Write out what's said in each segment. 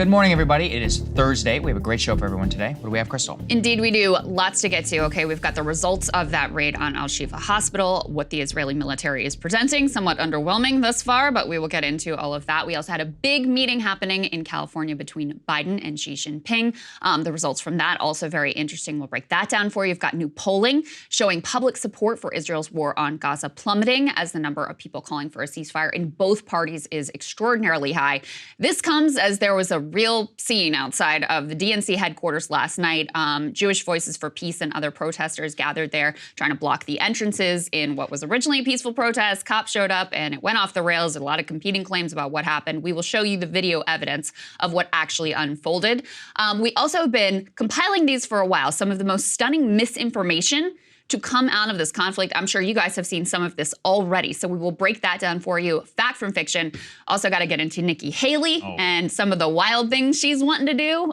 Good morning, everybody. It is Thursday. We have a great show for everyone today. What do we have, Krystal? Indeed, we do. Lots to get to. Okay, we've got the results of that raid on Al-Shifa hospital, what the Israeli military is presenting, somewhat underwhelming thus far, but we will get into all of that. We also had a big meeting happening in California between Biden and Xi Jinping. The results from that also very interesting. We'll break that down for you. You've got new polling showing public support for Israel's war on Gaza plummeting as the number of people calling for a ceasefire in both parties is extraordinarily high. This comes as there was a real scene outside of the DNC headquarters last night. Jewish Voices for Peace and other protesters gathered there trying to block the entrances in what was originally a peaceful protest. Cops showed up and it went off the rails. A lot of competing claims about what happened. We will show you the video evidence of what actually unfolded. We also have been compiling these for a while, some of the most stunning misinformation to come out of this conflict. I'm sure you guys have seen some of this already, so we will break that down for you. Fact from fiction. Also got to get into Nikki Haley and some of the wild things she's wanting to do,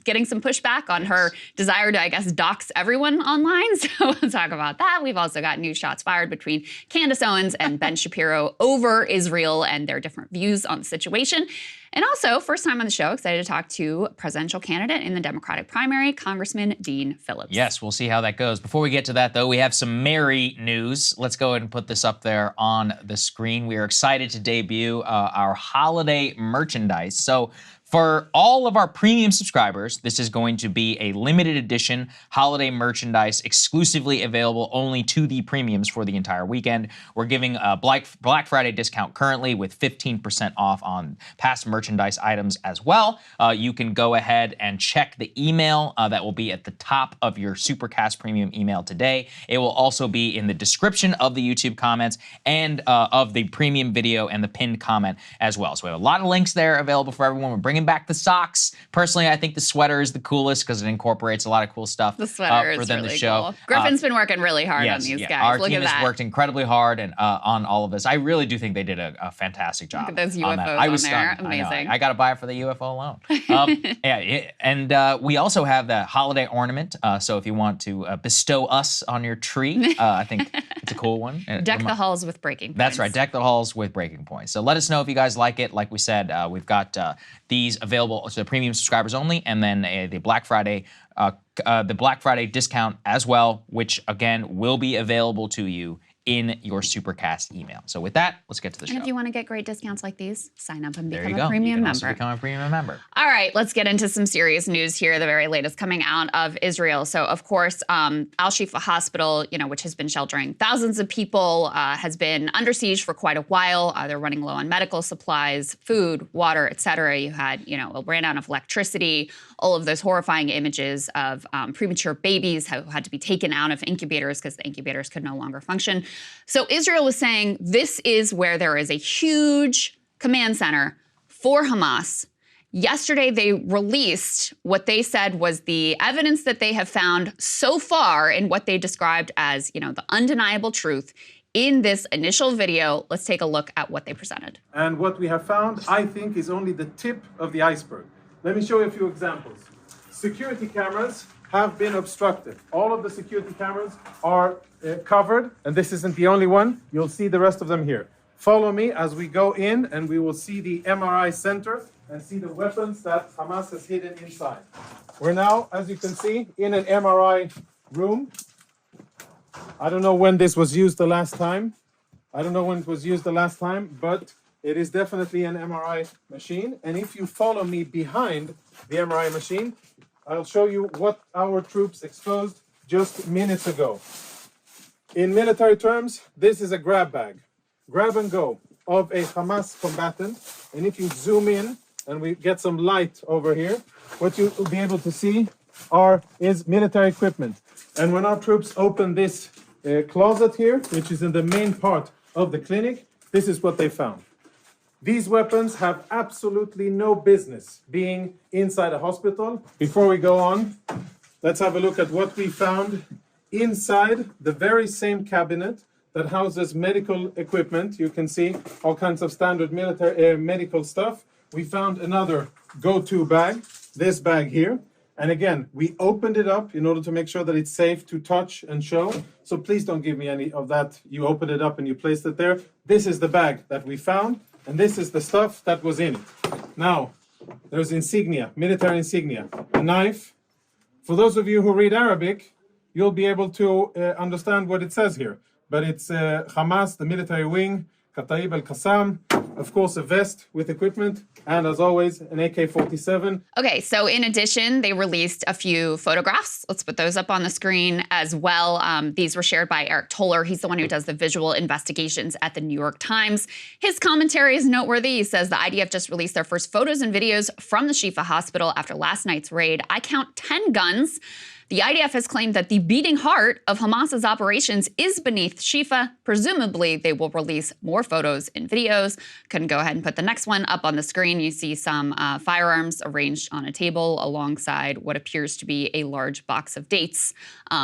getting some pushback on her desire to, I guess, dox everyone online. So we'll talk about that. We've also got new shots fired between Candace and Ben Shapiro over Israel and their different views on the situation. And also, first time on the show, excited to talk to presidential candidate in the Democratic primary, Congressman Dean Phillips. Yes, we'll see how that goes. Before we get to that, though, we have some merry news. Let's go ahead and put this up there on the screen. We are excited to debut our holiday merchandise. So for all of our premium subscribers, this is going to be a limited edition holiday merchandise exclusively available only to the premiums for the entire weekend. We're giving a Black Friday discount currently with 15% off on past merchandise items as well. You can go ahead and check the email that will be at the top of your Supercast premium email today. It will also be in the description of the YouTube comments and of the premium video and the pinned comment as well. So we have a lot of links there available for everyone. We're bringing back the socks. Personally, I think the sweater is the coolest because it incorporates a lot of cool stuff the sweater for is them really to show. Cool. Griffin's been working really hard on these guys. Our Look team at has worked incredibly hard and on all of this. I really do think they did a fantastic job. Look at those UFOs on that. I was on there. stunned. Amazing. I got to buy it for the UFO alone. We also have the holiday ornament. So if you want to bestow us on your tree, I think it's a cool one. Deck the halls with breaking points. That's right. Deck the halls with breaking points. So let us know if you guys like it. Like we said, we've got these available to the premium subscribers only, and then the Black Friday discount as well, which again will be available to you in your Supercast email. So with that, let's get to the show. And if you want to get great discounts like these, sign up and become a premium member. Also become a premium member. All right, let's get into some serious news here, the very latest coming out of Israel. So, of course, Al-Shifa hospital, which has been sheltering thousands of people, has been under siege for quite a while. They're running low on medical supplies, food, water, etc. You had, ran out of electricity, all of those horrifying images of premature babies who had to be taken out of incubators because the incubators could no longer function. So Israel was saying this is where there is a huge command center for Hamas. Yesterday, they released what they said was the evidence that they have found so far in what they described as, the undeniable truth in this initial video. Let's take a look at what they presented. And what we have found, I think, is only the tip of the iceberg. Let me show you a few examples. Security cameras have been obstructed. All of the security cameras are covered, and this isn't the only one. You'll see the rest of them here. Follow me as we go in, and we will see the MRI center and see the weapons that Hamas has hidden inside. We're now, as you can see, in an MRI room. I don't know when this was used the last time. But it is definitely an MRI machine. And if you follow me behind the MRI machine, I'll show you what our troops exposed just minutes ago. In military terms, this is a grab bag, grab and go of a Hamas combatant. And if you zoom in and we get some light over here, what you will be able to see is military equipment. And when our troops open this closet here, which is in the main part of the clinic, this is what they found. These weapons have absolutely no business being inside a hospital. Before we go on, let's have a look at what we found inside the very same cabinet that houses medical equipment. You can see all kinds of standard military medical stuff. We found another go-to bag, this bag here. And again, we opened it up in order to make sure that it's safe to touch and show. So please don't give me any of that. You opened it up and you placed it there. This is the bag that we found, and this is the stuff that was in it. Now, There's insignia, military insignia, a knife. For those of you who read Arabic, you'll be able to understand what it says here. But it's Hamas, the military wing, Kataib al-Qassam, of course a vest with equipment, and as always, an AK-47. Okay, so in addition, they released a few photographs. Let's put those up on the screen as well. These were shared by Eric Toller. He's the one who does the visual investigations at the New York Times. His commentary is noteworthy. He says the IDF just released their first photos and videos from the Shifa hospital after last night's raid. I count 10 guns. The IDF has claimed that the beating heart of Hamas's operations is beneath Shifa. Presumably, they will release more photos and videos. Couldn't go ahead and put the next one up on the screen. You see some firearms arranged on a table alongside what appears to be a large box of dates.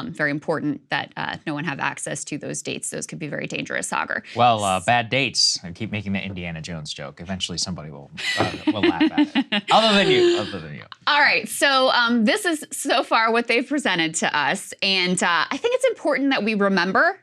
Very important that no one have access to those dates. Those could be very dangerous, Saagar. Well, bad dates. I keep making the Indiana Jones joke. Eventually, somebody will laugh at it. Other than you. All right, so this is so far what they've presented to us, and I think it's important that we remember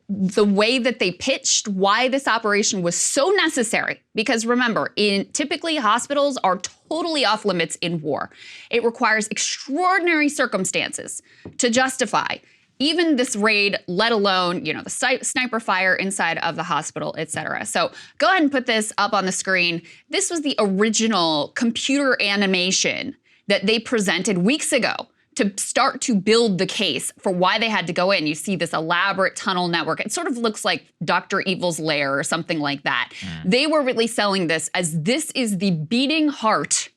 the way that they pitched why this operation was so necessary. Because remember, typically hospitals are totally off limits in war. It requires extraordinary circumstances to justify even this raid, let alone, the sniper fire inside of the hospital, et cetera. So go ahead and put this up on the screen. This was the original computer animation that they presented weeks ago to start to build the case for why they had to go in. You see this elaborate tunnel network. It sort of looks like Dr. Evil's lair or something like that. They were really selling this as this is the beating heart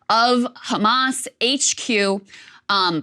of Hamas HQ.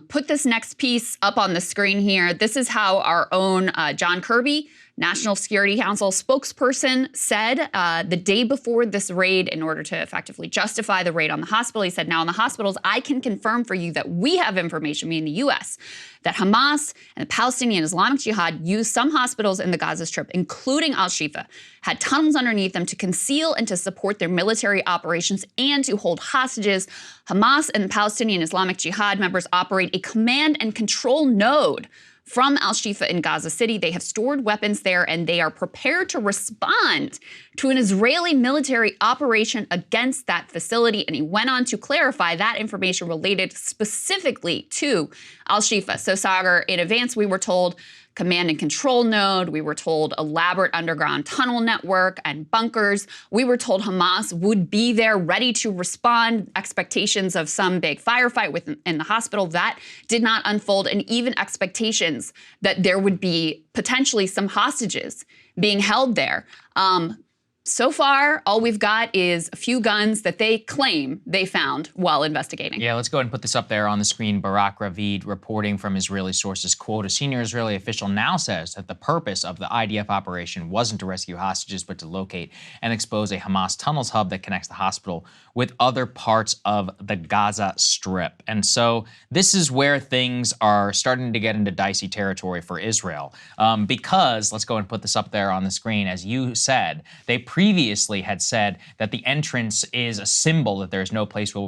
Put this next piece up on the screen here. This is how our own John Kirby, National Security Council spokesperson, said the day before this raid, in order to effectively justify the raid on the hospital. He said, now in the hospitals, I can confirm for you that we have information, me in the U.S., that Hamas and the Palestinian Islamic Jihad used some hospitals in the Gaza Strip, including Al-Shifa, had tunnels underneath them to conceal and to support their military operations and to hold hostages. Hamas and the Palestinian Islamic Jihad members operate a command and control node from Al-Shifa in Gaza City. They have stored weapons there, and they are prepared to respond to an Israeli military operation against that facility. And he went on to clarify that information related specifically to Al-Shifa. So, Saagar, in advance, we were told command and control node. We were told elaborate underground tunnel network and bunkers. We were told Hamas would be there ready to respond. Expectations of some big firefight within the hospital. That did not unfold. And even expectations that there would be potentially some hostages being held there. So far, all we've got is a few guns that they claim they found while investigating. Yeah, let's go ahead and put this up there on the screen. Barak Ravid reporting from Israeli sources, quote, a senior Israeli official now says that the purpose of the IDF operation wasn't to rescue hostages, but to locate and expose a Hamas tunnels hub that connects the hospital with other parts of the Gaza Strip. And so this is where things are starting to get into dicey territory for Israel. Because, let's go and put this up there on the screen, as you said, they previously had said that the entrance is a symbol that there's no place where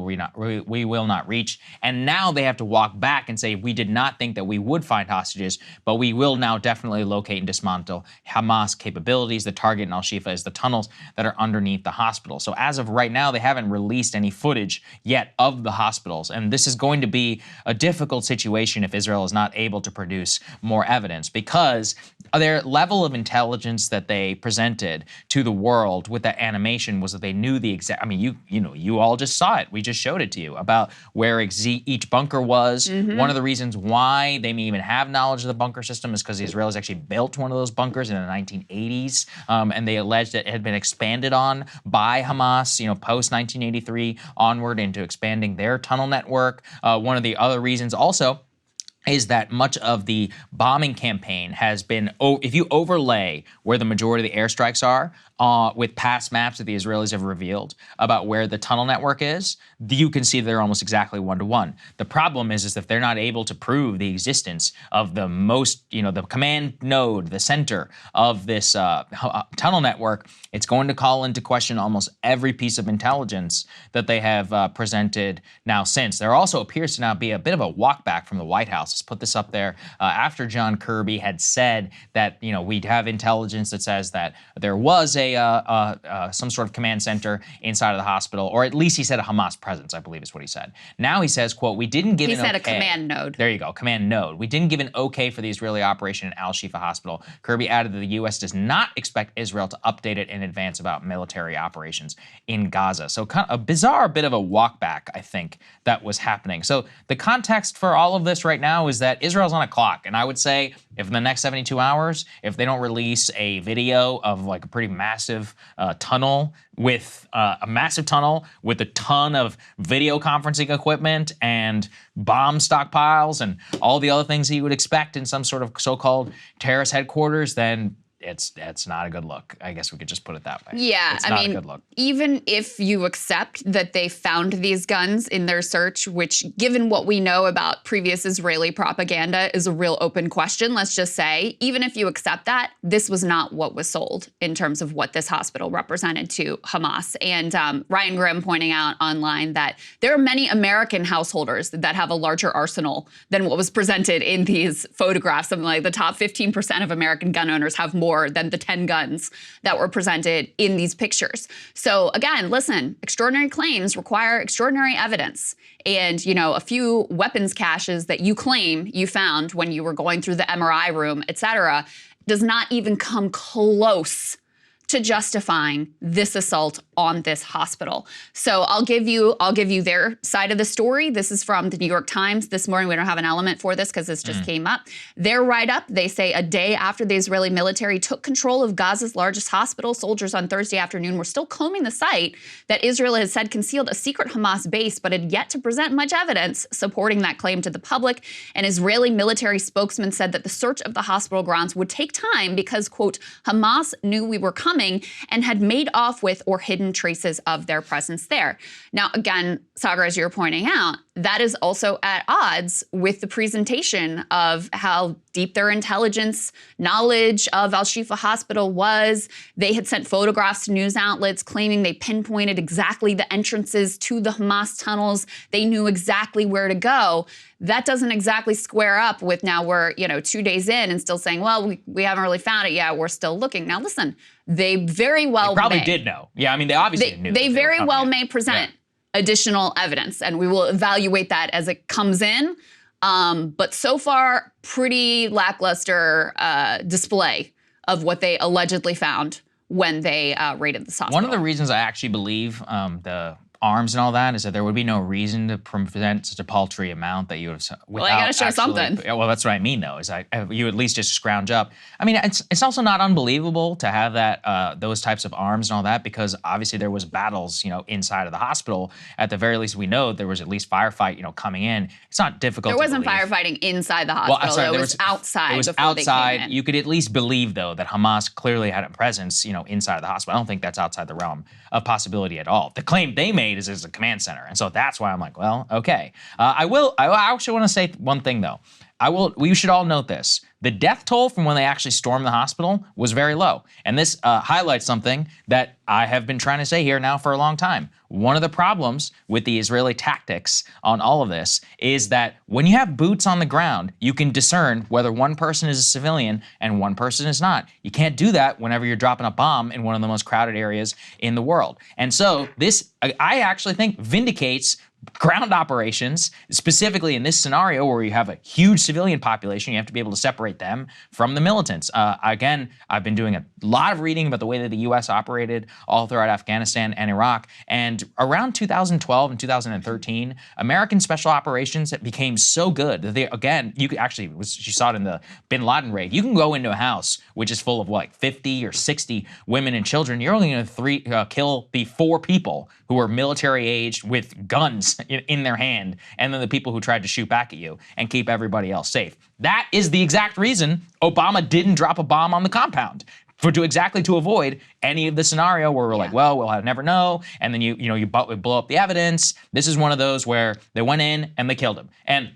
we will not reach. And now they have to walk back and say, we did not think that we would find hostages, but we will now definitely locate and dismantle Hamas capabilities. The target in Al-Shifa is the tunnels that are underneath the hospital. So as of right now, they haven't released any footage yet of the hospitals. And this is going to be a difficult situation if Israel is not able to produce more evidence, because their level of intelligence that they presented to the world with that animation was that they knew the exact, I mean, you all just saw it. We just showed it to you about where each bunker was. One of the reasons why they may even have knowledge of the bunker system is because the Israelis actually built one of those bunkers in the 1980s, and they alleged that it had been expanded on by Hamas, post 1983 onward into expanding their tunnel network. One of the other reasons also is that much of the bombing campaign has been, if you overlay where the majority of the airstrikes are, with past maps that the Israelis have revealed about where the tunnel network is, you can see they're almost exactly one-to-one. The problem is if they're not able to prove the existence of the the command node, the center of this tunnel network, it's going to call into question almost every piece of intelligence that they have presented now since. There also appears to now be a bit of a walk back from the White House. Let's put this up there. After John Kirby had said that, we'd have intelligence that says that there was a some sort of command center inside of the hospital, or at least he said a Hamas presence, I believe is what he said. Now he says, quote, we didn't give an okay. He said a command node. There you go, command node. We didn't give an okay for the Israeli operation in Al-Shifa hospital. Kirby added that the U.S. does not expect Israel to update it in advance about military operations in Gaza. So kind of a bizarre bit of a walk back, I think, that was happening. So the context for all of this right now is that Israel's on a clock. And I would say if in the next 72 hours, if they don't release a video of like a pretty massive tunnel with a massive tunnel with a ton of video conferencing equipment and bomb stockpiles and all the other things that you would expect in some sort of so-called terrorist headquarters, then it's not a good look. I guess we could just put it that way. Yeah, it's not a good look. Even if you accept that they found these guns in their search, which given what we know about previous Israeli propaganda is a real open question, let's just say, even if you accept that, this was not what was sold in terms of what this hospital represented to Hamas. And Ryan Grimm pointing out online that there are many American householders that have a larger arsenal than what was presented in these photographs. Something like the top 15% of American gun owners have more than the 10 guns that were presented in these pictures. So again, listen, extraordinary claims require extraordinary evidence. And, you know, a few weapons caches that you claim you found when you were going through the MRI room, et cetera, does not even come close to justifying this assault on this hospital. So I'll give you their side of the story. This is from the New York Times this morning. We don't have an element for this because this just came up. Their write-up, they say a day after the Israeli military took control of Gaza's largest hospital, soldiers on Thursday afternoon were still combing the site that Israel has said concealed a secret Hamas base, but had yet to present much evidence supporting that claim to the public. An Israeli military spokesman said that the search of the hospital grounds would take time because, quote, Hamas knew we were coming and had made off with or hidden traces of their presence there. Now, again, Saagar, as you're pointing out, that is also at odds with the presentation of how deep their intelligence knowledge of Al-Shifa hospital was. They had sent photographs to news outlets claiming they pinpointed exactly the entrances to the Hamas tunnels. They knew exactly where to go. That doesn't exactly square up with now we're, 2 days in and still saying, well, we haven't really found it yet. We're still looking. Now, listen, they very well probably did know. Yeah, I mean, they obviously knew. They very well may present additional evidence, and we will evaluate that as it comes in. But so far, pretty lackluster display of what they allegedly found when they raided this hospital. One of the reasons I actually believe the arms and all that is that there would be no reason to present such a paltry amount that you have. Well, I gotta show something. Well, that's what I mean, though, is you at least just scrounge up. I mean, it's also not unbelievable to have that those types of arms and all that, because obviously there was battles, inside of the hospital. At the very least, we know there was at least firefight, coming in. It's not difficult. There wasn't firefighting inside the hospital. Well, sorry, it was outside. It was outside. You could at least believe, though, that Hamas clearly had a presence, inside of the hospital. I don't think that's outside the realm of possibility at all. The claim they made is as a command center, and so that's why I'm like, well, okay. I actually want to say one thing, though. We should all note this. The death toll from when they actually stormed the hospital was very low. And this highlights something that I have been trying to say here now for a long time. One of the problems with the Israeli tactics on all of this is that when you have boots on the ground, you can discern whether one person is a civilian and one person is not. You can't do that whenever you're dropping a bomb in one of the most crowded areas in the world. And so this, I actually think, vindicates ground operations, specifically in this scenario where you have a huge civilian population. You have to be able to separate them from the militants. Again, I've been doing a lot of reading about the way that the U.S. operated all throughout Afghanistan and Iraq. And around 2012 and 2013, American special operations became so good that they, again, you saw it in the bin Laden raid. You can go into a house which is full of like 50 or 60 women and children. You're only going to kill the 4 people who are military aged with guns in their hand, and then the people who tried to shoot back at you, and keep everybody else safe. That is the exact reason Obama didn't drop a bomb on the compound, to avoid any of the scenario where we're like, well, we'll never know, and then you blow up the evidence. This is one of those where they went in and they killed him. And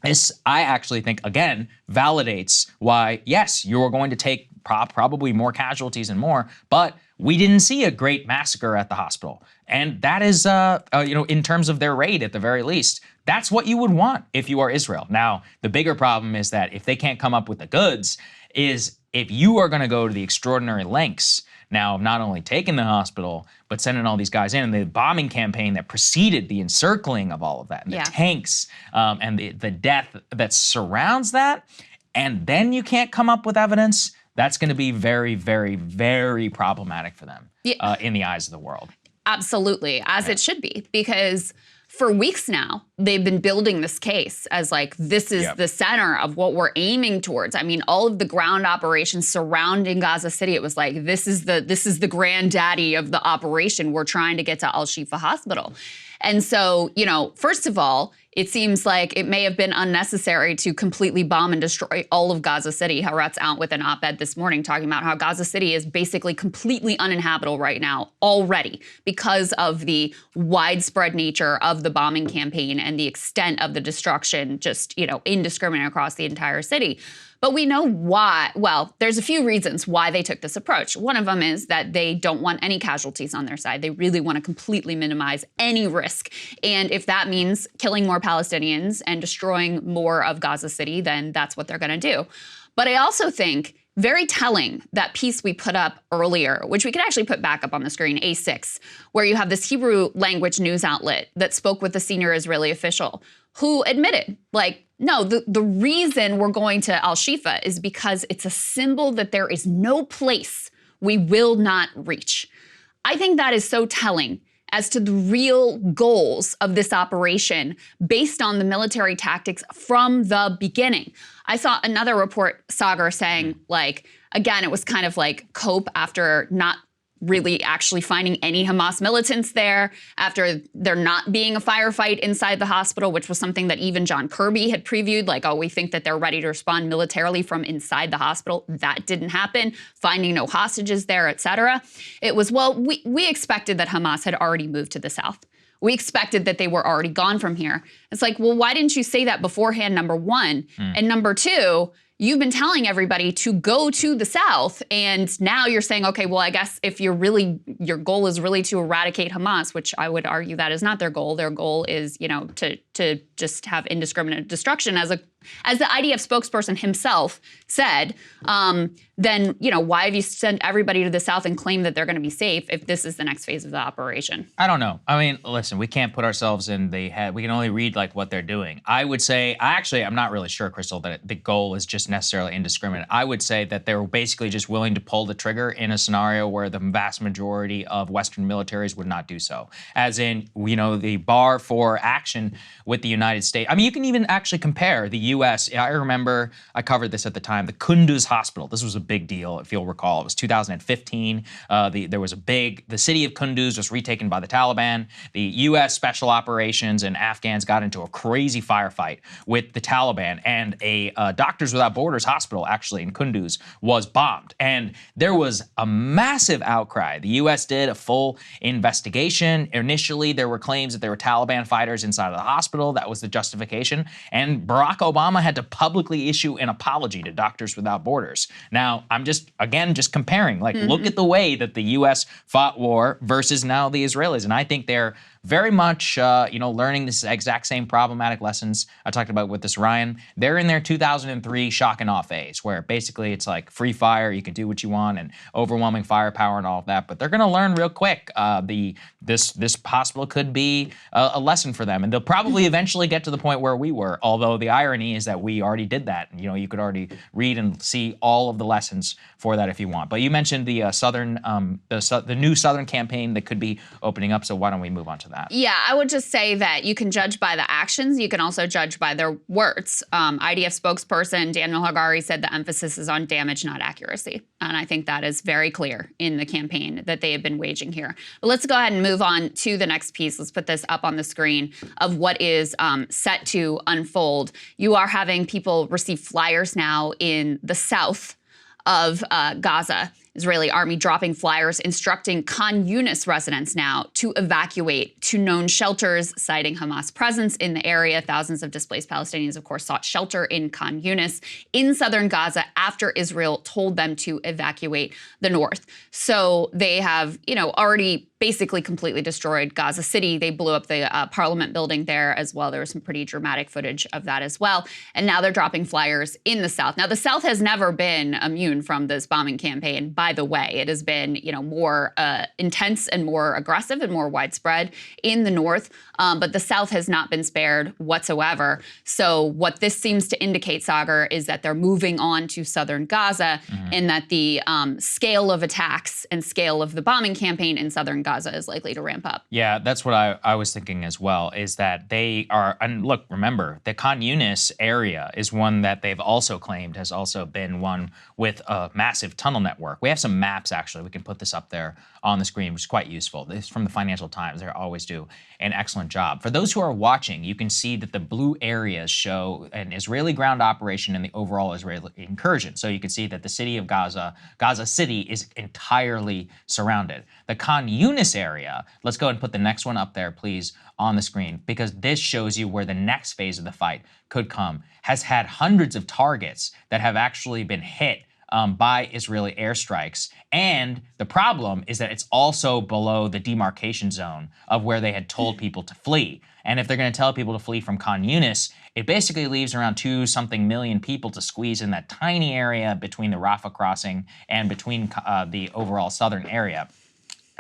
this, I actually think, again, validates why, yes, you're going to take probably more casualties and more, but we didn't see a great massacre at the hospital. And that is, in terms of their raid at the very least, that's what you would want if you are Israel. Now, the bigger problem is that if they can't come up with the goods, is if you are going to go to the extraordinary lengths now of not only taking the hospital, but sending all these guys in, and the bombing campaign that preceded the encircling of all of that, and the tanks, and the death that surrounds that, and then you can't come up with evidence, that's going to be very, very, very problematic for them in the eyes of the world. Absolutely, as it should be, because for weeks now, they've been building this case as like, this is the center of what we're aiming towards. I mean, all of the ground operations surrounding Gaza City, it was like, this is the granddaddy of the operation. We're trying to get to Al-Shifa Hospital. And so, you know, first of all, it seems like it may have been unnecessary to completely bomb and destroy all of Gaza City. Haaretz out with an op-ed this morning talking about how Gaza City is basically completely uninhabitable right now already because of the widespread nature of the bombing campaign and the extent of the destruction, just, you know, indiscriminate across the entire city. But we know why. Well, there's a few reasons why they took this approach. One of them is that they don't want any casualties on their side. They really want to completely minimize any risk. And if that means killing more Palestinians and destroying more of Gaza City, then that's what they're going to do. But I also think very telling, that piece we put up earlier, which we could actually put back up on the screen, A6, where you have this Hebrew language news outlet that spoke with a senior Israeli official who admitted, like, no, the reason we're going to Al-Shifa is because it's a symbol that there is no place we will not reach. I think that is so telling as to the real goals of this operation based on the military tactics from the beginning. I saw another report, Saagar, saying, like, again, it was kind of like cope after not really actually finding any Hamas militants there, after there not being a firefight inside the hospital, which was something that even John Kirby had previewed, like, oh, we think that they're ready to respond militarily from inside the hospital. That didn't happen. Finding no hostages there, et cetera. It was, well, we expected that Hamas had already moved to the south. We expected that they were already gone from here. It's like, well, why didn't you say that beforehand, number one? And number two, you've been telling everybody to go to the south, and now you're saying, okay, well, I guess if you're really, your goal is really to eradicate Hamas, which I would argue that is not their goal. Their goal is, you know, to just have indiscriminate destruction, as the IDF spokesperson himself said. Then, you know, why have you sent everybody to the south and claim that they're going to be safe if this is the next phase of the operation? I don't know. I mean, listen, we can't put ourselves in the head. We can only read like what they're doing. I would say, I'm not really sure, Krystal, that the goal is just necessarily indiscriminate. I would say that they're basically just willing to pull the trigger in a scenario where the vast majority of Western militaries would not do so. As in, you know, the bar for action with the United States. I mean, you can even actually compare the U.S. I remember I covered this at the time, the Kunduz Hospital. This was a big deal, if you'll recall. It was 2015. There was the city of Kunduz was retaken by the Taliban. The U.S. Special Operations and Afghans got into a crazy firefight with the Taliban, and a Doctors Without Borders hospital, actually in Kunduz, was bombed. And there was a massive outcry. The U.S. did a full investigation. Initially, there were claims that there were Taliban fighters inside of the hospital. That was the justification. And Barack Obama had to publicly issue an apology to Doctors Without Borders. Now, I'm just comparing, like, look at the way that the U.S. fought war versus now the Israelis. And I think they're very much, learning this exact same problematic lessons I talked about with this Ryan. They're in their 2003 shock and awe phase, where basically it's like free fire, you can do what you want, and overwhelming firepower and all of that. But they're going to learn real quick. This hospital could be a lesson for them, and they'll probably eventually get to the point where we were. Although the irony is that we already did that. You know, you could already read and see all of the lessons for that if you want. But you mentioned the the new Southern campaign that could be opening up. So why don't we move on to that? Yeah, I would just say that you can judge by the actions. You can also judge by their words. IDF spokesperson Daniel Hagari said the emphasis is on damage, not accuracy. And I think that is very clear in the campaign that they have been waging here. But let's go ahead and move on to the next piece. Let's put this up on the screen of what is set to unfold. You are having people receive flyers now in the south of Gaza. Israeli army dropping flyers instructing Khan Yunis residents now to evacuate to known shelters, citing Hamas presence in the area. Thousands of displaced Palestinians, of course, sought shelter in Khan Yunis in southern Gaza after Israel told them to evacuate the north. So they have, already basically completely destroyed Gaza City. They blew up the parliament building there as well. There was some pretty dramatic footage of that as well. And now they're dropping flyers in the South. Now, the South has never been immune from this bombing campaign, by the way. It has been, more intense and more aggressive and more widespread in the North. But the South has not been spared whatsoever. So what this seems to indicate, Saagar, is that they're moving on to southern Gaza, and that the scale of attacks and scale of the bombing campaign in southern Gaza is likely to ramp up. Yeah, that's what I was thinking as well, is that they are, and look, remember, the Khan Yunis area is one that they've also claimed has also been one with a massive tunnel network. We have some maps, actually. We can put this up there on the screen, which is quite useful. This is from the Financial Times. They always do an excellent job. For those who are watching, you can see that the blue areas show an Israeli ground operation and the overall Israeli incursion. So you can see that the city of Gaza, Gaza City, is entirely surrounded. The Khan Yunis area, let's go ahead and put the next one up there, please, on the screen, because this shows you where the next phase of the fight could come, has had hundreds of targets that have actually been hit by Israeli airstrikes. And the problem is that it's also below the demarcation zone of where they had told people to flee. And if they're going to tell people to flee from Khan Yunis, it basically leaves around 2-something million people to squeeze in that tiny area between the Rafah crossing and between the overall southern area.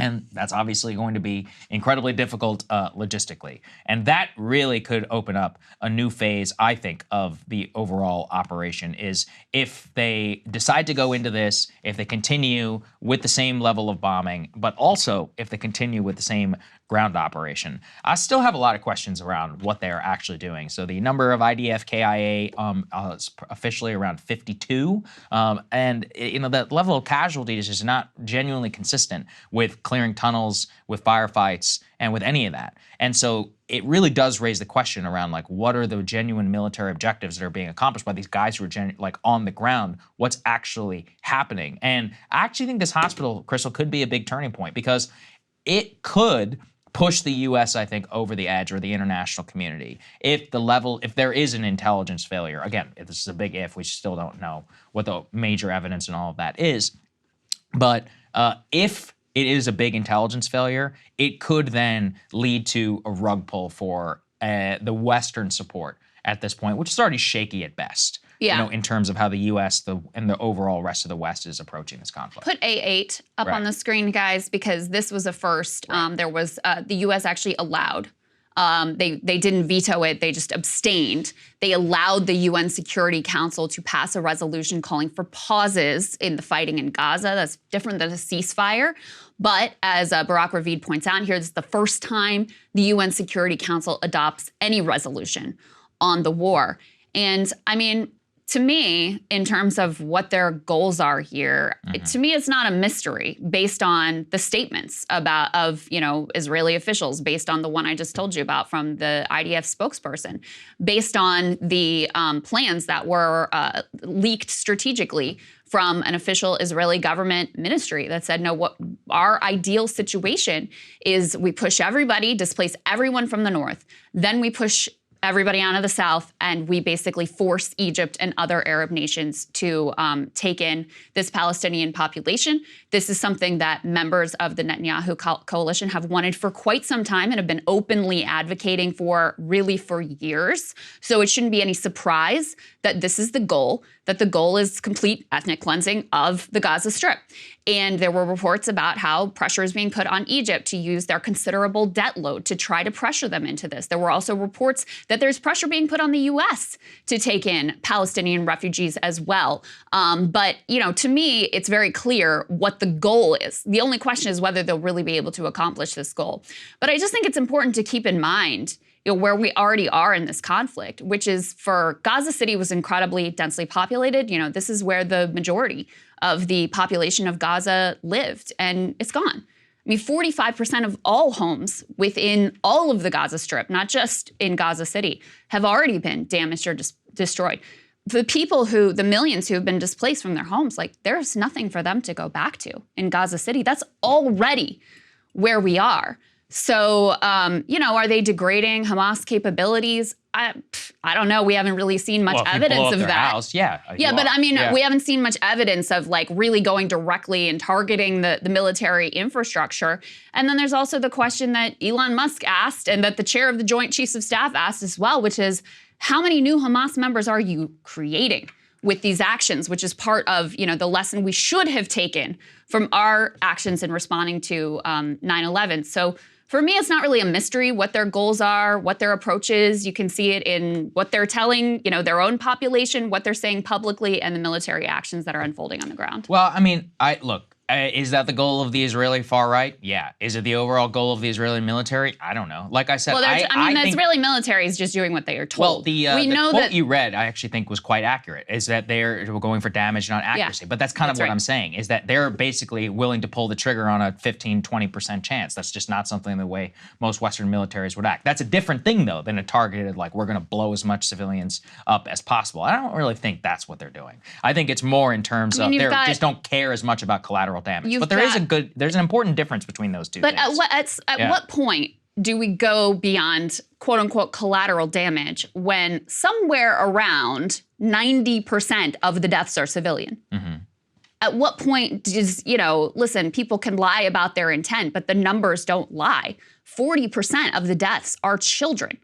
And that's obviously going to be incredibly difficult logistically. And that really could open up a new phase, I think, of the overall operation, is if they decide to go into this, if they continue with the same level of bombing, but also if they continue with the same ground operation. I still have a lot of questions around what they're actually doing. So the number of IDF KIA is officially around 52. And the level of casualties is not genuinely consistent with clearing tunnels, with firefights, and with any of that. And so it really does raise the question around, like, what are the genuine military objectives that are being accomplished by these guys who are on the ground? What's actually happening? And I actually think this hospital, Krystal, could be a big turning point, because it could push the U.S., I think, over the edge, or the international community, if there is an intelligence failure. Again, if this is a big if, we still don't know what the major evidence and all of that is. But if it is a big intelligence failure, it could then lead to a rug pull for the Western support at this point, which is already shaky at best. Yeah. In terms of how the U.S. and the overall rest of the West is approaching this conflict. Put A8 up on the screen, guys, because this was a first. There was the U.S. actually allowed. They didn't veto it. They just abstained. They allowed the UN Security Council to pass a resolution calling for pauses in the fighting in Gaza. That's different than a ceasefire. But as Barak Ravid points out here, this is the first time the UN Security Council adopts any resolution on the war. And I mean, to me, in terms of what their goals are here, to me, it's not a mystery based on the statements of Israeli officials, based on the one I just told you about from the IDF spokesperson, based on the plans that were leaked strategically from an official Israeli government ministry that said, no, what our ideal situation is we push everybody, displace everyone from the north, then we push everybody out of the south, and we basically force Egypt and other Arab nations to take in this Palestinian population. This is something that members of the Netanyahu coalition have wanted for quite some time and have been openly advocating for really for years. So it shouldn't be any surprise that this is the goal, that the goal is complete ethnic cleansing of the Gaza Strip. And there were reports about how pressure is being put on Egypt to use their considerable debt load to try to pressure them into this. There were also reports that there's pressure being put on the U.S. to take in Palestinian refugees as well. But, to me, it's very clear what the goal is. The only question is whether they'll really be able to accomplish this goal. But I just think it's important to keep in mind where we already are in this conflict, which is for Gaza City was incredibly densely populated. This is where the majority of the population of Gaza lived, and it's gone. I mean, 45% of all homes within all of the Gaza Strip, not just in Gaza City, have already been damaged or destroyed. The millions who have been displaced from their homes, there's nothing for them to go back to in Gaza City. That's already where we are. So, are they degrading Hamas capabilities? I don't know. We haven't really seen much evidence of that. House, but I mean, we haven't seen much evidence of like really going directly and targeting the military infrastructure. And then there's also the question that Elon Musk asked and that the chair of the Joint Chiefs of Staff asked as well, which is how many new Hamas members are you creating with these actions, which is part of, the lesson we should have taken from our actions in responding to 9/11. So for me, it's not really a mystery what their goals are, what their approach is. You can see it in what they're telling, their own population, what they're saying publicly, and the military actions that are unfolding on the ground. Well, I mean, look, is that the goal of the Israeli far right? Yeah. Is it the overall goal of the Israeli military? I don't know. Like I said, well, the Israeli military is just doing what they are told. Well, the quote you read, I actually think was quite accurate, is that they're going for damage, not accuracy. But that's kind of what I'm saying, is that they're basically willing to pull the trigger on a 15, 20% chance. That's just not something the way most Western militaries would act. That's a different thing, though, than a targeted, like, we're going to blow as much civilians up as possible. I don't really think that's what they're doing. I think it's more in terms of they just don't care as much about collateral damage. But there's an important difference between those two things. But at what point do we go beyond quote unquote collateral damage when somewhere around 90% of the deaths are civilian? Mm-hmm. At what point does, listen, people can lie about their intent, but the numbers don't lie. 40% of the deaths are children.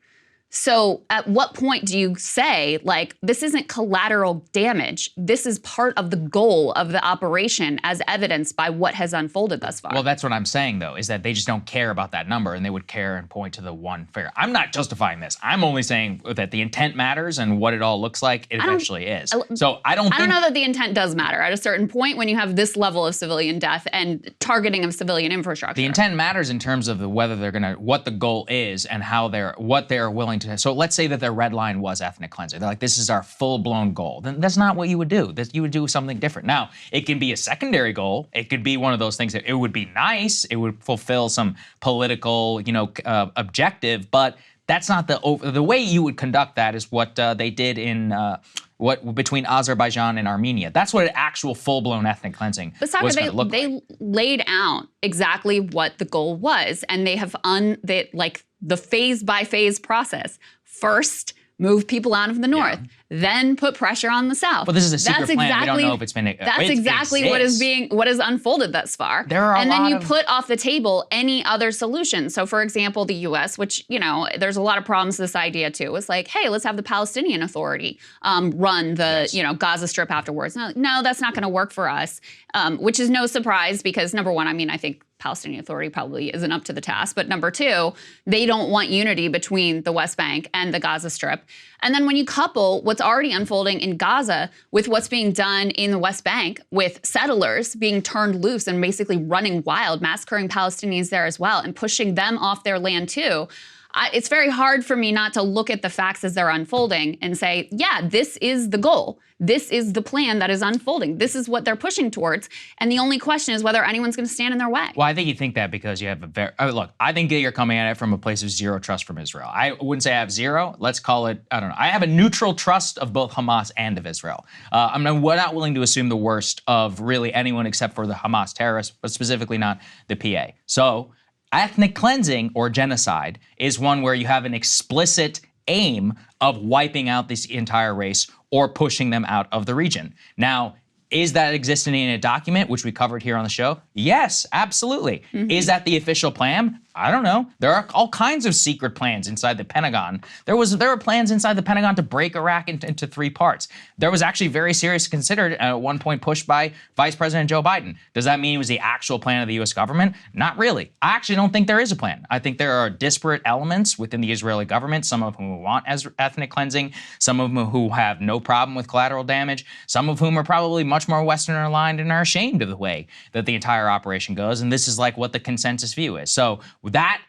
So at what point do you say, like, this isn't collateral damage, this is part of the goal of the operation as evidenced by what has unfolded thus far? Well, that's what I'm saying, though, is that they just don't care about that number, and they would care and point to the one figure. I'm not justifying this. I'm only saying that the intent matters, and what it all looks like, it eventually is. So I don't know that the intent does matter at a certain point when you have this level of civilian death and targeting of civilian infrastructure. The intent matters in terms of whether they're gonna, what the goal is and how what they're willing to. So let's say that their red line was ethnic cleansing. They're like, this is our full-blown goal. Then that's not what you would do. You would do something different. Now, it can be a secondary goal. It could be one of those things that it would be nice. It would fulfill some political, objective. But that's not the way you would conduct that. Is what they did in between Azerbaijan and Armenia. That's what an actual full-blown ethnic cleansing was going to look like. They laid out exactly what the goal was, and they have the phase-by-phase process. First, move people out of the north, then put pressure on the south. But this is a secret plan. We don't know if it's been. That's exactly what is unfolded thus far. And then you put off the table any other solution. So, for example, the U.S., which there's a lot of problems with this idea too. It's like, hey, let's have the Palestinian Authority run the Gaza Strip afterwards. No, that's not going to work for us. Which is no surprise because number one, I think Palestinian Authority probably isn't up to the task. But number two, they don't want unity between the West Bank and the Gaza Strip. And then when you couple what's already unfolding in Gaza with what's being done in the West Bank, with settlers being turned loose and basically running wild, massacring Palestinians there as well, and pushing them off their land too, it's very hard for me not to look at the facts as they're unfolding and say, yeah, this is the goal. This is the plan that is unfolding. This is what they're pushing towards. And the only question is whether anyone's going to stand in their way. Well, I think you think that because you have look, I think that you're coming at it from a place of zero trust from Israel. I wouldn't say I have zero. Let's call it, I don't know. I have a neutral trust of both Hamas and of Israel. I'm not willing to assume the worst of really anyone except for the Hamas terrorists, but specifically not the PA. So ethnic cleansing or genocide is one where you have an explicit aim of wiping out this entire race or pushing them out of the region. Now, is that existing in a document, which we covered here on the show? Yes, absolutely. Mm-hmm. Is that the official plan? I don't know. There are all kinds of secret plans inside the Pentagon. There were plans inside the Pentagon to break Iraq into three parts. There was actually very seriously considered at one point pushed by Vice President Joe Biden. Does that mean it was the actual plan of the U.S. government? Not really. I actually don't think there is a plan. I think there are disparate elements within the Israeli government, some of whom want ethnic cleansing, some of them who have no problem with collateral damage, some of whom are probably much more Western aligned and are ashamed of the way that the entire operation goes. And this is like what the consensus view is. So that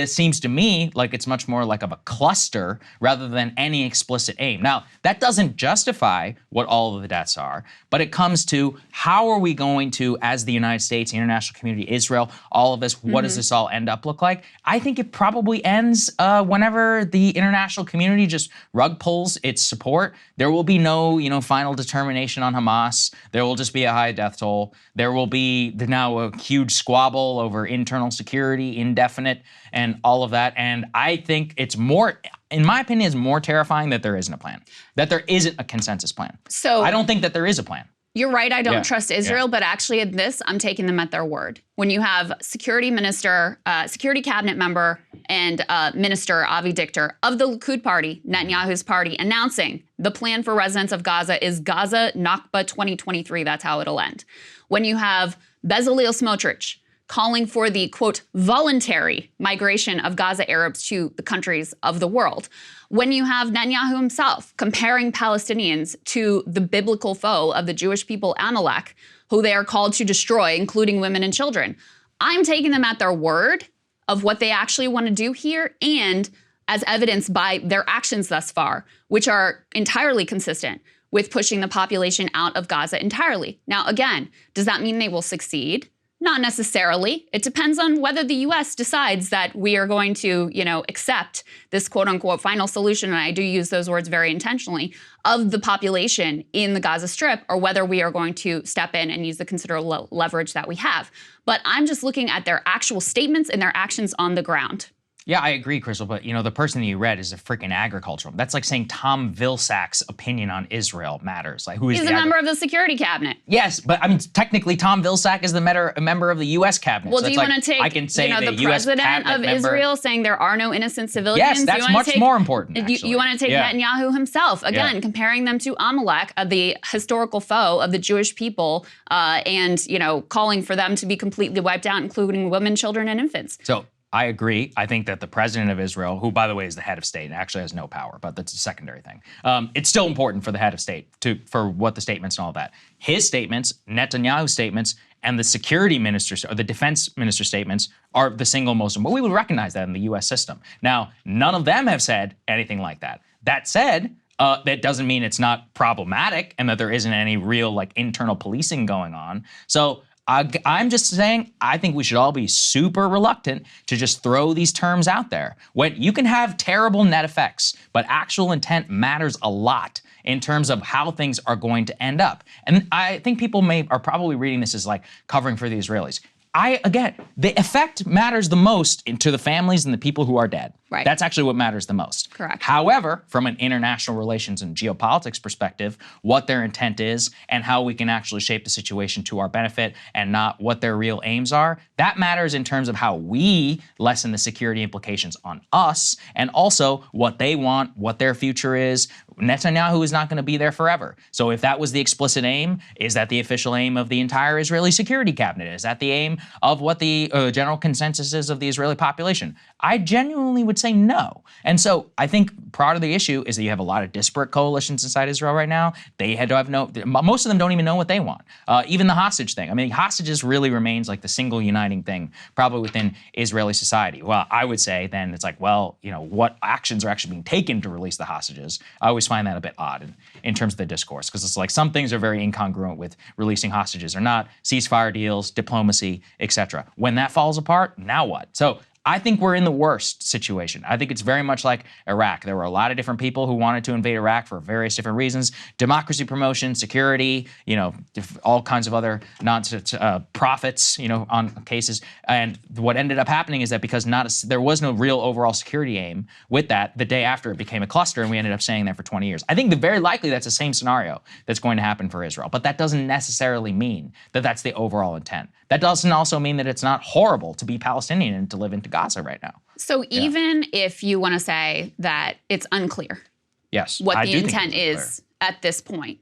seems to me like it's much more like of a cluster rather than any explicit aim. Now, that doesn't justify what all of the deaths are, but it comes to how are we going to, as the United States, the international community, Israel, all of this, what does this all end up look like? I think it probably ends whenever the international community just rug pulls its support. There will be no, final determination on Hamas. There will just be a high death toll. There will be now a huge squabble over internal security, indefinite, and all of that. And I think it's more, in my opinion, it's more terrifying that there isn't a plan, that there isn't a consensus plan. So I don't think that there is a plan. You're right, I don't trust Israel, but actually at this, I'm taking them at their word. When you have security minister, security cabinet member, and minister Avi Dichter of the Likud party, Netanyahu's party, announcing the plan for residents of Gaza is Gaza Nakba 2023, that's how it'll end. When you have Bezalel Smotrich calling for the, quote, voluntary migration of Gaza Arabs to the countries of the world. When you have Netanyahu himself comparing Palestinians to the biblical foe of the Jewish people, Amalek, who they are called to destroy, including women and children. I'm taking them at their word of what they actually want to do here, and as evidenced by their actions thus far, which are entirely consistent with pushing the population out of Gaza entirely. Now, again, does that mean they will succeed? Not necessarily. It depends on whether the U.S. decides that we are going to, accept this quote unquote final solution, and I do use those words very intentionally, of the population in the Gaza Strip, or whether we are going to step in and use the considerable leverage that we have. But I'm just looking at their actual statements and their actions on the ground. Yeah, I agree, Krystal, but the person that you read is a freaking agricultural. That's like saying Tom Vilsack's opinion on Israel matters. Like, who is He's a member of the security cabinet. Yes, but I mean, technically, Tom Vilsack is a member of the U.S. cabinet. Well, so do you want to take, I can say the president of Israel saying there are no innocent civilians? Yes, that's much more important, actually. You want to take Netanyahu himself, again, comparing them to Amalek, the historical foe of the Jewish people, and, calling for them to be completely wiped out, including women, children, and infants. So I agree. I think that the president of Israel, who, by the way, is the head of state and actually has no power, but that's a secondary thing. It's still important for the head of state for what the statements and all that. His statements, Netanyahu's statements, and the security minister's or the defense minister's statements are the single most important. We would recognize that in the U.S. system. Now, none of them have said anything like that. That said, that doesn't mean it's not problematic and that there isn't any real internal policing going on. So I'm just saying, I think we should all be super reluctant to just throw these terms out there. When you can have terrible net effects, but actual intent matters a lot in terms of how things are going to end up. And I think people are probably reading this as covering for the Israelis. Again, the effect matters the most to the families and the people who are dead. Right. That's actually what matters the most. Correct. However, from an international relations and geopolitics perspective, what their intent is and how we can actually shape the situation to our benefit and not what their real aims are, that matters in terms of how we lessen the security implications on us and also what they want, what their future is. Netanyahu is not going to be there forever. So if that was the explicit aim, is that the official aim of the entire Israeli security cabinet? Is that the aim of what the general consensus is of the Israeli population? I genuinely would say no. And so I think part of the issue is that you have a lot of disparate coalitions inside Israel right now. They had to have most of them don't even know what they want. Even the hostage thing. I mean, hostages really remains the single uniting thing probably within Israeli society. Well, I would say then it's what actions are actually being taken to release the hostages? I always find that a bit odd in terms of the discourse, because it's some things are very incongruent with releasing hostages or not, ceasefire deals, diplomacy, etc. When that falls apart, now what? So I think we're in the worst situation. I think it's very much like Iraq. There were a lot of different people who wanted to invade Iraq for various different reasons: democracy promotion, security, all kinds of other nonsense profits, on cases. And what ended up happening is that because there was no real overall security aim with that, the day after it became a cluster, and we ended up staying there for 20 years. I think very likely that's the same scenario that's going to happen for Israel. But that doesn't necessarily mean that that's the overall intent. That doesn't also mean that it's not horrible to be Palestinian and to live into Gaza right now. So even if you want to say that it's unclear what the intent is at this point,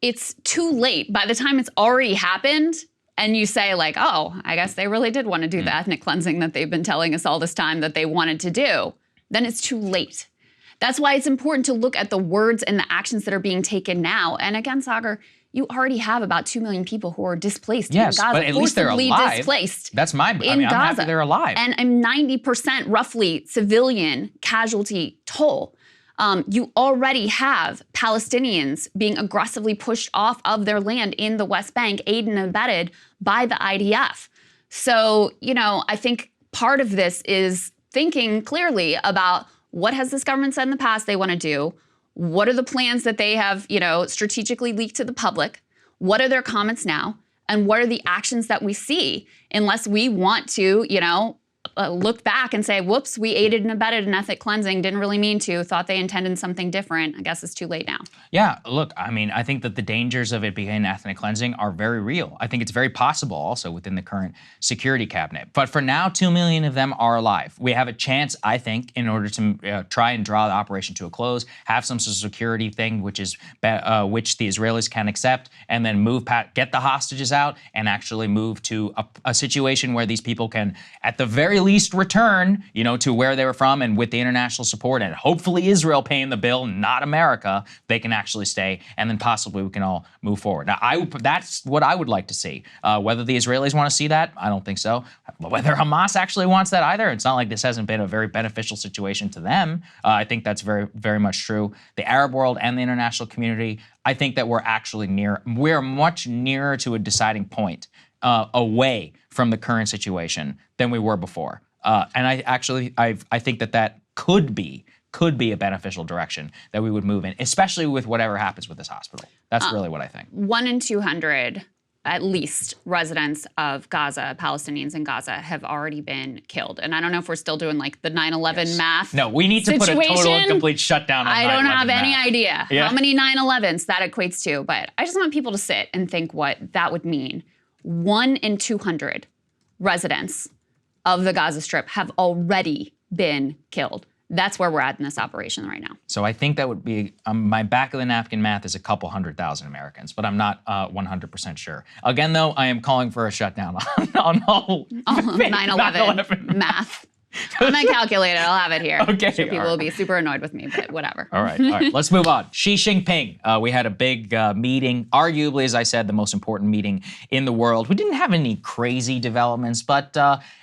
it's too late. By the time it's already happened and you say oh, I guess they really did want to do the ethnic cleansing that they've been telling us all this time that they wanted to do, then it's too late. That's why it's important to look at the words and the actions that are being taken now. And again, Saagar, you already have about 2 million people who are displaced in Gaza. But at least they're alive. Displaced. That's I'm happy they're alive. And a 90% roughly civilian casualty toll. You already have Palestinians being aggressively pushed off of their land in the West Bank, aided and abetted by the IDF. So, I think part of this is thinking clearly about what has this government said in the past they want to do, What are the plans that they have, strategically leaked to the public? What are their comments now? And what are the actions that we see? Unless we want to, look back and say, whoops, we aided and abetted an ethnic cleansing, didn't really mean to, thought they intended something different. I guess it's too late now. Yeah, look, I mean, I think that the dangers of it being ethnic cleansing are very real. I think it's very possible also within the current security cabinet. But for now, 2 million of them are alive. We have a chance, I think, in order to try and draw the operation to a close, have some sort of security thing which the Israelis can accept, and then get the hostages out and actually move to a situation where these people can, at the very least, return, to where they were from, and with the international support and hopefully Israel paying the bill, not America, they can actually stay, and then possibly we can all move forward. Now, that's what I would like to see. Whether the Israelis want to see that, I don't think so. Whether Hamas actually wants that either, it's not like this hasn't been a very beneficial situation to them. I think that's very, very much true. The Arab world and the international community, I think that we're much nearer to a deciding point away from the current situation than we were before. And I think that could be a beneficial direction that we would move in, especially with whatever happens with this hospital. That's really what I think. 1 in 200, at least, residents of Gaza, Palestinians in Gaza, have already been killed. And I don't know if we're still doing like the 9/11 math. No, we need to put a total and complete shutdown on 9/11 I don't have any math. idea how many 9/11s that equates to, but I just want people to sit and think what that would mean. 1 in 200 residents of the Gaza Strip have already been killed. That's where we're at in this operation right now. So I think that would be, my back of the napkin math is a couple 100,000 Americans, but I'm not 100% sure. Again, though, I am calling for a shutdown on all 9/11 math. I'm gonna calculate it. I'll have it here. Okay. I'm sure people will be super annoyed with me, but whatever. All right. Let's move on. Xi Jinping. We had a big meeting, arguably, as I said, the most important meeting in the world. We didn't have any crazy developments, but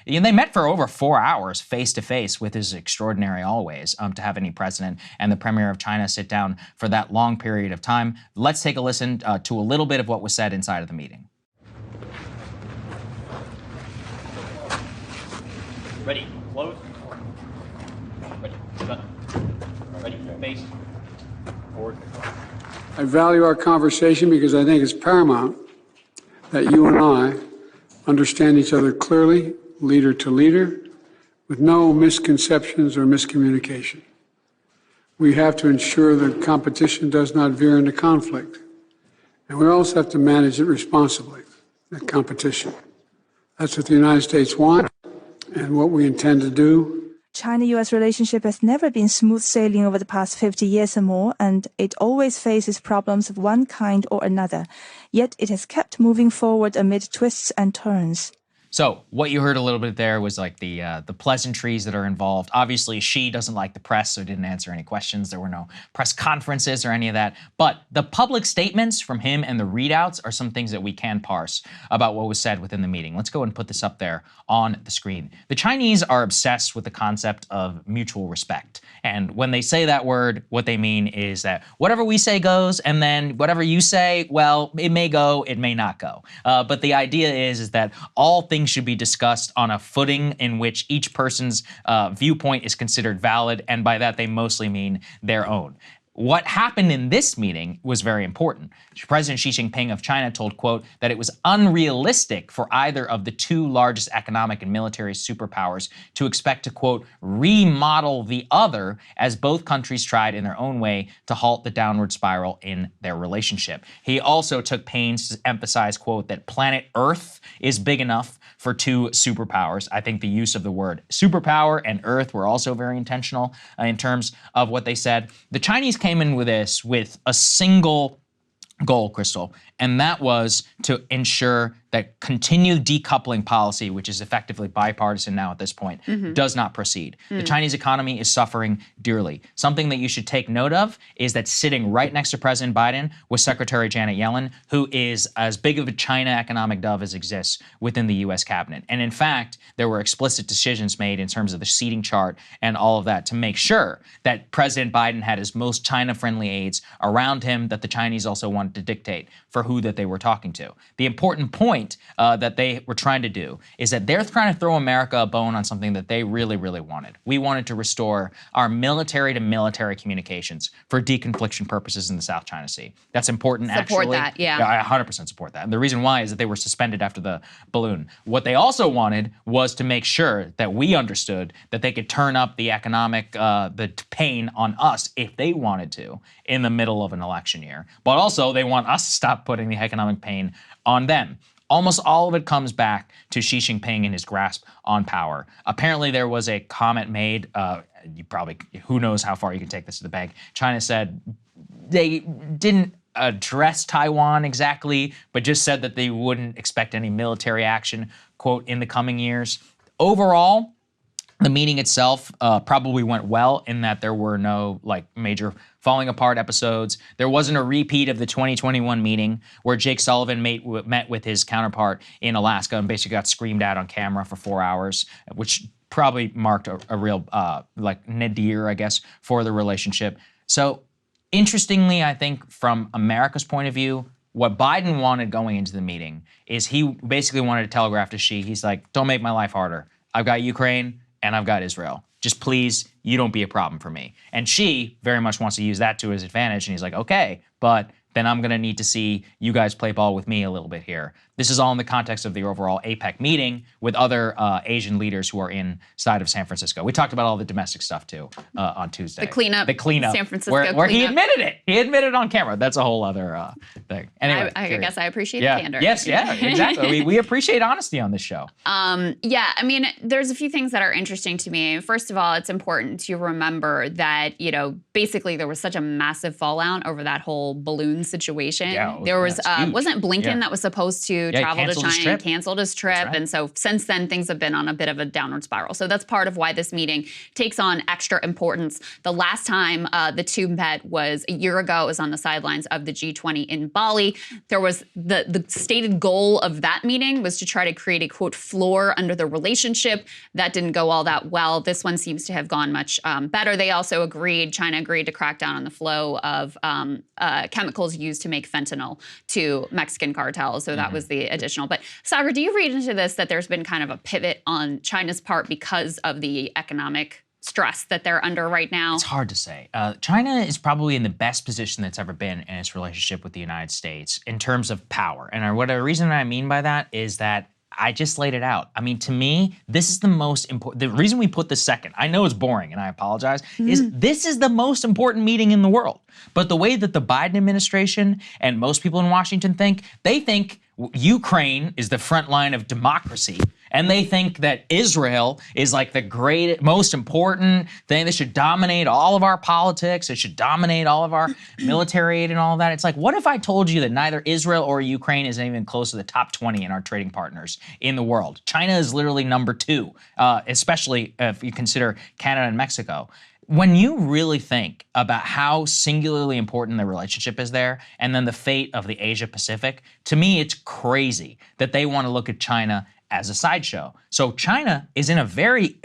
they met for over 4 hours face to face, which is extraordinary always to have any president and the premier of China sit down for that long period of time. Let's take a listen to a little bit of what was said inside of the meeting. Ready, close. Ready, gun. Ready, face. Forward. I value our conversation because I think it's paramount that you and I understand each other clearly, leader to leader, with no misconceptions or miscommunication. We have to ensure that competition does not veer into conflict. And we also have to manage it responsibly, that competition. That's what the United States wants and what we intend to do. China-US relationship has never been smooth sailing over the past 50 years or more, and it always faces problems of one kind or another. Yet it has kept moving forward amid twists and turns. So what you heard a little bit there was like the pleasantries that are involved. Obviously, Xi doesn't like the press, so didn't answer any questions. There were no press conferences or any of that. But the public statements from him and the readouts are some things that we can parse about what was said within the meeting. Let's go and put this up there on the screen. The Chinese are obsessed with the concept of mutual respect. And when they say that word, what they mean is that whatever we say goes, and then whatever you say, well, it may go, it may not go. But the idea is that all things should be discussed on a footing in which each person's viewpoint is considered valid, and by that they mostly mean their own. What happened in this meeting was very important. President Xi Jinping of China told, quote, that it was unrealistic for either of the two largest economic and military superpowers to expect to, quote, remodel the other, as both countries tried in their own way to halt the downward spiral in their relationship. He also took pains to emphasize, quote, that planet Earth is big enough for two superpowers. I think the use of the word superpower and Earth were also very intentional in terms of what they said. The Chinese came in with this with a single goal, Krystal, and that was to ensure that continued decoupling policy, which is effectively bipartisan now at this point, does not proceed. The Chinese economy is suffering dearly. Something that you should take note of is that sitting right next to President Biden was Secretary Janet Yellen, who is as big of a China economic dove as exists within the US cabinet. And in fact, there were explicit decisions made in terms of the seating chart and all of that to make sure that President Biden had his most China-friendly aides around him that the Chinese also wanted to dictate for who that they were talking to. The important point that they were trying to do is that they're trying to throw America a bone on something that they really, really wanted. We wanted to restore our military-to-military communications for deconfliction purposes in the South China Sea. That's important, actually. Support that, yeah. I 100% support that. And the reason why is that they were suspended after the balloon. What they also wanted was to make sure that we understood that they could turn up the economic the pain on us if they wanted to in the middle of an election year. But also they want us to stop putting the economic pain on them. Almost all of it comes back to Xi Jinping and his grasp on power. Apparently there was a comment made, who knows how far you can take this to the bank. China said they didn't address Taiwan exactly, but just said that they wouldn't expect any military action, quote, in the coming years. Overall, the meeting itself probably went well in that there were no major falling apart episodes. There wasn't a repeat of the 2021 meeting where Jake Sullivan met with his counterpart in Alaska and basically got screamed at on camera for 4 hours, which probably marked a real nadir, I guess, for the relationship. So interestingly, I think from America's point of view, what Biden wanted going into the meeting is he basically wanted to telegraph to Xi, he's like, don't make my life harder. I've got Ukraine and I've got Israel. Just please, you don't be a problem for me. And Xi very much wants to use that to his advantage. And he's like, okay, but then I'm gonna need to see you guys play ball with me a little bit here. This is all in the context of the overall APEC meeting with other Asian leaders who are inside of San Francisco. We talked about all the domestic stuff too on Tuesday. The cleanup. San Francisco where he cleanup. admitted it. He admitted on camera. That's a whole other thing. Anyway, I guess I appreciate the candor. Yes, yeah, exactly. we appreciate honesty on this show. Yeah, I mean, there's a few things that are interesting to me. First of all, it's important to remember that, basically there was such a massive fallout over that whole balloon situation. Yeah, there was, wasn't Blinken Yeah. that was supposed to travel to canceled his China trip. and canceled his trip. right. And so since then, things have been on a bit of a downward spiral. So that's part of why this meeting takes on extra importance. The last time the two met was a year ago. It was on the sidelines of the G20 in Bali. There was the stated goal of that meeting was to try to create a, quote, floor under the relationship. That didn't go all that well. This one seems to have gone much better. They also China agreed to crack down on the flow of chemicals used to make fentanyl to Mexican cartels. So that was the additional. But Saagar, do you read into this that there's been kind of a pivot on China's part because of the economic stress that they're under right now? It's hard to say. China is probably in the best position that's ever been in its relationship with the United States in terms of power. And what the reason I mean by that is that I just laid it out. I mean, to me, this is the most important. The reason we put this second, I know it's boring and I apologize, is this is the most important meeting in the world. But the way that the Biden administration and most people in Washington think, they think Ukraine is the front line of democracy. And they think that Israel is like the most important thing that should dominate all of our politics. It should dominate all of our military aid and all of that. It's like, what if I told you that neither Israel or Ukraine is even close to the top 20 in our trading partners in the world? China is literally number 2, especially if you consider Canada and Mexico. When you really think about how singularly important the relationship is there, and then the fate of the Asia Pacific, to me, it's crazy that they want to look at China as a sideshow. So China is in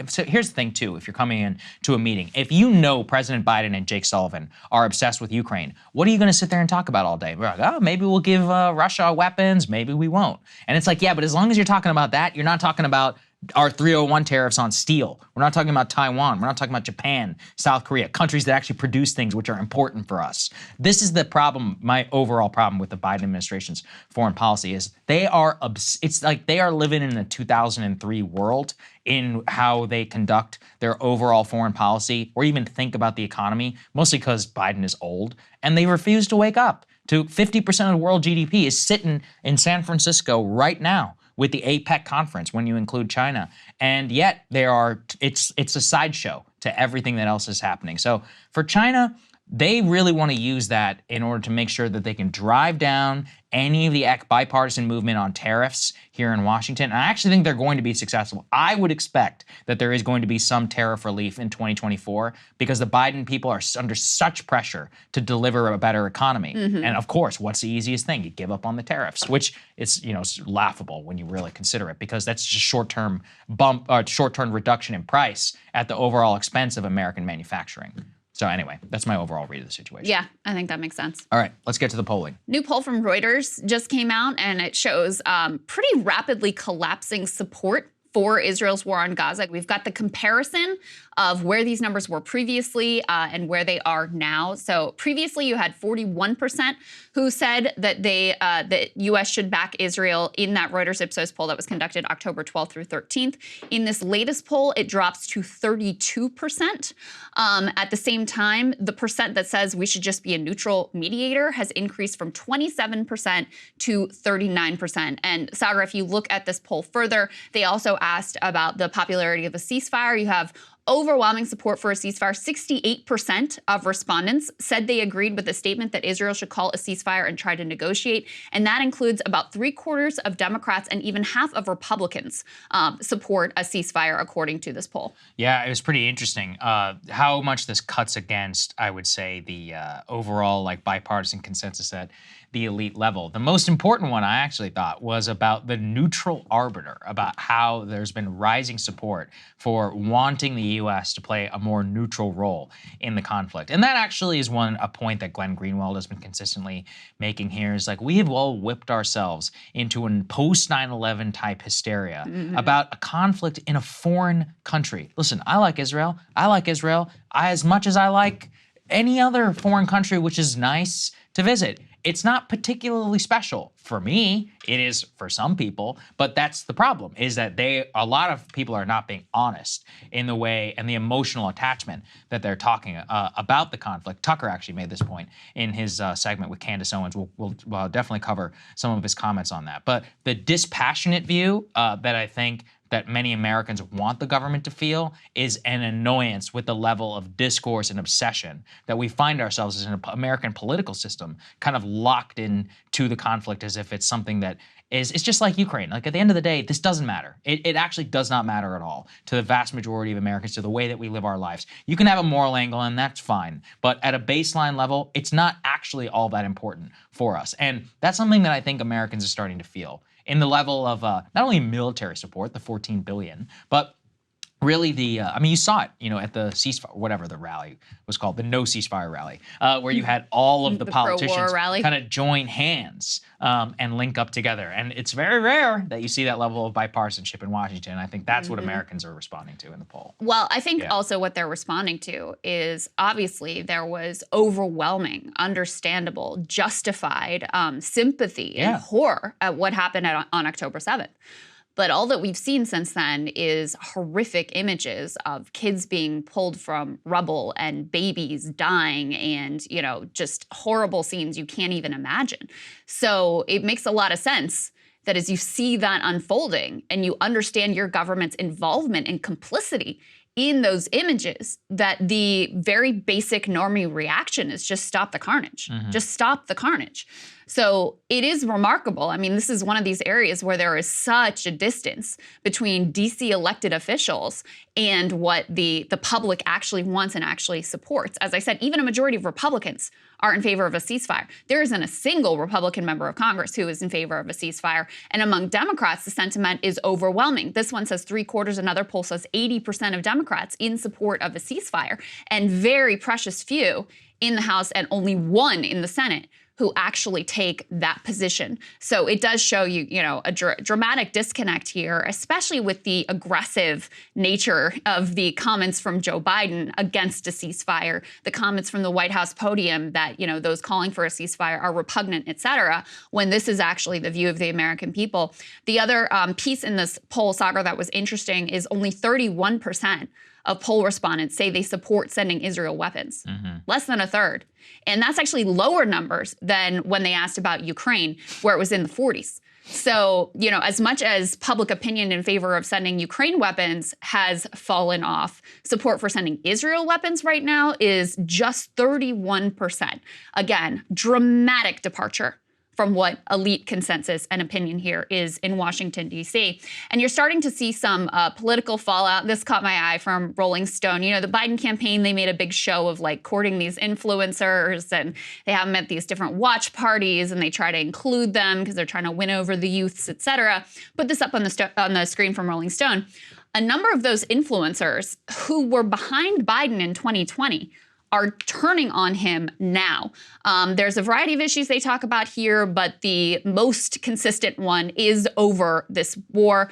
so here's the thing too, if you're coming in to a meeting, if you know President Biden and Jake Sullivan are obsessed with Ukraine, what are you gonna sit there and talk about all day? We're like, oh, maybe we'll give Russia weapons, maybe we won't. And it's like, yeah, but as long as you're talking about that, you're not talking about our 301 tariffs on steel. We're not talking about Taiwan. We're not talking about Japan, South Korea, countries that actually produce things which are important for us. This is the problem, my overall problem with the Biden administration's foreign policy is it's like they are living in a 2003 world in how they conduct their overall foreign policy or even think about the economy, mostly because Biden is old, and they refuse to wake up to 50% of world GDP is sitting in San Francisco right now with the APEC conference when you include China. And yet it's a sideshow to everything that else is happening. So for China, they really want to use that in order to make sure that they can drive down any of the bipartisan movement on tariffs here in Washington. And I actually think they're going to be successful. I would expect that there is going to be some tariff relief in 2024 because the Biden people are under such pressure to deliver a better economy. And of course, what's the easiest thing? You give up on the tariffs, which it's laughable when you really consider it because that's just short-term short-term reduction in price at the overall expense of American manufacturing. So anyway, that's my overall read of the situation. Yeah, I think that makes sense. All right, let's get to the polling. New poll from Reuters just came out, and it shows pretty rapidly collapsing support for Israel's war on Gaza. We've got the comparison of where these numbers were previously and where they are now. So previously you had 41% who said that the U.S. should back Israel in that Reuters Ipsos poll that was conducted October 12th through 13th. In this latest poll, it drops to 32%. At the same time, the percent that says we should just be a neutral mediator has increased from 27% to 39%. And Saagar, if you look at this poll further, they also asked about the popularity of a ceasefire. You have overwhelming support for a ceasefire. 68% of respondents said they agreed with the statement that Israel should call a ceasefire and try to negotiate. And that includes about 3/4 of Democrats and even half of Republicans support a ceasefire, according to this poll. Yeah, it was pretty interesting how much this cuts against, I would say, the overall like bipartisan consensus at the elite level. The most important one I actually thought was about the neutral arbiter, about how there's been rising support for wanting the U.S. to play a more neutral role in the conflict. And that actually is a point that Glenn Greenwald has been consistently making here, is like we have all whipped ourselves into a post 9/11 type hysteria about a conflict in a foreign country. Listen, I like Israel. I like Israel as much as I like any other foreign country, which is nice to visit. It's not particularly special. For me, it is for some people, but that's the problem, is that a lot of people are not being honest in the way and the emotional attachment that they're talking about the conflict. Tucker actually made this point in his segment with Candace Owens. We'll definitely cover some of his comments on that. But the dispassionate view that I think that many Americans want the government to feel is an annoyance with the level of discourse and obsession that we find ourselves as an American political system kind of locked into the conflict as if it's something that it's just like Ukraine. Like at the end of the day, this doesn't matter. It actually does not matter at all to the vast majority of Americans, to the way that we live our lives. You can have a moral angle and that's fine, but at a baseline level, it's not actually all that important for us. And that's something that I think Americans are starting to feel in the level of not only military support, the $14 billion, but really I mean, you saw it, at the ceasefire, whatever the rally was called, the no ceasefire rally, where you had all of the politicians kind of join hands and link up together. And it's very rare that you see that level of bipartisanship in Washington. I think that's what Americans are responding to in the poll. Well, I think also what they're responding to is obviously there was overwhelming, understandable, justified sympathy and horror at what happened on October 7th. But all that we've seen since then is horrific images of kids being pulled from rubble and babies dying and, just horrible scenes you can't even imagine. So it makes a lot of sense that as you see that unfolding and you understand your government's involvement and complicity in those images, that the very basic normie reaction is just stop the carnage. Just stop the carnage. So it is remarkable. I mean, this is one of these areas where there is such a distance between DC elected officials and what the public actually wants and actually supports. As I said, even a majority of Republicans are in favor of a ceasefire. There isn't a single Republican member of Congress who is in favor of a ceasefire. And among Democrats, the sentiment is overwhelming. This one says 3/4, another poll says 80% of Democrats in support of a ceasefire, and very precious few in the House and only one in the Senate who actually take that position. So it does show you, a dramatic disconnect here, especially with the aggressive nature of the comments from Joe Biden against a ceasefire, the comments from the White House podium that, those calling for a ceasefire are repugnant, et cetera, when this is actually the view of the American people. The other piece in this poll, Saagar, that was interesting is only 31% of poll respondents say they support sending Israel weapons. Less than a third. And that's actually lower numbers than when they asked about Ukraine, where it was in the 40s. So, as much as public opinion in favor of sending Ukraine weapons has fallen off, support for sending Israel weapons right now is just 31%. Again, dramatic departure from what elite consensus and opinion here is in Washington, D.C. And you're starting to see some political fallout. This caught my eye from Rolling Stone. The Biden campaign, they made a big show of courting these influencers, and they have them at these different watch parties, and they try to include them because they're trying to win over the youths, et cetera. Put this up on the screen from Rolling Stone. A number of those influencers who were behind Biden in 2020 are turning on him now. There's a variety of issues they talk about here, but the most consistent one is over this war.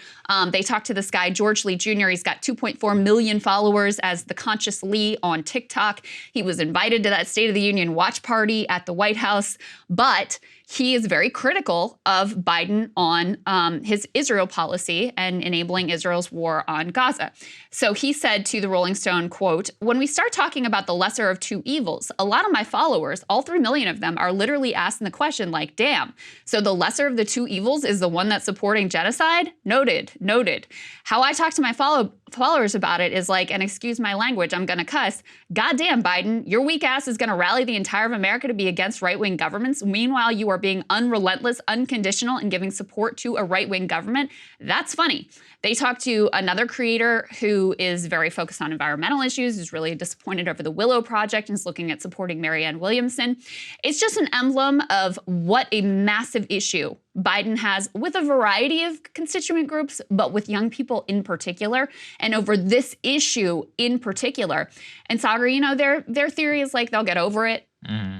They talked to this guy, George Lee Jr. He's got 2.4 million followers as the Conscious Lee on TikTok. He was invited to that State of the Union watch party at the White House, but he is very critical of Biden on his Israel policy and enabling Israel's war on Gaza. So he said to the Rolling Stone, quote, "When we start talking about the lesser of two evils, a lot of my followers, all 3 million of them, are literally asking the question like, damn, so the lesser of the two evils is the one that's supporting genocide? Noted, noted. How I talk to my followers about it is like, and excuse my language, I'm gonna cuss, goddamn Biden, your weak ass is gonna rally the entire of America to be against right-wing governments. Meanwhile, you are being unrelentless, unconditional, and giving support to a right-wing government. That's funny." They talked to another creator who is very focused on environmental issues, who's really disappointed over the Willow Project and is looking at supporting Marianne Williamson. It's just an emblem of what a massive issue Biden has with a variety of constituent groups, but with young people in particular, and over this issue in particular. And Saagar, you know, their theory is like they'll get over it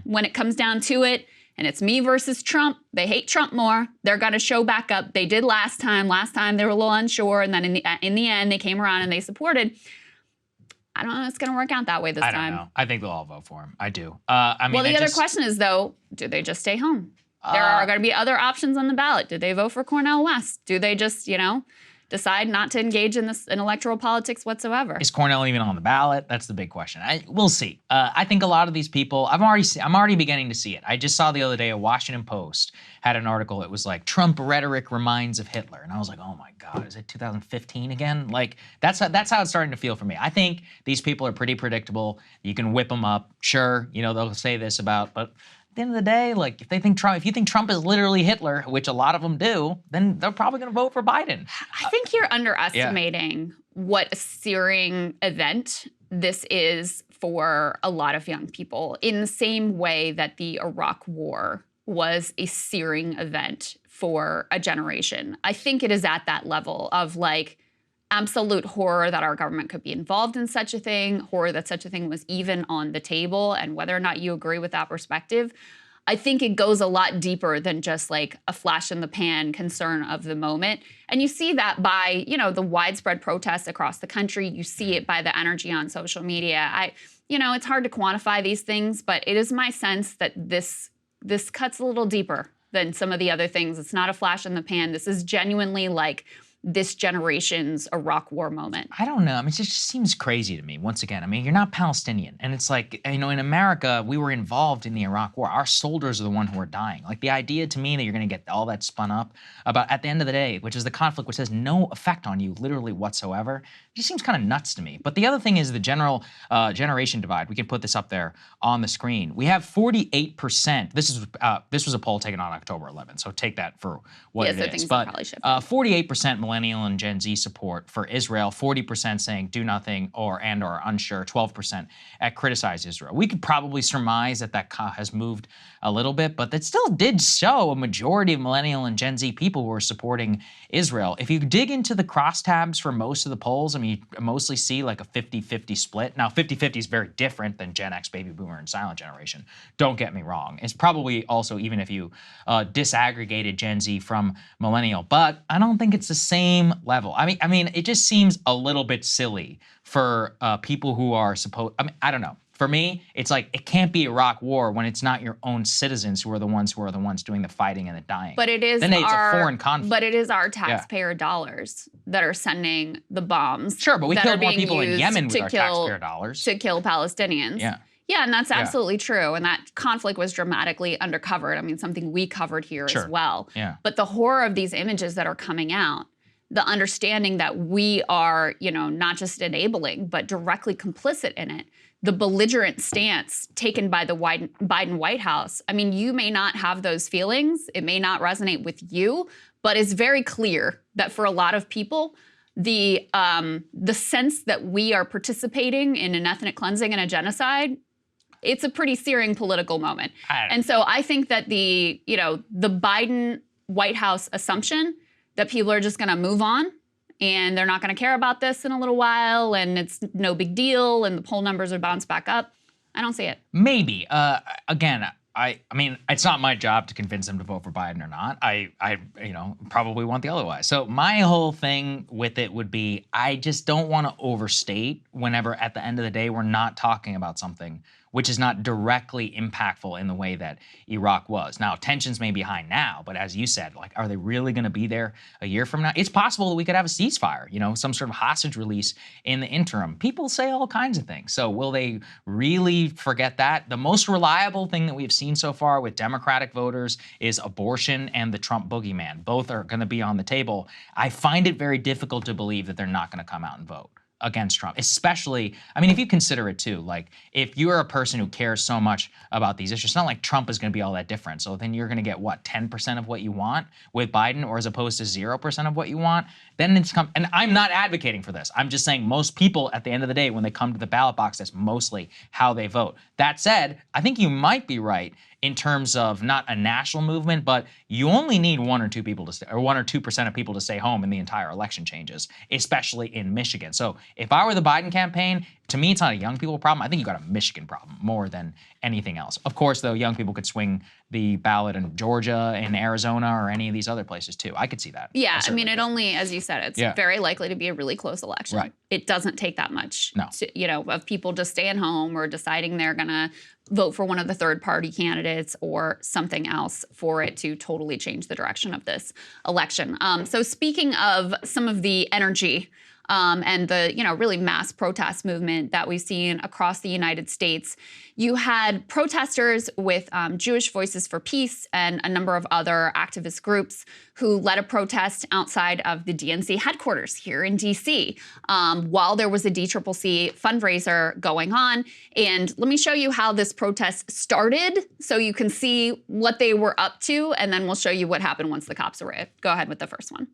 when it comes down to it. And it's me versus Trump. They hate Trump more. They're going to show back up. They did last time. Last time they were a little unsure, and then in the end, they came around and they supported. I don't know if it's going to work out that way this time. I don't know. I think they'll all vote for him. I do. Well, the other question is, though, do they just stay home? There are going to be other options on the ballot. Did they vote for Cornel West? Do they just, you know, decide not to engage in electoral politics whatsoever? Is Cornell even on the ballot? That's the big question. We'll see. I think a lot of these people, I'm already beginning to see it. I just saw the other day a Washington Post had an article. It was like, Trump rhetoric reminds of Hitler. And I was like, oh my God, is it 2015 again? Like, that's how it's starting to feel for me. I think these people are pretty predictable. You can whip them up. Sure, you know, they'll say this about, but at the end of the day, like, if you think Trump is literally Hitler, which a lot of them do, then they're probably going to vote for Biden. I think you're underestimating what a searing event this is for a lot of young people, in the same way that the Iraq War was a searing event for a generation. I think it is at that level of like absolute horror that our government could be involved in such a thing, horror that such a thing was even on the table, and whether or not you agree with that perspective. I think it goes a lot deeper than just like a flash in the pan concern of the moment. And you see that by, you know, the widespread protests across the country. You see it by the energy on social media. You know, it's hard to quantify these things, but it is my sense that this cuts a little deeper than some of the other things. It's not a flash in the pan. This is genuinely like this generation's Iraq War moment. I don't know. I mean, it just seems crazy to me. Once again, I mean, you're not Palestinian. And it's like, you know, in America, we were involved in the Iraq War. Our soldiers are the ones who are dying. Like, the idea to me that you're going to get all that spun up about, at the end of the day, which is the conflict which has no effect on you literally whatsoever, it just seems kind of nuts to me. But the other thing is the general generation divide. We can put this up there on the screen. We have 48%. This was a poll taken on October 11th, so take that for what it is. But 48% millennial and Gen Z support for Israel, 40% saying do nothing or unsure, 12% at criticize Israel. We could probably surmise that has moved a little bit, but that still did show a majority of millennial and Gen Z people who are supporting Israel. If you dig into the crosstabs for most of the polls, I mean, you mostly see like a 50-50 split. Now, 50-50 is very different than Gen X, Baby Boomer, and Silent Generation. Don't get me wrong. It's probably also even if you disaggregated Gen Z from millennial, but I don't think it's the same level. I mean, it just seems a little bit silly for people who are I don't know. For me, it's like it can't be Iraq War when it's not your own citizens who are the ones doing the fighting and the dying. But it is then it's a foreign conflict. But it is our taxpayer dollars that are sending the bombs. Sure, but we killed more people in Yemen with our taxpayer dollars to kill Palestinians. Yeah. Yeah, and that's absolutely true. And that conflict was dramatically undercovered. I mean, something we covered here as well. Yeah. But the horror of these images that are coming out, the understanding that we are, you know, not just enabling, but directly complicit in it, the belligerent stance taken by the Biden White House. I mean, you may not have those feelings. It may not resonate with you, but it's very clear that for a lot of people, the sense that we are participating in an ethnic cleansing and a genocide, it's a pretty searing political moment. And so I think that the Biden White House assumption that people are just going to move on and they're not going to care about this in a little while and it's no big deal and the poll numbers would bounce back up, I don't see it. Maybe. Again, I mean, it's not my job to convince them to vote for Biden or not. I probably want the otherwise. So my whole thing with it would be, I just don't want to overstate whenever at the end of the day, we're not talking about something which is not directly impactful in the way that Iraq was. Now, tensions may be high now, but as you said, like, are they really going to be there a year from now? It's possible that we could have a ceasefire, some sort of hostage release in the interim. People say all kinds of things. So will they really forget that? The most reliable thing that we've seen so far with Democratic voters is abortion and the Trump boogeyman. Both are going to be on the table. I find it very difficult to believe that they're not going to come out and vote against Trump, especially, I mean, if you consider it too, like, if you're a person who cares so much about these issues, it's not like Trump is going to be all that different. So then you're going to get, what, 10% of what you want with Biden, or as opposed to 0% of what you want? Then it's and I'm not advocating for this. I'm just saying most people at the end of the day, when they come to the ballot box, that's mostly how they vote. That said, I think you might be right in terms of not a national movement, but you only need 1 or 2 people to stay, or 1 or 2% of people to stay home, and the entire election changes, especially in Michigan. So if I were the Biden campaign, to me, it's not a young people problem. I think you got a Michigan problem more than anything else. Of course, though, young people could swing the ballot in Georgia and Arizona or any of these other places too. I could see that. Yeah, I mean, it only, as you said, it's very likely to be a really close election. Right. It doesn't take that much, No. of people just staying home or deciding they're going to vote for one of the third-party candidates or something else for it to totally change the direction of this election. So speaking of some of the energy and the, really mass protest movement that we've seen across the United States, you had protesters with Jewish Voices for Peace and a number of other activist groups who led a protest outside of the DNC headquarters here in D.C. While there was a DCCC fundraiser going on. And let me show you how this protest started so you can see what they were up to, and then we'll show you what happened once the cops arrived. Go ahead with the first one.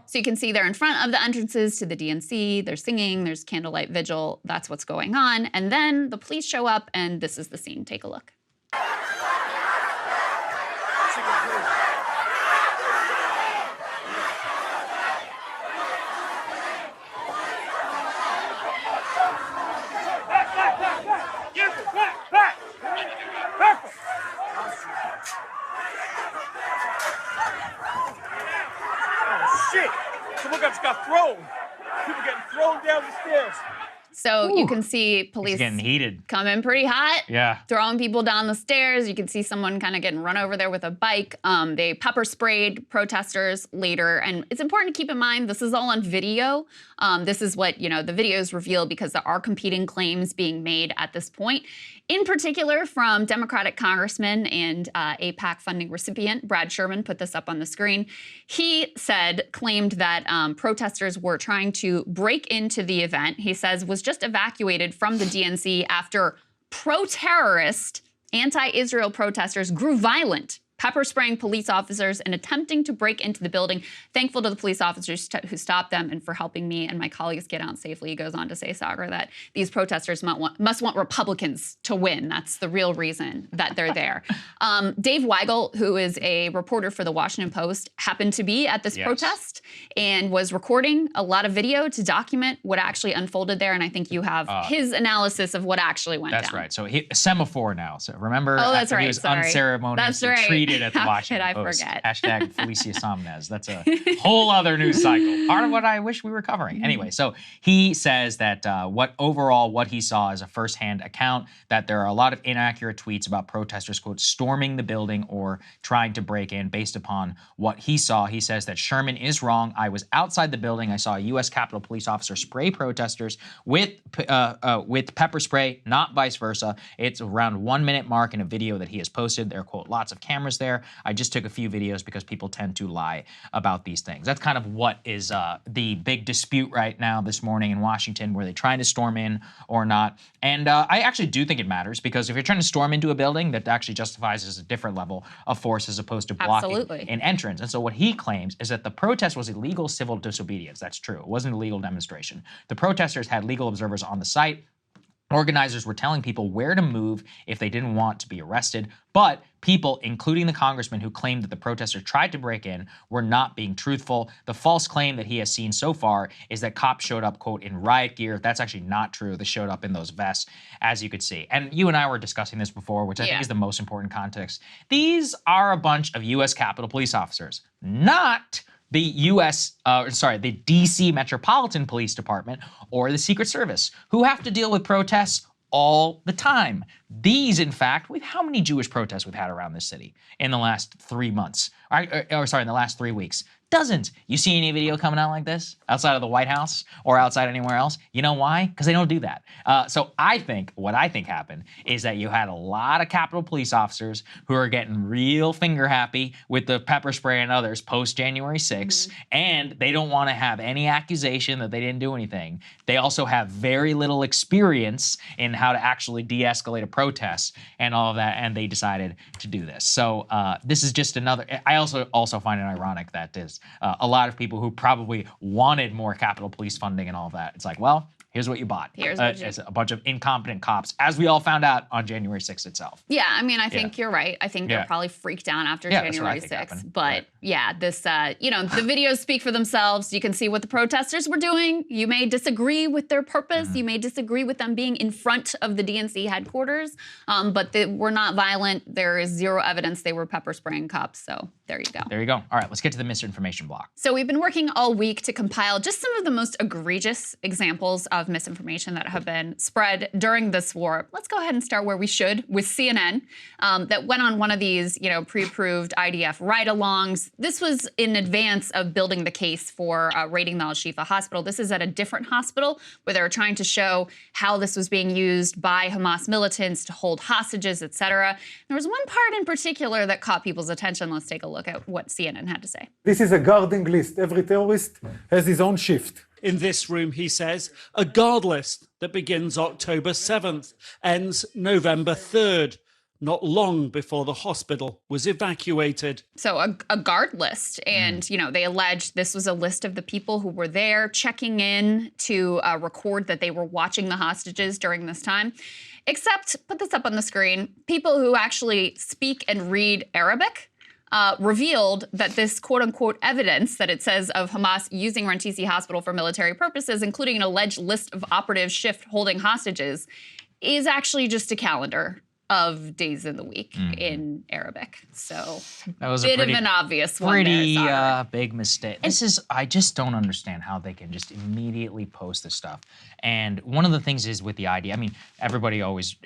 So you can see they're in front of the entrances to the DNC. They're singing. There's candlelight vigil. That's what's going on. And then the police show up, and this is the scene. Take a look. Got thrown. People getting thrown down the stairs. So you can see police getting heated, coming pretty hot, yeah, throwing people down the stairs. You can see someone kind of getting run over there with a bike. They pepper sprayed protesters later. And it's important to keep in mind, this is all on video. This is what, the videos reveal, because there are competing claims being made at this point. In particular, from Democratic Congressman and AIPAC funding recipient Brad Sherman, put this up on the screen. He claimed that protesters were trying to break into the event. He says was just evacuated from the DNC after pro-terrorist, anti-Israel protesters grew violent, pepper spraying police officers and attempting to break into the building. Thankful to the police officers who stopped them and for helping me and my colleagues get out safely. He goes on to say, Saagar, that these protesters must want Republicans to win. That's the real reason that they're there. Dave Weigel, who is a reporter for the Washington Post, happened to be at this protest and was recording a lot of video to document what actually unfolded there. And I think you have his analysis of what actually went down. That's right. So he semaphore now. So remember, that's right. He was unceremoniously treated at the Washington Post. Forget? Hashtag Felicia Somnez. That's a whole other news cycle. Part of what I wish we were covering. Anyway, so he says that what he saw is a firsthand account, that there are a lot of inaccurate tweets about protesters, quote, storming the building or trying to break in based upon what he saw. He says that Sherman is wrong. I was outside the building. I saw a U.S. Capitol police officer spray protesters with pepper spray, not vice versa. It's around 1 minute mark in a video that he has posted. There are, quote, lots of cameras there. I just took a few videos because people tend to lie about these things. That's kind of what is the big dispute right now this morning in Washington. Were they trying to storm in or not? And I actually do think it matters, because if you're trying to storm into a building, that actually justifies as a different level of force as opposed to blocking an entrance. And so what he claims is that the protest was illegal civil disobedience. That's true. It wasn't a legal demonstration. The protesters had legal observers on the site. Organizers were telling people where to move if they didn't want to be arrested, but people, including the congressman who claimed that the protesters tried to break in, were not being truthful. The false claim that he has seen so far is that cops showed up, quote, in riot gear. That's actually not true. They showed up in those vests, as you could see. And you and I were discussing this before, which I think is the most important context. These are a bunch of U.S. Capitol Police officers, not the the DC Metropolitan Police Department or the Secret Service, who have to deal with protests all the time. These, in fact, how many Jewish protests we've had around this city in the last 3 months? In the last 3 weeks? Dozens. You see any video coming out like this outside of the White House or outside anywhere else? You know why? Because they don't do that. So what I think happened is that you had a lot of Capitol Police officers who are getting real finger happy with the pepper spray and others post January 6th, and they don't want to have any accusation that they didn't do anything. They also have very little experience in how to actually de-escalate a protest and all of that, and they decided to do this. So this is just another. I also find it ironic that a lot of people who probably wanted more Capitol Police funding and all of that. It's like, well, here's what you bought. It's a bunch of incompetent cops, as we all found out on January 6th itself. Yeah, I mean, I think you're right. I think they're probably freaked out after January 6th. But yeah, this, the videos speak for themselves. You can see what the protesters were doing. You may disagree with their purpose. You may disagree with them being in front of the DNC headquarters, but they were not violent. There is zero evidence they were pepper spraying cops. So there you go. There you go. All right, let's get to the misinformation block. So we've been working all week to compile just some of the most egregious examples of misinformation that have been spread during this war. Let's go ahead and start where we should, with CNN, that went on one of these, pre-approved IDF ride-alongs. This was in advance of building the case for raiding the Al-Shifa hospital. This is at a different hospital where they were trying to show how this was being used by Hamas militants to hold hostages, etc. There was one part in particular that caught people's attention. Let's take a look at what CNN had to say. This is a guarding list. Every terrorist has his own shift. In this room, he says, a guard list that begins October 7th, ends November 3rd, not long before the hospital was evacuated. So a guard list, and they alleged this was a list of the people who were there checking in to record that they were watching the hostages during this time. Except, put this up on the screen, people who actually speak and read Arabic revealed that this quote-unquote evidence that it says of Hamas using Rantisi Hospital for military purposes, including an alleged list of operatives holding hostages, is actually just a calendar of days in the week in Arabic. So that was a bit of an obvious one. Pretty big mistake. I just don't understand how they can just immediately post this stuff. And one of the things is with the idea, I mean, everybody always,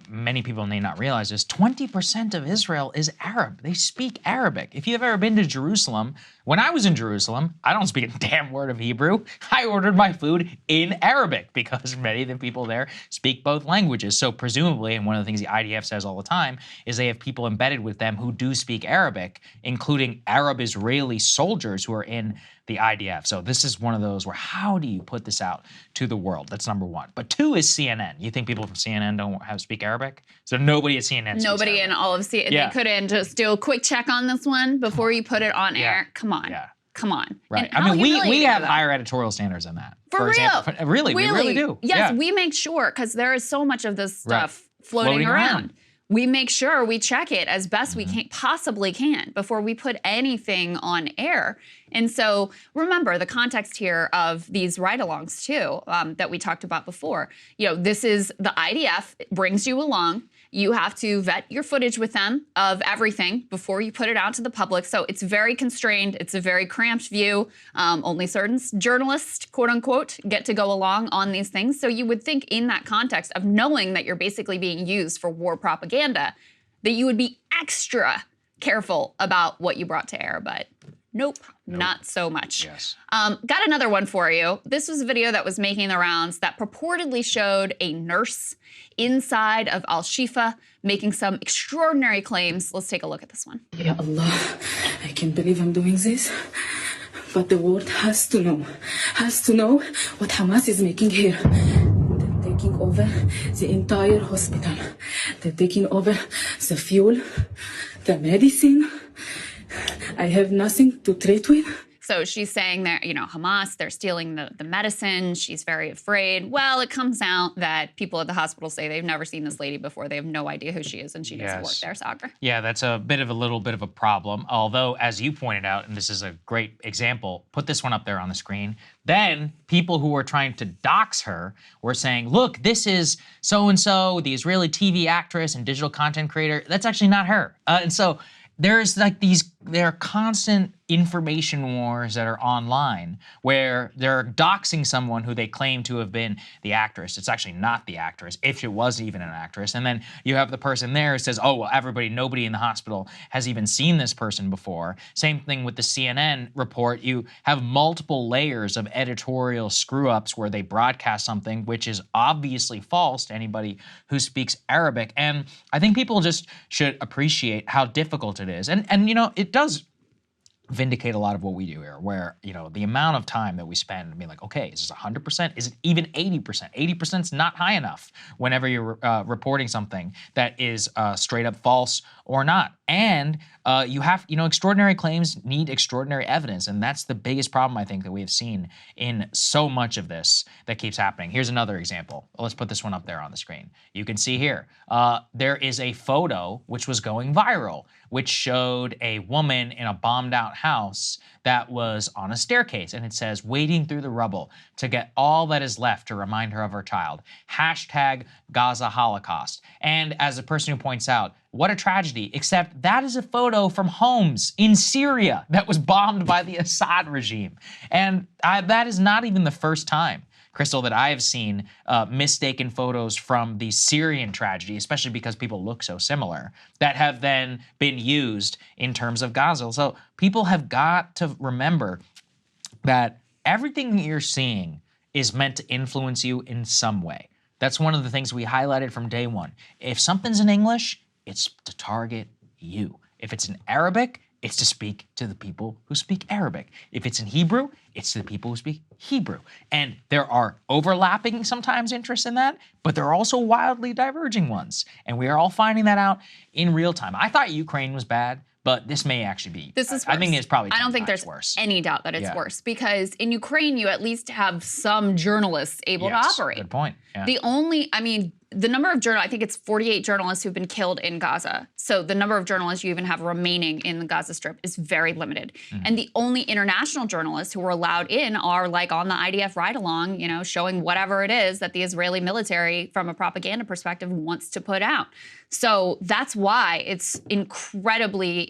many people may not realize this, 20% of Israel is Arab. They speak Arabic. If you've ever been to Jerusalem, when I was in Jerusalem, I don't speak a damn word of Hebrew. I ordered my food in Arabic because many of the people there speak both languages. So presumably, and one of the things the IDF says all the time, is they have people embedded with them who do speak Arabic, including Arab Israeli soldiers who are in the IDF. So this is one of those where how do you put this out to the world? That's number one. But two is CNN. You think people from CNN don't speak Arabic? So nobody at CNN Nobody in all of CNN. They couldn't just do a quick check on this one before you put it on air. Come on. Yeah. Come on. Right. I mean, we have higher editorial standards than that. For example. Really, we really do. Yes, we make sure, because there is so much of this stuff floating around. We make sure we check it as best we possibly can before we put anything on air. And so remember the context here of these ride-alongs too, that we talked about before. This is the IDF brings you along. You have to vet your footage with them of everything before you put it out to the public. So it's very constrained. It's a very cramped view. Only certain journalists, quote unquote, get to go along on these things. So you would think in that context of knowing that you're basically being used for war propaganda, that you would be extra careful about what you brought to air. But Nope, not so much. Yes. Got another one for you. This was a video that was making the rounds that purportedly showed a nurse inside of Al-Shifa making some extraordinary claims. Let's take a look at this one. Ya Allah, I can't believe I'm doing this. But the world has to know what Hamas is making here. They're taking over the entire hospital. They're taking over the fuel, the medicine. I have nothing to treat with. So she's saying that, you know, Hamas, they're stealing the medicine. She's very afraid. Well, it comes out that people at the hospital say they've never seen this lady before. They have no idea who she is, and she doesn't work there, Saagar. Yeah, that's a little bit of a problem. Although, as you pointed out, and this is a great example, put this one up there on the screen. Then people who were trying to dox her were saying, look, this is so-and-so, the Israeli TV actress and digital content creator. That's actually not her. And so there's like there are constant information wars that are online where they're doxing someone who they claim to have been the actress. It's actually not the actress, if it was even an actress. And then you have the person there who says, oh, well, nobody in the hospital has even seen this person before. Same thing with the CNN report. You have multiple layers of editorial screw-ups where they broadcast something which is obviously false to anybody who speaks Arabic. And I think people just should appreciate how difficult it is. And you know, it does vindicate a lot of what we do here, where, you know, the amount of time that we spend being like, okay, is this 100%? Is it even 80%? 80% is not high enough whenever you're reporting something that is straight up false or not. And you have, you know, extraordinary claims need extraordinary evidence. And that's the biggest problem, I think, that we have seen in so much of this that keeps happening. Here's another example. Let's put this one up there on the screen. You can see here, there is a photo which was going viral, which showed a woman in a bombed out house that was on a staircase. And it says, waiting through the rubble to get all that is left to remind her of her child. Hashtag Gaza Holocaust. And as a person who points out, what a tragedy, except that is a photo from Homs in Syria that was bombed by the Assad regime. And that is not even the first time, Krystal, that I have seen mistaken photos from the Syrian tragedy, especially because people look so similar, that have then been used in terms of Gaza. So people have got to remember that everything that you're seeing is meant to influence you in some way. That's one of the things we highlighted from day one. If something's in English, it's to target you. If it's in Arabic, it's to speak to the people who speak Arabic. If it's in Hebrew, it's to the people who speak Hebrew. And there are overlapping sometimes interests in that, but there are also wildly diverging ones. And we are all finding that out in real time. I thought Ukraine was bad, but this may actually be. This is worse. I think it's probably 10 I don't think times there's worse. any doubt that it's worse, because in Ukraine, you at least have some journalists able to operate. Good point. Yeah. The only, I mean, the number of journalists, I think it's 48 journalists who've been killed in Gaza. So the number of journalists you even have remaining in the Gaza Strip is very limited. And the only international journalists who were allowed in are like on the IDF ride-along, you know, showing whatever it is that the Israeli military, from a propaganda perspective, wants to put out. So that's why it's incredibly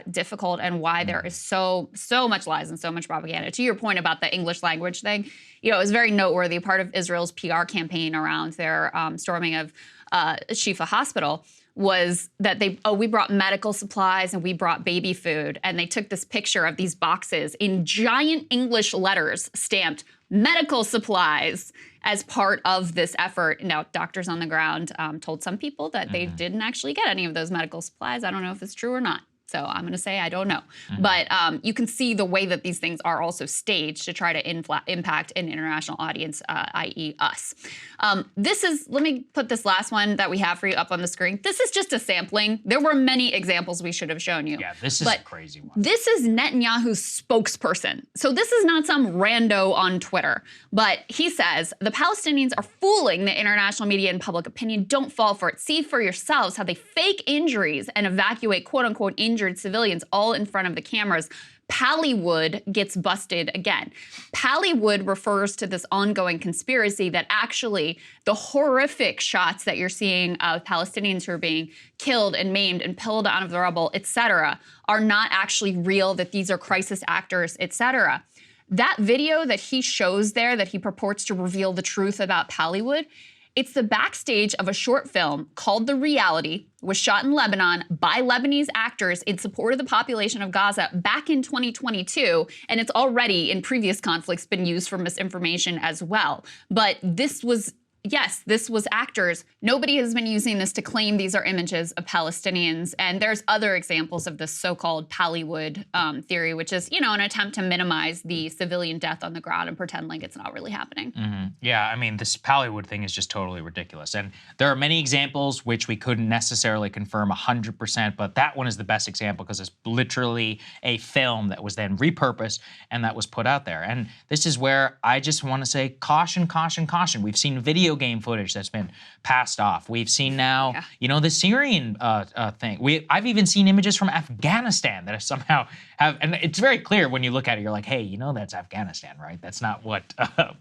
difficult, and why there is so much lies and so much propaganda. To your point about the English language thing, you know, it was very noteworthy. Part of Israel's PR campaign around their storming of Al-Shifa hospital was that we brought medical supplies and we brought baby food. And they took this picture of these boxes in giant English letters stamped medical supplies as part of this effort. Now, doctors on the ground told some people that they didn't actually get any of those medical supplies. I don't know if it's true or not. So I'm going to say I don't know. But you can see the way that these things are also staged to try to impact an international audience, i.e. us. Let me put this last one that we have for you up on the screen. This is just a sampling. There were many examples we should have shown you. Yeah, this is a crazy one. This is Netanyahu's spokesperson. So this is not some rando on Twitter, but he says, the Palestinians are fooling the international media and public opinion. Don't fall for it. See for yourselves how they fake injuries and evacuate quote unquote injured civilians all in front of the cameras. Pallywood gets busted again. Pallywood refers to this ongoing conspiracy that actually the horrific shots that you're seeing of Palestinians who are being killed and maimed and pulled out of the rubble, etc., are not actually real, that these are crisis actors, etc. That video that he shows there, that he purports to reveal the truth about Pallywood, It's the backstage of a short film called The Reality, was shot in Lebanon by Lebanese actors in support of the population of Gaza back in 2022, and it's already in previous conflicts been used for misinformation as well. But this was, yes, this was actors. Nobody has been using this to claim these are images of Palestinians. And there's other examples of this so-called Pallywood theory, which is, you know, an attempt to minimize the civilian death on the ground and pretend like it's not really happening. Yeah, I mean, this Pallywood thing is just totally ridiculous. And there are many examples which we couldn't necessarily confirm 100%, but that one is the best example because it's literally a film that was then repurposed and that was put out there. And this is where I just want to say caution, caution, caution. We've seen video game footage that's been passed off. We've seen now, you know, the Syrian thing. I've even seen images from Afghanistan that somehow have, and it's very clear when you look at it, you're like, hey, you know that's Afghanistan, right? That's not what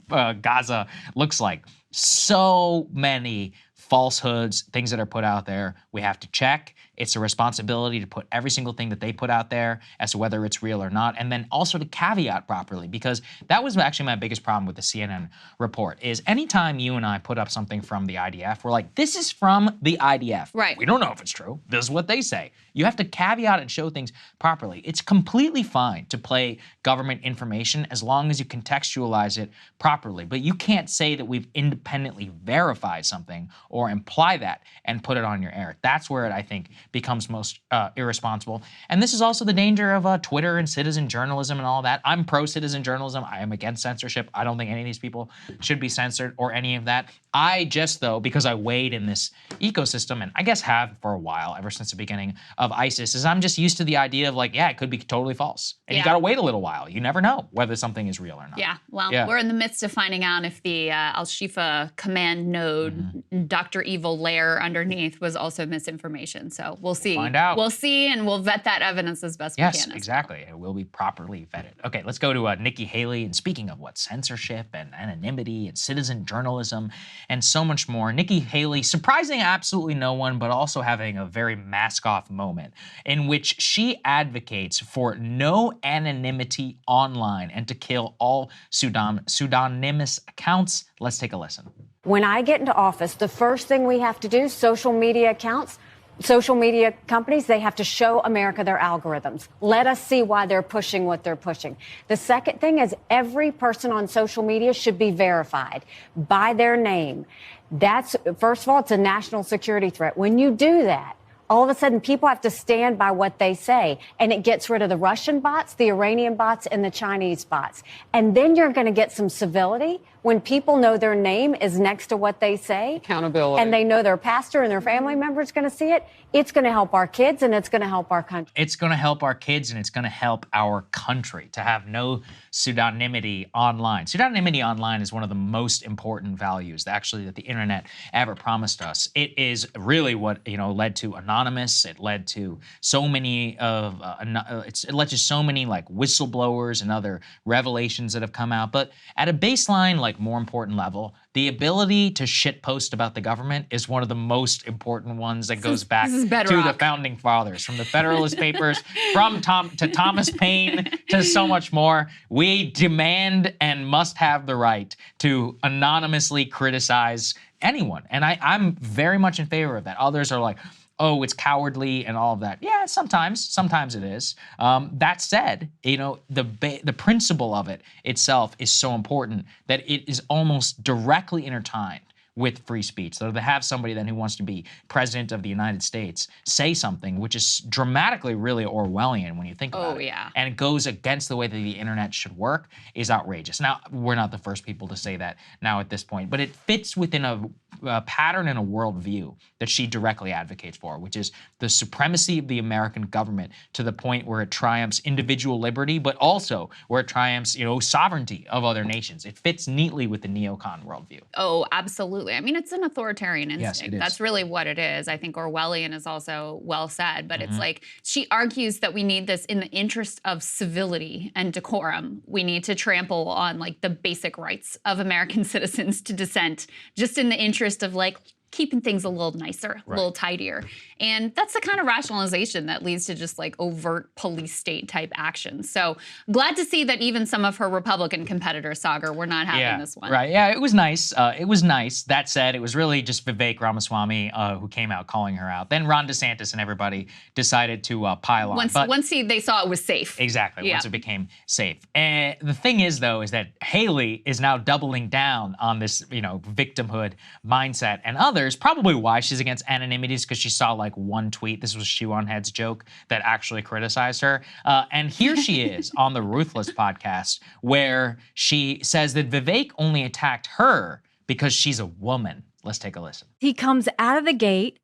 Gaza looks like. So many falsehoods, things that are put out there, we have to check. It's a responsibility to put every single thing that they put out there as to whether it's real or not, and then also to caveat properly, because that was actually my biggest problem with the CNN report, is anytime you and I put up something from the IDF, we're like, this is from the IDF. Right. We don't know if it's true. This is what they say. You have to caveat and show things properly. It's completely fine to play government information as long as you contextualize it properly, but you can't say that we've independently verified something or imply that and put it on your air. That's where it, I think, becomes most irresponsible. And this is also the danger of Twitter and citizen journalism and all that. I'm pro-citizen journalism. I am against censorship. I don't think any of these people should be censored or any of that. I just, though, because I wade in this ecosystem, and I guess have for a while, ever since the beginning of ISIS, is I'm just used to the idea of like, yeah, it could be totally false. And you gotta wait a little while. You never know whether something is real or not. Yeah, well, we're in the midst of finding out if the Al-Shifa command node, Dr. Evil layer underneath was also misinformation. So we'll see. Find out. We'll see, and we'll vet that evidence as best we can. Yes, exactly. It will be properly vetted. Okay, let's go to Nikki Haley. And speaking of censorship and anonymity and citizen journalism and so much more, Nikki Haley surprising absolutely no one, but also having a very mask-off moment in which she advocates for no anonymity online and to kill all pseudonymous accounts. Let's take a listen. When I get into office, the first thing we have to do, social media accounts, social media companies, they have to show America their algorithms. Let us see why they're pushing what they're pushing. The second thing is every person on social media should be verified by their name. That's, first of all, it's a national security threat. When you do that, all of a sudden people have to stand by what they say, and it gets rid of the Russian bots, the Iranian bots, and the Chinese bots. And then you're going to get some civility when people know their name is next to what they say. Accountability. And they know their pastor and their family member is going to see it. It's going to help our kids, and it's going to help our country. It's going to help our kids, and it's going to help our country to have no pseudonymity online. Pseudonymity online is one of the most important values actually that the internet ever promised us. It is really what, you know, led to anonymous. It led to so many of it led to so many like whistleblowers and other revelations that have come out. But at a baseline, like more important level, the ability to shitpost about the government is one of the most important ones that goes back to the founding fathers, from the Federalist Papers, from Thomas Paine to so much more. We demand and must have the right to anonymously criticize anyone. And I'm very much in favor of that. Others are like, oh, it's cowardly and all of that. Yeah, sometimes it is. That said, you know, the principle of it itself is so important that it is almost directly intertwined with free speech. So to have somebody then who wants to be president of the United States say something which is dramatically really Orwellian when you think about it, and it goes against the way that the internet should work, is outrageous. Now, we're not the first people to say that now at this point, but it fits within a pattern and a worldview that she directly advocates for, which is the supremacy of the American government to the point where it triumphs individual liberty, but also where it triumphs, you know, sovereignty of other nations. It fits neatly with the neocon worldview. Oh, absolutely. I mean, it's an authoritarian instinct. Yes, it is. That's really what it is. I think Orwellian is also well said, but it's like, she argues that we need this in the interest of civility and decorum. We need to trample on like the basic rights of American citizens to dissent, just in the interest of like, keeping things a little nicer, a little tidier. And that's the kind of rationalization that leads to just like overt police state type actions. So glad to see that even some of her Republican competitors, Saagar, were not having this one. Right, yeah, it was nice. It was nice. That said, it was really just Vivek Ramaswamy who came out calling her out. Then Ron DeSantis and everybody decided to pile on. Once they saw it was safe. Exactly, once it became safe. And the thing is, though, is that Haley is now doubling down on this, victimhood mindset, and others, probably why she's against anonymity is because she saw like one tweet, this was Shoe-on-Head's joke, that actually criticized her. And here she is on the Ruthless podcast, where she says that Vivek only attacked her because she's a woman. Let's take a listen. He comes out of the gate,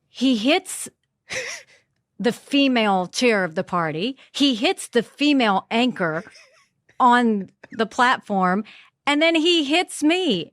he hits the female chair of the party, he hits the female anchor on the platform, and then he hits me.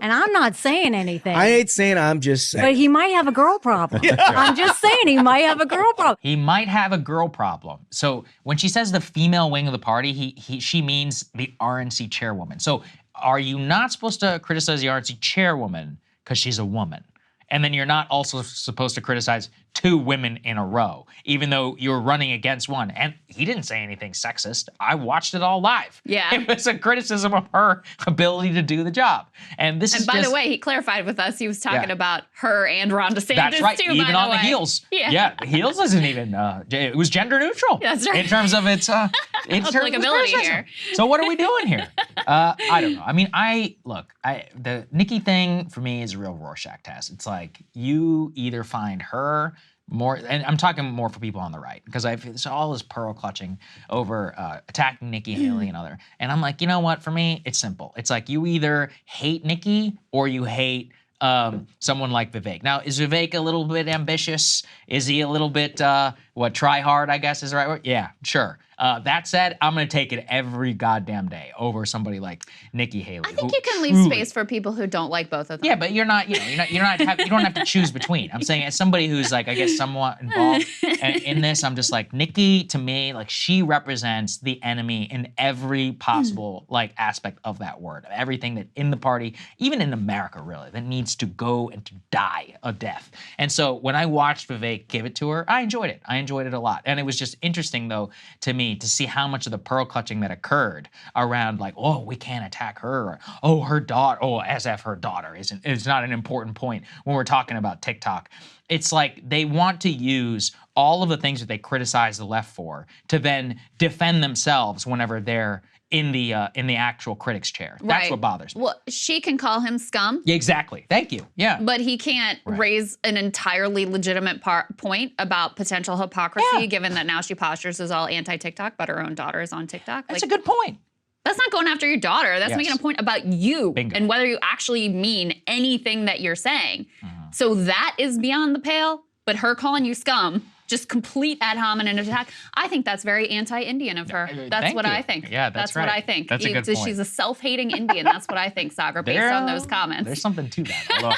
And I'm not saying anything. I ain't saying, I'm just saying. But he might have a girl problem. I'm just saying he might have a girl problem. He might have a girl problem. So when she says the female wing of the party, she means the RNC chairwoman. So are you not supposed to criticize the RNC chairwoman because she's a woman? And then you're not also supposed to criticize two women in a row, even though you're running against one. And he didn't say anything sexist. I watched it all live. Yeah. It was a criticism of her ability to do the job. And this is by the way, he clarified with us, he was talking about her and Ron DeSantis That's right, too, even on the heels. Yeah. The heels isn't even, it was gender neutral. That's right. In terms of its, applicability here. So what are we doing here? I don't know. I mean, the Nikki thing for me is a real Rorschach test. It's like, you either find her more, and I'm talking more for people on the right, because it's all this pearl clutching over attacking Nikki Haley and other. And I'm like, you know what? For me, it's simple. It's like you either hate Nikki or you hate someone like Vivek. Now, is Vivek a little bit ambitious? Is he a little bit, try hard, I guess is the right word? Yeah, sure. That said, I'm going to take it every goddamn day over somebody like Nikki Haley. I think you can leave space for people who don't like both of them. Yeah, but you don't have to choose between. I'm saying as somebody who's like, I guess, somewhat involved in this, I'm just like, Nikki, to me, like, she represents the enemy in every possible like aspect of that word. Everything that in the party, even in America, really, that needs to go and to die a death. And so when I watched Vivek give it to her, I enjoyed it. I enjoyed it a lot. And it was just interesting, though, to me, to see how much of the pearl clutching that occurred around like, oh, we can't attack her, or, oh, her daughter, oh, as if her daughter is not an important point when we're talking about TikTok. It's like they want to use all of the things that they criticize the left for to then defend themselves whenever they're in the actual critics chair. That's what bothers me. Well, she can call him scum. Yeah, exactly. Thank you. Yeah. But he can't raise an entirely legitimate point about potential hypocrisy, given that now she postures as all anti-TikTok, but her own daughter is on TikTok. That's a good point. That's not going after your daughter. That's making a point about you and whether you actually mean anything that you're saying. So that is beyond the pale, but her calling you scum, just complete ad hominem attack. I think that's very anti-Indian of her. That's what I think. Yeah, that's right. what I think. That's a good point. She's a self-hating Indian. That's what I think, Saagar, based on those comments. There's something to that. Although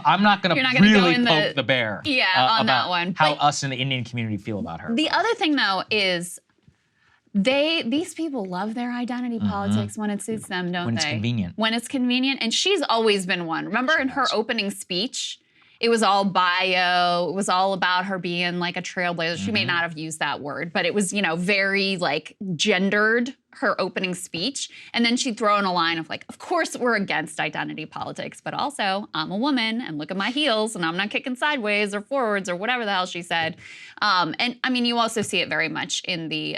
I'm not gonna really poke the bear. Yeah, on that one. How us in the Indian community feel about her. The other thing, though, is these people love their identity politics when it suits them, don't they? When it's convenient. When it's convenient, and she's always been one. Remember in her opening speech, it was all bio. It was all about her being like a trailblazer. She may not have used that word, but it was, very like gendered, her opening speech. And then she'd throw in a line of like, of course we're against identity politics, but also I'm a woman and look at my heels and I'm not kicking sideways or forwards or whatever the hell she said. And I mean, you also see it very much in the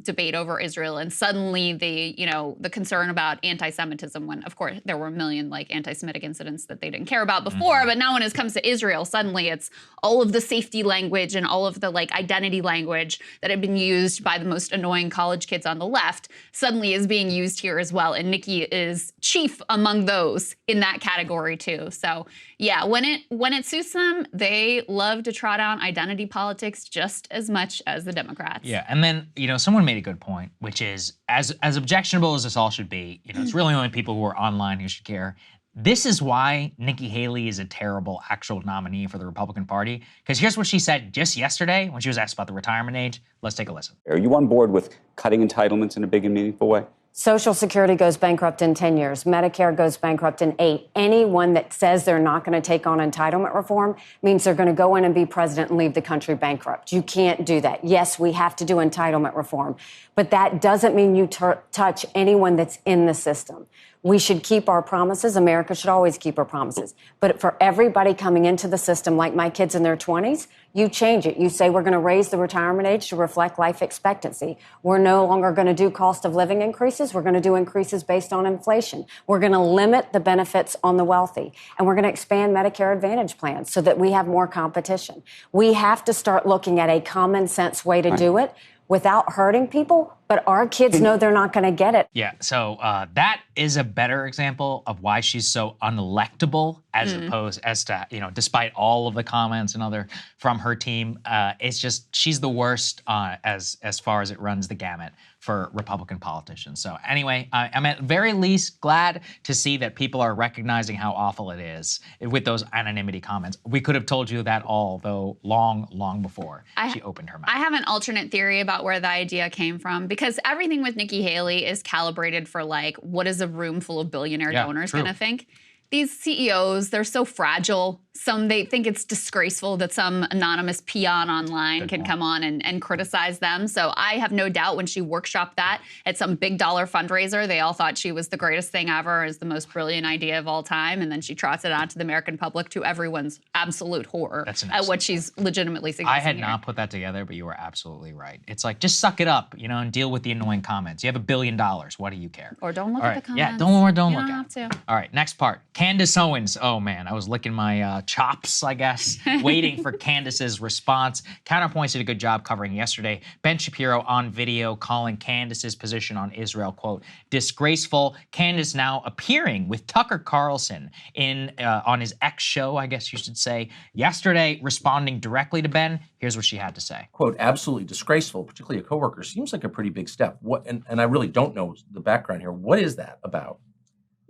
debate over Israel and suddenly the concern about anti-Semitism when, of course, there were a million like anti-Semitic incidents that they didn't care about before, but now when it comes to Israel, suddenly it's all of the safety language and all of the like identity language that had been used by the most annoying college kids on the left suddenly is being used here as well. And Nikki is chief among those in that category too. So yeah, when it suits them, they love to trot out identity politics just as much as the Democrats. Yeah, and then, someone made a good point, which is as objectionable as this all should be, it's really only people who are online who should care. This is why Nikki Haley is a terrible actual nominee for the Republican Party. Because here's what she said just yesterday when she was asked about the retirement age. Let's take a listen. Are you on board with cutting entitlements in a big and meaningful way? Social Security goes bankrupt in 10 years. Medicare goes bankrupt in 8. Anyone that says they're not going to take on entitlement reform means they're going to go in and be president and leave the country bankrupt. You can't do that. Yes, we have to do entitlement reform, but that doesn't mean you touch anyone that's in the system. We should keep our promises. America should always keep her promises. But for everybody coming into the system, like my kids in their 20s, you change it. You say we're going to raise the retirement age to reflect life expectancy. We're no longer going to do cost of living increases. We're going to do increases based on inflation. We're going to limit the benefits on the wealthy. And we're going to expand Medicare Advantage plans so that we have more competition. We have to start looking at a common sense way to do it without hurting people, but our kids know they're not going to get it. Yeah, so that is a better example of why she's so unelectable, as opposed as to, despite all of the comments and other from her team, it's just she's the worst as far as it runs the gamut for Republican politicians. So anyway, I'm at very least glad to see that people are recognizing how awful it is with those anonymity comments. We could have told you that all, though, long before she opened her mouth. I have an alternate theory about where the idea came from, because everything with Nikki Haley is calibrated for, like, what is a room full of billionaire donors going to think? These CEOs, they're so fragile. They think it's disgraceful that some anonymous peon online can come on and criticize them. So I have no doubt when she workshopped that at some big dollar fundraiser, they all thought she was the greatest thing ever, is the most brilliant idea of all time. And then she trots it out to the American public to everyone's absolute horror at what she's legitimately suggesting. I had not put that together, but you were absolutely right. It's like, just suck it up, and deal with the annoying comments. You have $1 billion. What do you care? Or don't look at the comments. Yeah, don't look you at don't it. have to. All right, next part. Candace Owens. Oh, man, I was licking my chops, I guess, waiting for Candace's response. Counterpoints did a good job covering yesterday. Ben Shapiro on video calling Candace's position on Israel, quote, disgraceful. Candace now appearing with Tucker Carlson on his X show, I guess you should say, yesterday, responding directly to Ben. Here's what she had to say. Quote, absolutely disgraceful, particularly a coworker. Seems like a pretty big step. What? And I really don't know the background here. What is that about?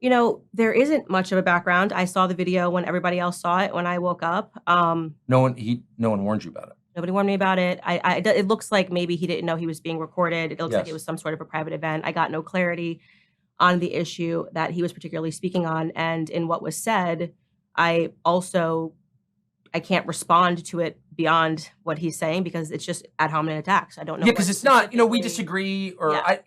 There isn't much of a background. I saw the video when everybody else saw it when I woke up. No one warned you about it. Nobody warned me about it. It looks like maybe he didn't know he was being recorded. It looks like it was some sort of a private event. I got no clarity on the issue that he was particularly speaking on. And in what was said, I can't respond to it beyond what he's saying because it's just ad hominem attacks. I don't know. Yeah, because it's not, we disagree, or I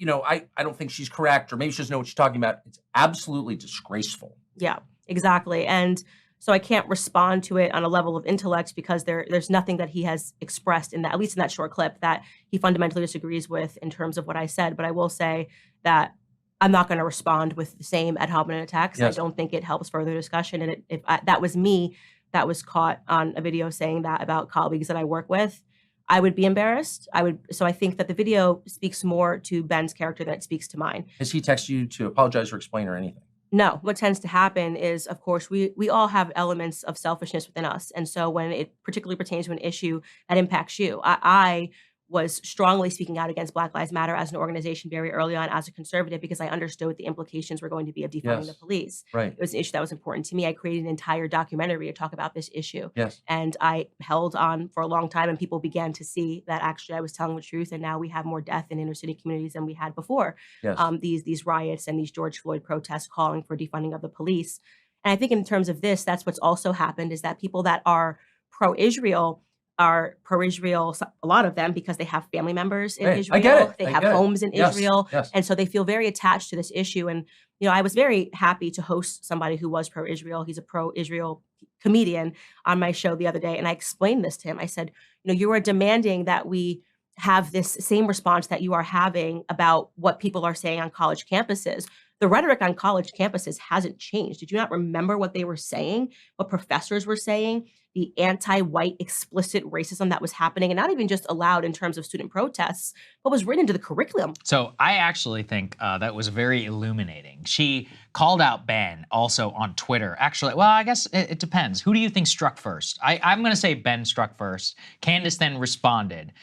don't think she's correct, or maybe she doesn't know what she's talking about. It's absolutely disgraceful. Yeah, exactly. And so I can't respond to it on a level of intellect because there's nothing that he has expressed in that, at least in that short clip, that he fundamentally disagrees with in terms of what I said. But I will say that I'm not going to respond with the same ad hominem attacks. Yes. I don't think it helps further discussion. And if that was me that was caught on a video saying that about colleagues that I work with, I would be embarrassed. So I think that the video speaks more to Ben's character than it speaks to mine. Has he texted you to apologize or explain or anything? No. What tends to happen is, of course, we all have elements of selfishness within us. And so when it particularly pertains to an issue that impacts you, I was strongly speaking out against Black Lives Matter as an organization very early on as a conservative because I understood what the implications were going to be of defunding the police. Right. It was an issue that was important to me. I created an entire documentary to talk about this issue. Yes. And I held on for a long time and people began to see that actually I was telling the truth, and now we have more death in inner city communities than we had before. Yes. These riots and these George Floyd protests calling for defunding of the police. And I think in terms of this, that's what's also happened, is that people that are pro-Israel are pro-Israel, a lot of them, because they have family members in Israel. I get it. They have homes in Israel. Yes. And so they feel very attached to this issue. And, I was very happy to host somebody who was pro-Israel. He's a pro-Israel comedian on my show the other day. And I explained this to him. I said, you are demanding that we have this same response that you are having about what people are saying on college campuses. The rhetoric on college campuses hasn't changed. Did you not remember what they were saying, what professors were saying, the anti-white explicit racism that was happening, and not even just allowed in terms of student protests, but was written into the curriculum? So I actually think that was very illuminating. She called out Ben also on Twitter. Actually, well, I guess it depends. Who do you think struck first? I'm going to say Ben struck first. Candace then responded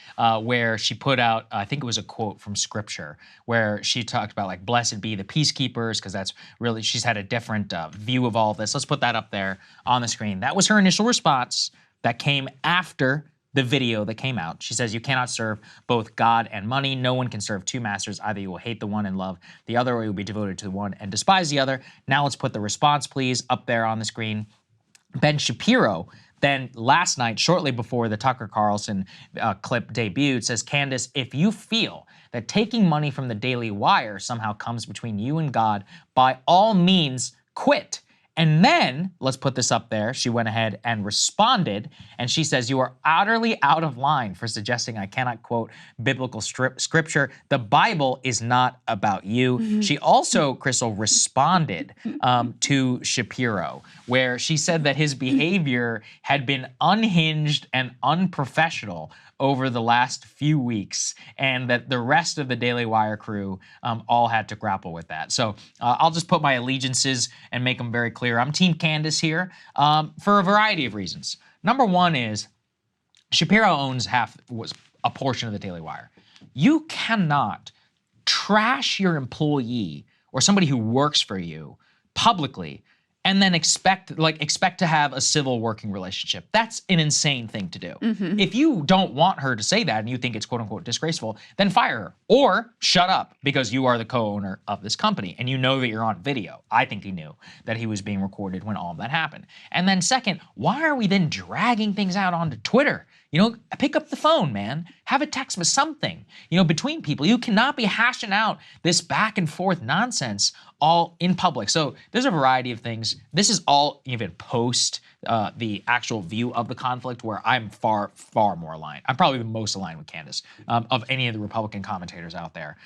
where she put out, I think it was a quote from scripture, where she talked about, like, blessed be the peacekeepers, because that's really, she's had a different view of all of this. Let's put that up there on the screen. That was her initial response that came after the video that came out. She says, you cannot serve both God and money. No one can serve two masters. Either you will hate the one and love the other, or you will be devoted to the one and despise the other. Now let's put the response, please, up there on the screen. Ben Shapiro, then last night, shortly before the Tucker Carlson clip debuted, says, Candace, if you feel that taking money from the Daily Wire somehow comes between you and God, by all means, quit. And then, let's put this up there, she went ahead and responded, and she says, you are utterly out of line for suggesting I cannot quote biblical scripture. The Bible is not about you. She also, Krystal, responded to Shapiro, where she said that his behavior had been unhinged and unprofessional over the last few weeks, and that the rest of the Daily Wire crew all had to grapple with that. So I'll just put my allegiances and make them very clear. I'm Team Candace here for a variety of reasons. Number one is Shapiro owns a portion of the Daily Wire. You cannot trash your employee or somebody who works for you publicly and then expect to have a civil working relationship. That's an insane thing to do. If you don't want her to say that and you think it's quote unquote disgraceful, then fire her or shut up because you are the co-owner of this company and you know that you're on video. I think he knew that he was being recorded when all of that happened. And then second, why are we then dragging things out onto Twitter? You know, pick up the phone, man. Have a text with something, you know, between people. You cannot be hashing out this back and forth nonsense all in public. So there's a variety of things. This is all even post the actual view of the conflict, where I'm far, far more aligned. I'm probably the most aligned with Candace of any of the Republican commentators out there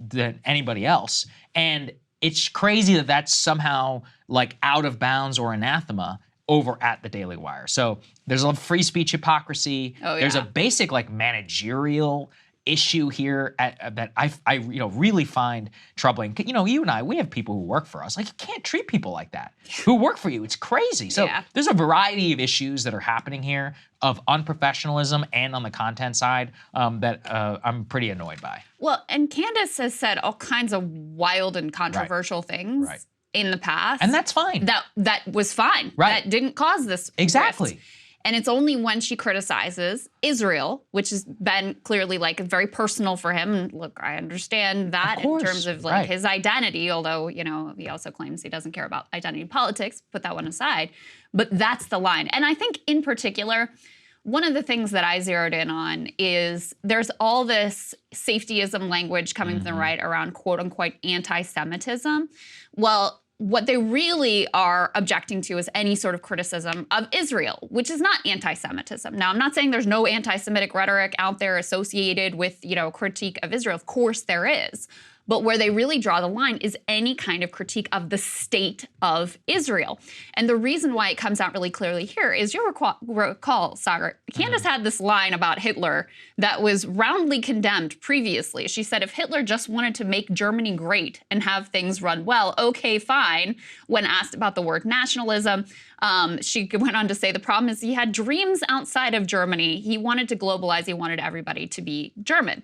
than anybody else. And it's crazy that that's somehow like out of bounds or anathema over at the Daily Wire. So there's a free speech hypocrisy. There's a basic like managerial issue here that I really find troubling. You know, you and I, we have people who work for us. Like, you can't treat people like that who work for you. It's crazy. So there's a variety of issues that are happening here of unprofessionalism and on the content side that I'm pretty annoyed by. Well, and Candace has said all kinds of wild and controversial things in the past. And that's fine. That was fine. That didn't cause this rift. And it's only when she criticizes Israel, which has been clearly like very personal for him. And look, I understand that in terms of like his identity, although, you know, he also claims he doesn't care about identity politics, put that one aside. But that's the line. And I think in particular, one of the things that I zeroed in on is there's all this safetyism language coming from the right around quote unquote anti-Semitism. Well, what they really are objecting to is any sort of criticism of Israel, which is not anti-Semitism. Now, I'm not saying there's no anti-Semitic rhetoric out there associated with, you know, critique of Israel. Of course there is. But where they really draw the line is any kind of critique of the state of Israel. And the reason why it comes out really clearly here is you'll recall, Saagar, Candace had this line about Hitler that was roundly condemned previously. She said if Hitler just wanted to make Germany great and have things run well, okay, fine. When asked about the word nationalism, she went on to say the problem is he had dreams outside of Germany. He wanted to globalize. He wanted everybody to be German.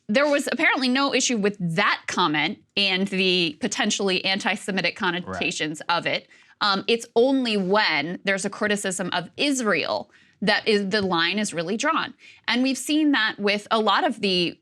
There was apparently no issue with that comment and the potentially anti-Semitic connotations of it. It's only when there's a criticism of Israel that the line is really drawn. And we've seen that with a lot of the,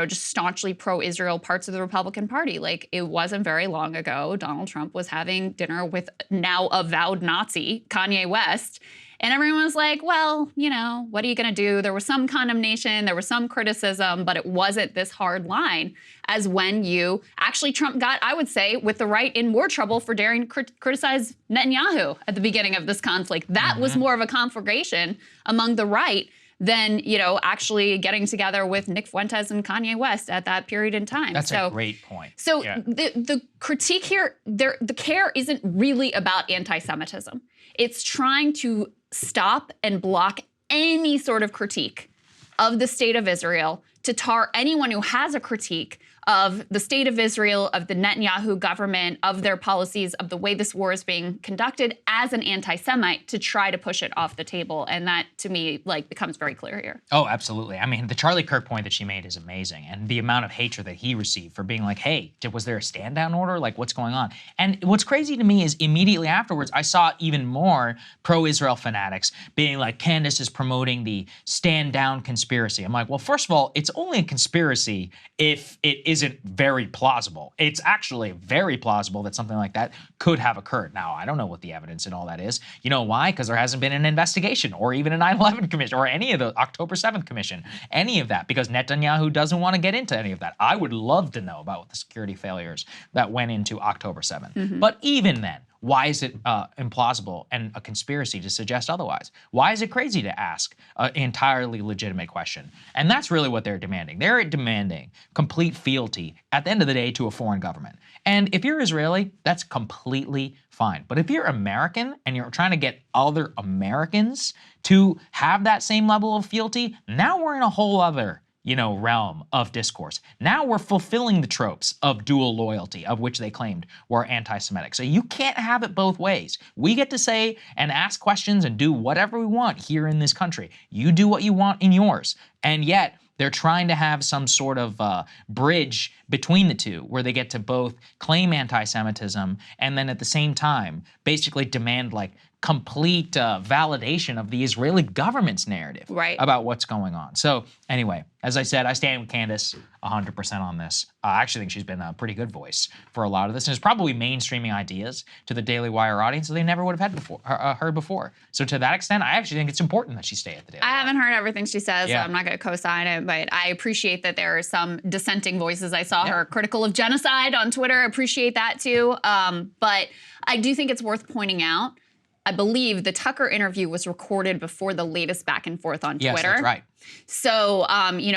just staunchly pro-Israel parts of the Republican Party. Like, it wasn't very long ago, Donald Trump was having dinner with now avowed Nazi Kanye West. And everyone was like, well, you know, what are you going to do? There was some condemnation, there was some criticism, but it wasn't this hard line as when you actually Trump got, I would say, with the right in more trouble for daring to criticize Netanyahu at the beginning of this conflict. That was more of a conflagration among the right than, you know, actually getting together with Nick Fuentes and Kanye West at that period in time. That's a great point. So the critique here, the care isn't really about anti-Semitism. It's trying to stop and block any sort of critique of the state of Israel, to tar anyone who has a critique of the state of Israel, of the Netanyahu government, of their policies, of the way this war is being conducted as an anti-Semite to try to push it off the table. And that, to me, like, becomes very clear here. Oh, absolutely. I mean, the Charlie Kirk point that she made is amazing. And the amount of hatred that he received for being like, hey, was there a stand-down order? Like, what's going on? And what's crazy to me is immediately afterwards, I saw even more pro-Israel fanatics being like, Candace is promoting the stand-down conspiracy. I'm like, well, first of all, it's only a conspiracy if it isn't very plausible. It's actually very plausible that something like that could have occurred. Now, I don't know what the evidence and all that is. You know why? Because there hasn't been an investigation or even a 9/11 commission or any of the October 7th commission, any of that, because Netanyahu doesn't want to get into any of that. I would love to know about the security failures that went into October 7th. But even then, why is it implausible and a conspiracy to suggest otherwise? Why is it crazy to ask an entirely legitimate question? And that's really what they're demanding. They're demanding complete fealty at the end of the day to a foreign government. And if you're Israeli, that's completely fine. But if you're American and you're trying to get other Americans to have that same level of fealty, now we're in a whole other realm of discourse. Now we're fulfilling the tropes of dual loyalty, of which they claimed were anti-Semitic. So you can't have it both ways. We get to say and ask questions and do whatever we want here in this country. You do what you want in yours. And yet they're trying to have some sort of bridge between the two where they get to both claim anti-Semitism and then at the same time basically demand like complete validation of the Israeli government's narrative about what's going on. So anyway, as I said, I stand with Candace 100% on this. I actually think she's been a pretty good voice for a lot of this, and it's probably mainstreaming ideas to the Daily Wire audience that they never would have had heard before. So to that extent, I actually think it's important that she stay at the Daily Wire. I haven't heard everything she says, so I'm not going to co-sign it, but I appreciate that there are some dissenting voices. I saw her critical of genocide on Twitter. I appreciate that too. But I do think it's worth pointing out, I believe the Tucker interview was recorded before the latest back and forth on Twitter. Yes, that's right. So,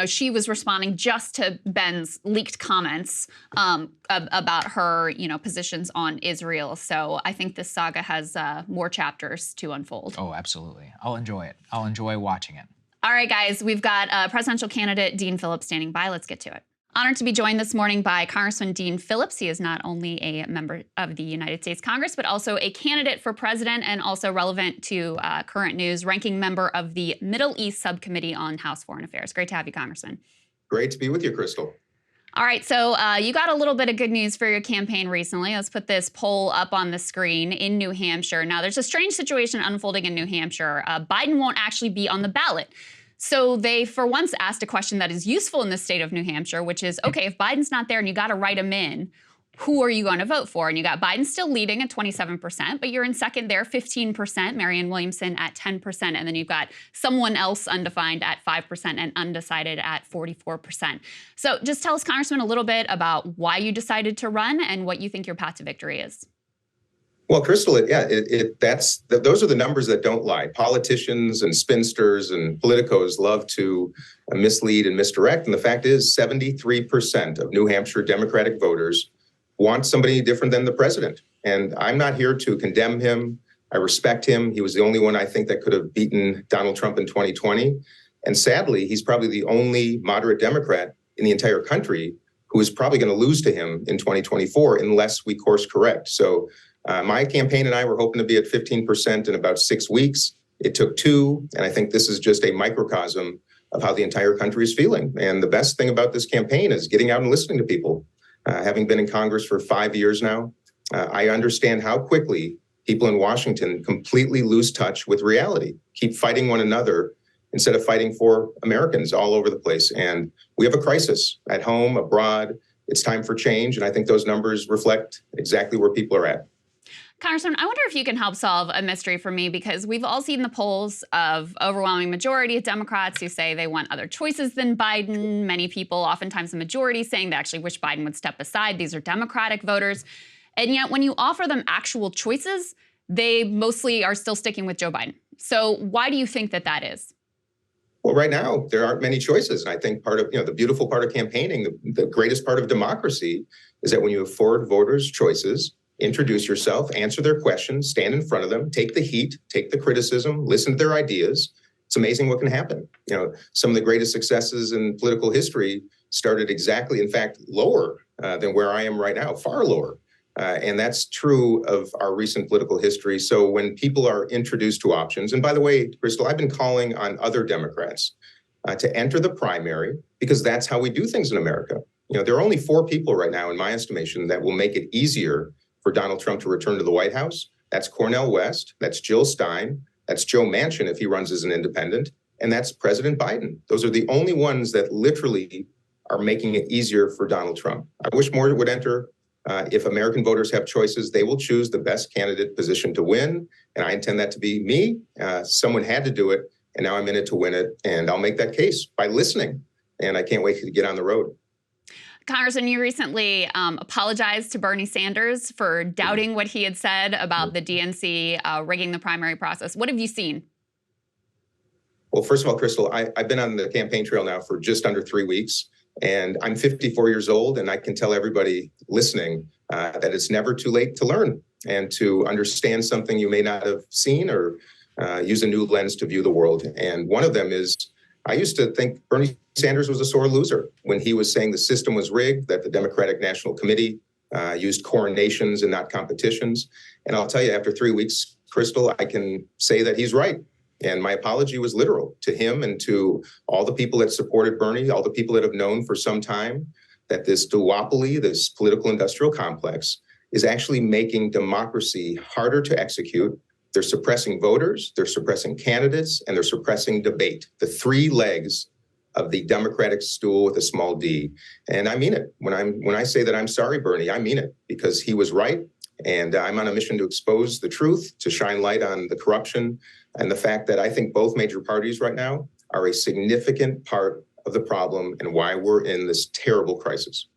she was responding just to Ben's leaked comments about her, positions on Israel. So I think this saga has more chapters to unfold. Oh, absolutely. I'll enjoy it. I'll enjoy watching it. All right, guys, we've got presidential candidate Dean Phillips standing by. Let's get to it. Honored to be joined this morning by Congressman Dean Phillips. He is not only a member of the United States Congress, but also a candidate for president and also relevant to current news, ranking member of the Middle East Subcommittee on House Foreign Affairs. Great to have you, Congressman. Great to be with you, Krystal. All right, so you got a little bit of good news for your campaign recently. Let's put this poll up on the screen in New Hampshire. Now, there's a strange situation unfolding in New Hampshire. Biden won't actually be on the ballot. So they, for once, asked a question that is useful in the state of New Hampshire, which is, okay, if Biden's not there and you got to write him in, who are you going to vote for? And you got Biden still leading at 27%, but you're in second there, 15%, Marianne Williamson at 10%, and then you've got someone else undefined at 5% and undecided at 44%. So just tell us, Congressman, a little bit about why you decided to run and what you think your path to victory is. Well, Krystal, those are the numbers that don't lie. Politicians and spinsters and politicos love to mislead and misdirect. And the fact is 73% of New Hampshire Democratic voters want somebody different than the president. And I'm not here to condemn him. I respect him. He was the only one I think that could have beaten Donald Trump in 2020. And sadly, he's probably the only moderate Democrat in the entire country who is probably going to lose to him in 2024 unless we course correct. So my campaign and I were hoping to be at 15% in about 6 weeks. It took 2, and I think this is just a microcosm of how the entire country is feeling. And the best thing about this campaign is getting out and listening to people. Having been in Congress for 5 years now, I understand how quickly people in Washington completely lose touch with reality, keep fighting one another instead of fighting for Americans all over the place. And we have a crisis at home, abroad. It's time for change, and I think those numbers reflect exactly where people are at. Congressman, I wonder if you can help solve a mystery for me, because we've all seen the polls of overwhelming majority of Democrats who say they want other choices than Biden. Many people, oftentimes the majority, saying they actually wish Biden would step aside. These are Democratic voters. And yet when you offer them actual choices, they mostly are still sticking with Joe Biden. So why do you think that that is? Well, right now, there aren't many choices. And I think part of, the beautiful part of campaigning, the greatest part of democracy is that when you afford voters choices, introduce yourself, answer their questions, stand in front of them, take the heat, take the criticism, listen to their ideas, It's amazing what can happen. You know, some of the greatest successes in political history started exactly, in fact, lower than where I am right now, far lower. And that's true of our recent political history. So when people are introduced to options, and by the way, Krystal, I've been calling on other Democrats to enter the primary because that's how we do things in America. You know, there are only 4 people right now, in my estimation, that will make it easier for Donald Trump to return to the White House. That's Cornel West, that's Jill Stein, that's Joe Manchin if he runs as an independent, and that's President Biden. Those are the only ones that literally are making it easier for Donald Trump. I wish more would enter. If American voters have choices, they will choose the best candidate positioned to win, and I intend that to be me. Someone had to do it, and now I'm in it to win it, and I'll make that case by listening, and I can't wait to get on the road. Congressman, you recently apologized to Bernie Sanders for doubting what he had said about the DNC rigging the primary process. What have you seen? Well, first of all, Krystal, I've been on the campaign trail now for just under 3 weeks, and I'm 54 years old, and I can tell everybody listening that it's never too late to learn and to understand something you may not have seen or use a new lens to view the world. And one of them is, I used to think Bernie Sanders was a sore loser when he was saying the system was rigged, that the Democratic National Committee used coronations and not competitions. And I'll tell you, after 3 weeks, Krystal, I can say that he's right. And my apology was literal to him and to all the people that supported Bernie, all the people that have known for some time that this duopoly, this political industrial complex, is actually making democracy harder to execute. They're suppressing voters, they're suppressing candidates, and they're suppressing debate, the 3 legs of the Democratic stool with a small d. And I mean it. When I say that I'm sorry, Bernie, I mean it, because he was right. And I'm on a mission to expose the truth, to shine light on the corruption, and the fact that I think both major parties right now are a significant part of the problem and why we're in this terrible crisis.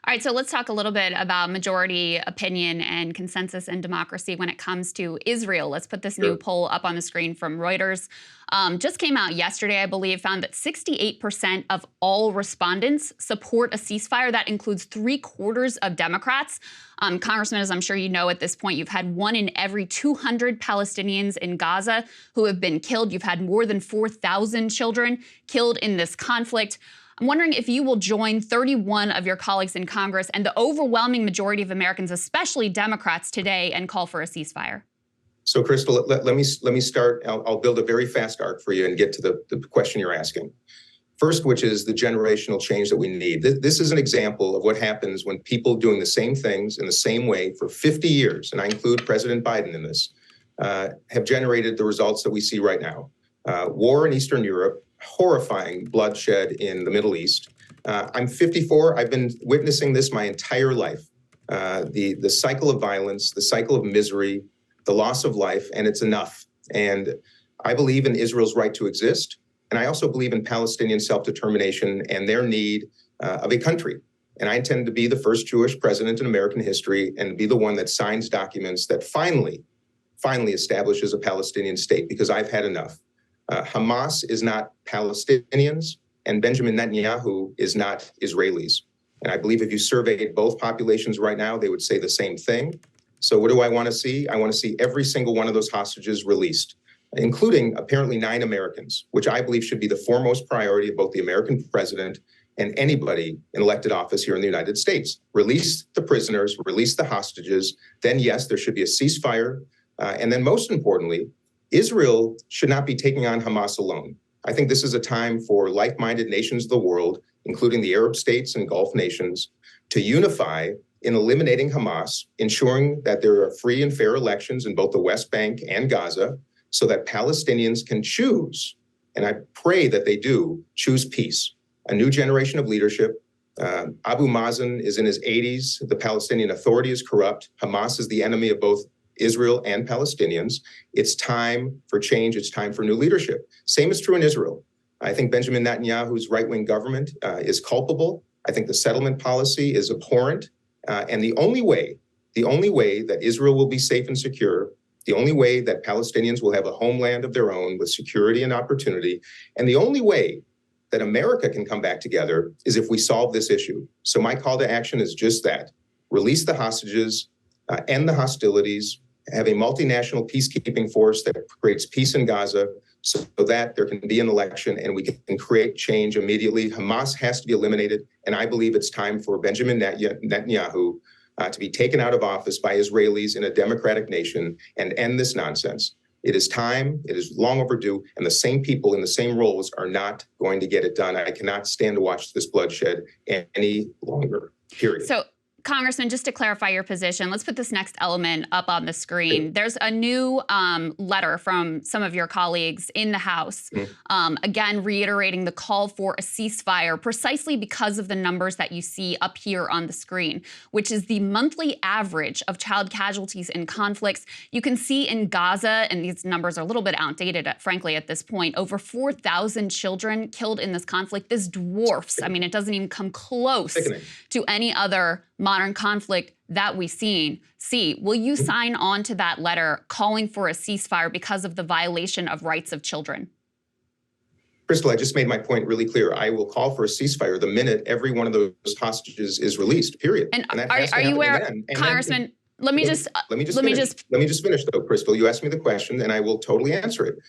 All right, so let's talk a little bit about majority opinion and consensus and democracy when it comes to Israel. Let's put this new poll up on the screen from Reuters. Just came out yesterday, I believe, found that 68% of all respondents support a ceasefire. That includes 3/4 of Democrats. Congressman, as I'm sure you know at this point, you've had 1 in every 200 Palestinians in Gaza who have been killed. You've had more than 4,000 children killed in this conflict. I'm wondering if you will join 31 of your colleagues in Congress and the overwhelming majority of Americans, especially Democrats, today and call for a ceasefire. So, Krystal, let me start. I'll build a very fast arc for you and get to the question you're asking. First, which is the generational change that we need. This is an example of what happens when people doing the same things in the same way for 50 years, and I include President Biden in this, have generated the results that we see right now. War in Eastern Europe, horrifying bloodshed in the Middle East. I'm 54. I've been witnessing this my entire life. The cycle of violence, the cycle of misery, the loss of life, and it's enough. And I believe in Israel's right to exist. And I also believe in Palestinian self-determination and their need of a country. And I intend to be the first Jewish president in American history and be the one that signs documents that finally establishes a Palestinian state, because I've had enough. Hamas is not Palestinians, and Benjamin Netanyahu is not Israelis. And I believe if you surveyed both populations right now, they would say the same thing. So what do I want to see? I want to see every single one of those hostages released, including apparently 9 Americans, which I believe should be the foremost priority of both the American president and anybody in elected office here in the United States. Release the prisoners, release the hostages. Then, yes, there should be a ceasefire. And then most importantly, Israel should not be taking on Hamas alone. I think this is a time for like-minded nations of the world, including the Arab states and Gulf nations, to unify in eliminating Hamas, ensuring that there are free and fair elections in both the West Bank and Gaza, so that Palestinians can choose, and I pray that they do, choose peace. A new generation of leadership. Abu Mazen is in his 80s. The Palestinian Authority is corrupt. Hamas is the enemy of both Israel and Palestinians. It's time for change. It's time for new leadership. Same is true in Israel. I think Benjamin Netanyahu's right-wing government is culpable. I think the settlement policy is abhorrent. And the only way that Israel will be safe and secure, the only way that Palestinians will have a homeland of their own with security and opportunity, and the only way that America can come back together is if we solve this issue. So my call to action is just that. Release the hostages, end the hostilities, have a multinational peacekeeping force that creates peace in Gaza, so that there can be an election and we can create change immediately. Hamas has to be eliminated, and I believe it's time for Benjamin Netanyahu to be taken out of office by Israelis in a democratic nation and end this nonsense. It is time, it is long overdue, and the same people in the same roles are not going to get it done. I cannot stand to watch this bloodshed any longer, period. So, Congressman, just to clarify your position, let's put this next element up on the screen. There's a new letter from some of your colleagues in the House, again, reiterating the call for a ceasefire precisely because of the numbers that you see up here on the screen, which is the monthly average of child casualties in conflicts. You can see in Gaza, and these numbers are a little bit outdated, frankly, at this point, over 4,000 children killed in this conflict. This dwarfs, I mean, it doesn't even come close to any other modern conflict that we see. Will you sign on to that letter calling for a ceasefire because of the violation of rights of children? Krystal, I just made my point really clear. I will call for a ceasefire the minute every one of those hostages is released, period. And that are has to you happen aware, again. Congressman, let me just finish though, Krystal. You asked me the question and I will totally answer it.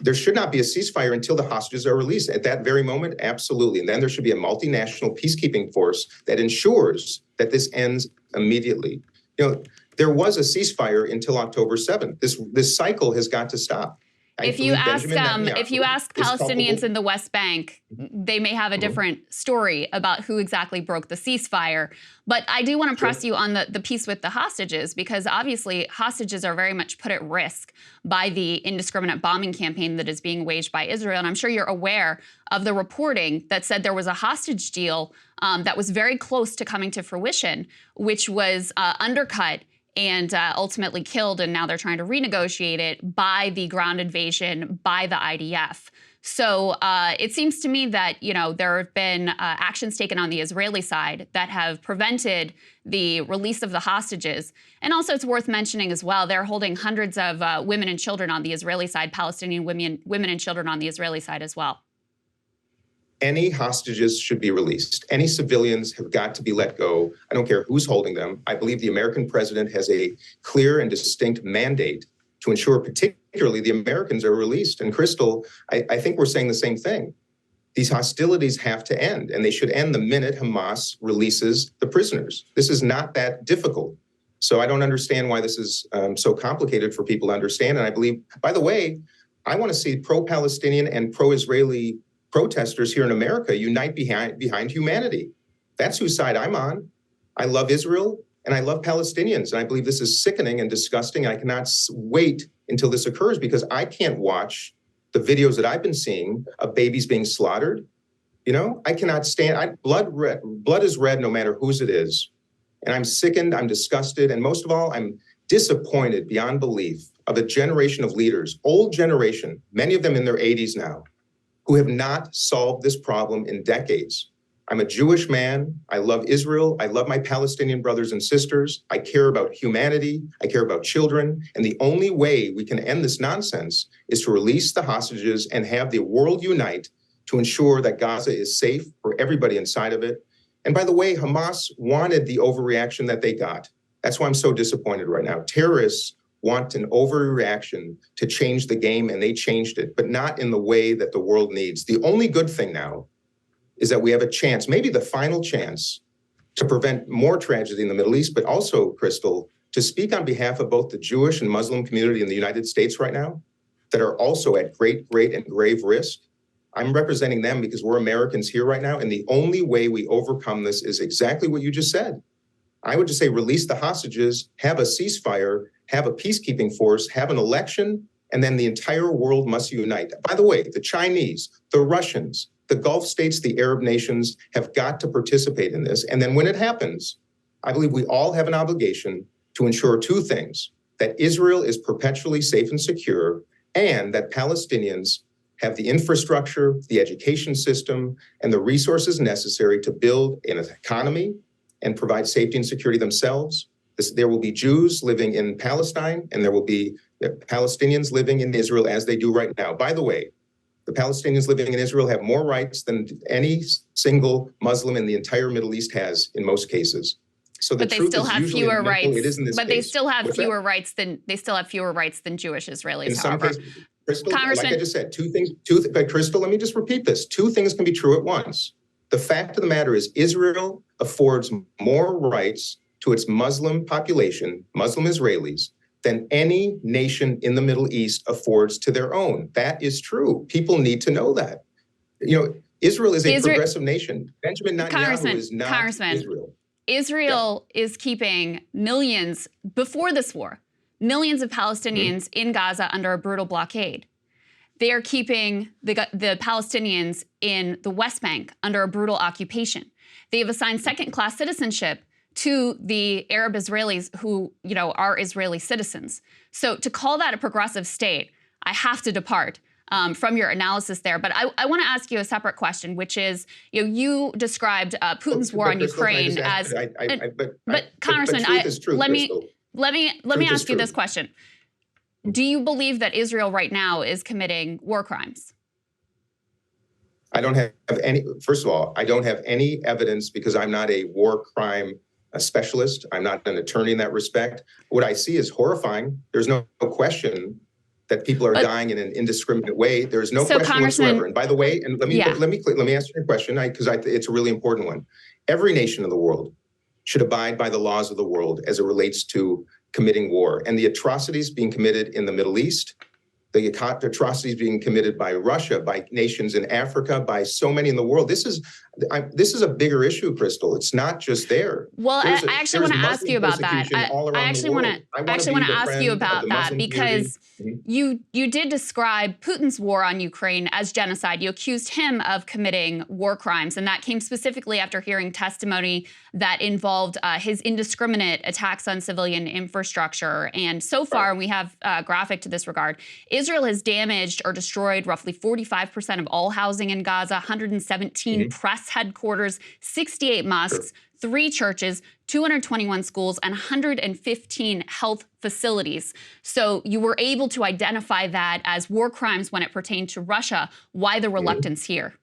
There should not be a ceasefire until the hostages are released. At that very moment, absolutely. And then there should be a multinational peacekeeping force that ensures that this ends immediately. You know, there was a ceasefire until October 7th. This cycle has got to stop. If you ask Palestinians in the West Bank, they may have a different story about who exactly broke the ceasefire. But I do want to press you on the piece with the hostages, because obviously hostages are very much put at risk by the indiscriminate bombing campaign that is being waged by Israel. And I'm sure you're aware of the reporting that said there was a hostage deal that was very close to coming to fruition, which was undercut and ultimately killed, and now they're trying to renegotiate it by the ground invasion by the IDF. So it seems to me that, you know, there have been actions taken on the Israeli side that have prevented the release of the hostages. And also it's worth mentioning as well, they're holding hundreds of women and children on the Israeli side, Palestinian women and children on the Israeli side as well. Any hostages should be released. Any civilians have got to be let go. I don't care who's holding them. I believe the American president has a clear and distinct mandate to ensure particularly the Americans are released. And Krystal, I think we're saying the same thing. These hostilities have to end, and they should end the minute Hamas releases the prisoners. This is not that difficult. So I don't understand why this is so complicated for people to understand. And I believe, by the way, I want to see pro-Palestinian and pro-Israeli protesters here in America unite behind humanity. That's whose side I'm on. I love Israel and I love Palestinians. And I believe this is sickening and disgusting. I cannot wait until this occurs, because I can't watch the videos that I've been seeing of babies being slaughtered. You know, I cannot stand, blood is red no matter whose it is. And I'm sickened, I'm disgusted, and most of all, I'm disappointed beyond belief of a generation of leaders, old generation, many of them in their 80s now, who have not solved this problem in decades. I'm a Jewish man. I love Israel. I love my Palestinian brothers and sisters. I care about humanity. I care about children. And the only way we can end this nonsense is to release the hostages and have the world unite to ensure that Gaza is safe for everybody inside of it. And by the way, Hamas wanted the overreaction that they got. That's why I'm so disappointed right now. Terrorists want an overreaction to change the game, and they changed it, but not in the way that the world needs. The only good thing now is that we have a chance, maybe the final chance, to prevent more tragedy in the Middle East, but also, Krystal, to speak on behalf of both the Jewish and Muslim community in the United States right now that are also at great and grave risk. I'm representing them because we're Americans here right now, and the only way we overcome this is exactly what you just said. I would just say release the hostages, have a ceasefire, have a peacekeeping force, have an election, and then the entire world must unite. By the way, the Chinese, the Russians, the Gulf states, the Arab nations have got to participate in this. And then when it happens, I believe we all have an obligation to ensure two things: that Israel is perpetually safe and secure, and that Palestinians have the infrastructure, the education system, and the resources necessary to build an economy and provide safety and security themselves. There will be Jews living in Palestine, and there will be Palestinians living in Israel as they do right now. By the way, the Palestinians living in Israel have more rights than any single Muslim in the entire Middle East has in most cases. So the truth is usually it is in this case. They still have fewer rights than Jewish Israelis. In some cases, Krystal, Congressman, like I just said, but Krystal, let me just repeat this. Two things can be true at once. The fact of the matter is Israel affords more rights to its Muslim population, Muslim Israelis, than any nation in the Middle East affords to their own. That is true. People need to know that. You know, Israel is a progressive nation. Benjamin Netanyahu is not Israel. Israel is keeping millions, before this war, millions of Palestinians in Gaza under a brutal blockade. They are keeping the Palestinians in the West Bank under a brutal occupation. They have assigned second-class citizenship to the Arab Israelis who, you know, are Israeli citizens. So to call that a progressive state, I have to depart from your analysis there. But I want to ask you a separate question, which is, you know, you described Putin's war on Ukraine as, but Congressman, let me ask you this question. Do you believe that Israel right now is committing war crimes? I don't have any, first of all, I don't have any evidence because I'm not a war crime specialist. I'm not an attorney in that respect. What I see is horrifying. There's no question that people are dying in an indiscriminate way. There's no question whatsoever. And by the way, and let me answer your question because it's a really important one. Every nation in the world should abide by the laws of the world as it relates to committing war. And the atrocities being committed in the Middle East, the atrocities being committed by Russia, by nations in Africa, by so many in the world. This is a bigger issue, Krystal. It's not just there. Well, I actually want to ask you about that. I actually want to ask you about that because you did describe Putin's war on Ukraine as genocide. You accused him of committing war crimes, and that came specifically after hearing testimony that involved his indiscriminate attacks on civilian infrastructure. And so far, and we have a graphic to this regard, Israel has damaged or destroyed roughly 45% of all housing in Gaza, 117 press headquarters, 68 mosques, 3 churches, 221 schools, and 115 health facilities. So you were able to identify that as war crimes when it pertained to Russia. Why the reluctance here?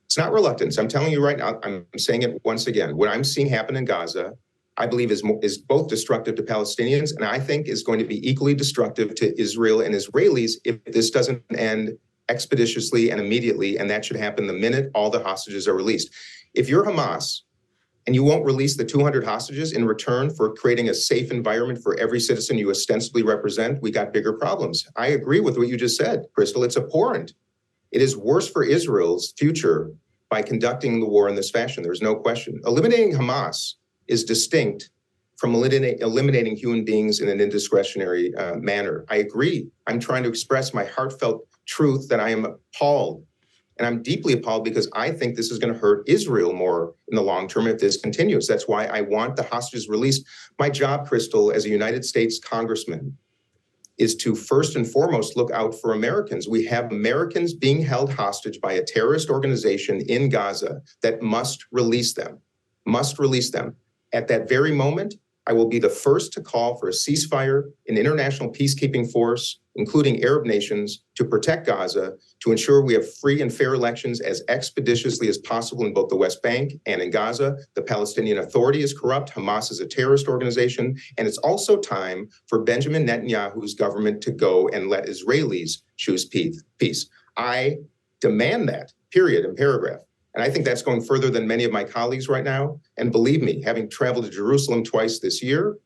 It's not reluctance. I'm telling you right now, I'm saying it once again. What I'm seeing happen in Gaza, I believe is both destructive to Palestinians and I think is going to be equally destructive to Israel and Israelis if this doesn't end expeditiously and immediately, and that should happen the minute all the hostages are released. If you're Hamas and you won't release the 200 hostages in return for creating a safe environment for every citizen you ostensibly represent, we got bigger problems. I agree with what you just said, Krystal. It's abhorrent. It is worse for Israel's future by conducting the war in this fashion. There's no question. Eliminating Hamas is distinct from eliminating human beings in an indiscretionary manner. I agree. I'm trying to express my heartfelt truth that I am appalled. And I'm deeply appalled because I think this is going to hurt Israel more in the long term if this continues. That's why I want the hostages released. My job, Krystal, as a United States congressman, is to first and foremost look out for Americans. We have Americans being held hostage by a terrorist organization in Gaza that must release them, At that very moment, I will be the first to call for a ceasefire, an international peacekeeping force, including Arab nations, to protect Gaza, to ensure we have free and fair elections as expeditiously as possible in both the West Bank and in Gaza. The Palestinian Authority is corrupt. Hamas is a terrorist organization. And it's also time for Benjamin Netanyahu's government to go and let Israelis choose peace. I demand that, period, and paragraph. And I think that's going further than many of my colleagues right now. And believe me, having traveled to Jerusalem twice this year,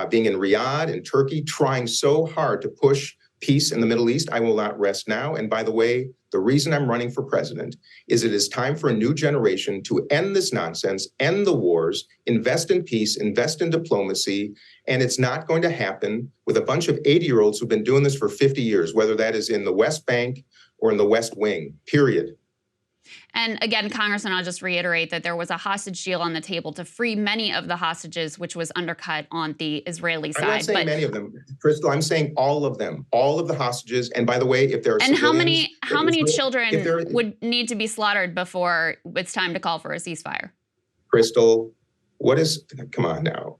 being in Riyadh and Turkey, trying so hard to push peace in the Middle East, I will not rest now. And by the way, the reason I'm running for president is it is time for a new generation to end this nonsense, end the wars, invest in peace, invest in diplomacy. And it's not going to happen with a bunch of 80-year-olds who've been doing this for 50 years, whether that is in the West Bank or in the West Wing, period. And again, Congressman, I'll just reiterate that there was a hostage deal on the table to free many of the hostages, which was undercut on the Israeli side. I'm not saying many of them, Krystal. I'm saying all of them, all of the hostages. And by the way, if there are and how many children would need to be slaughtered before it's time to call for a ceasefire? Krystal, come on now.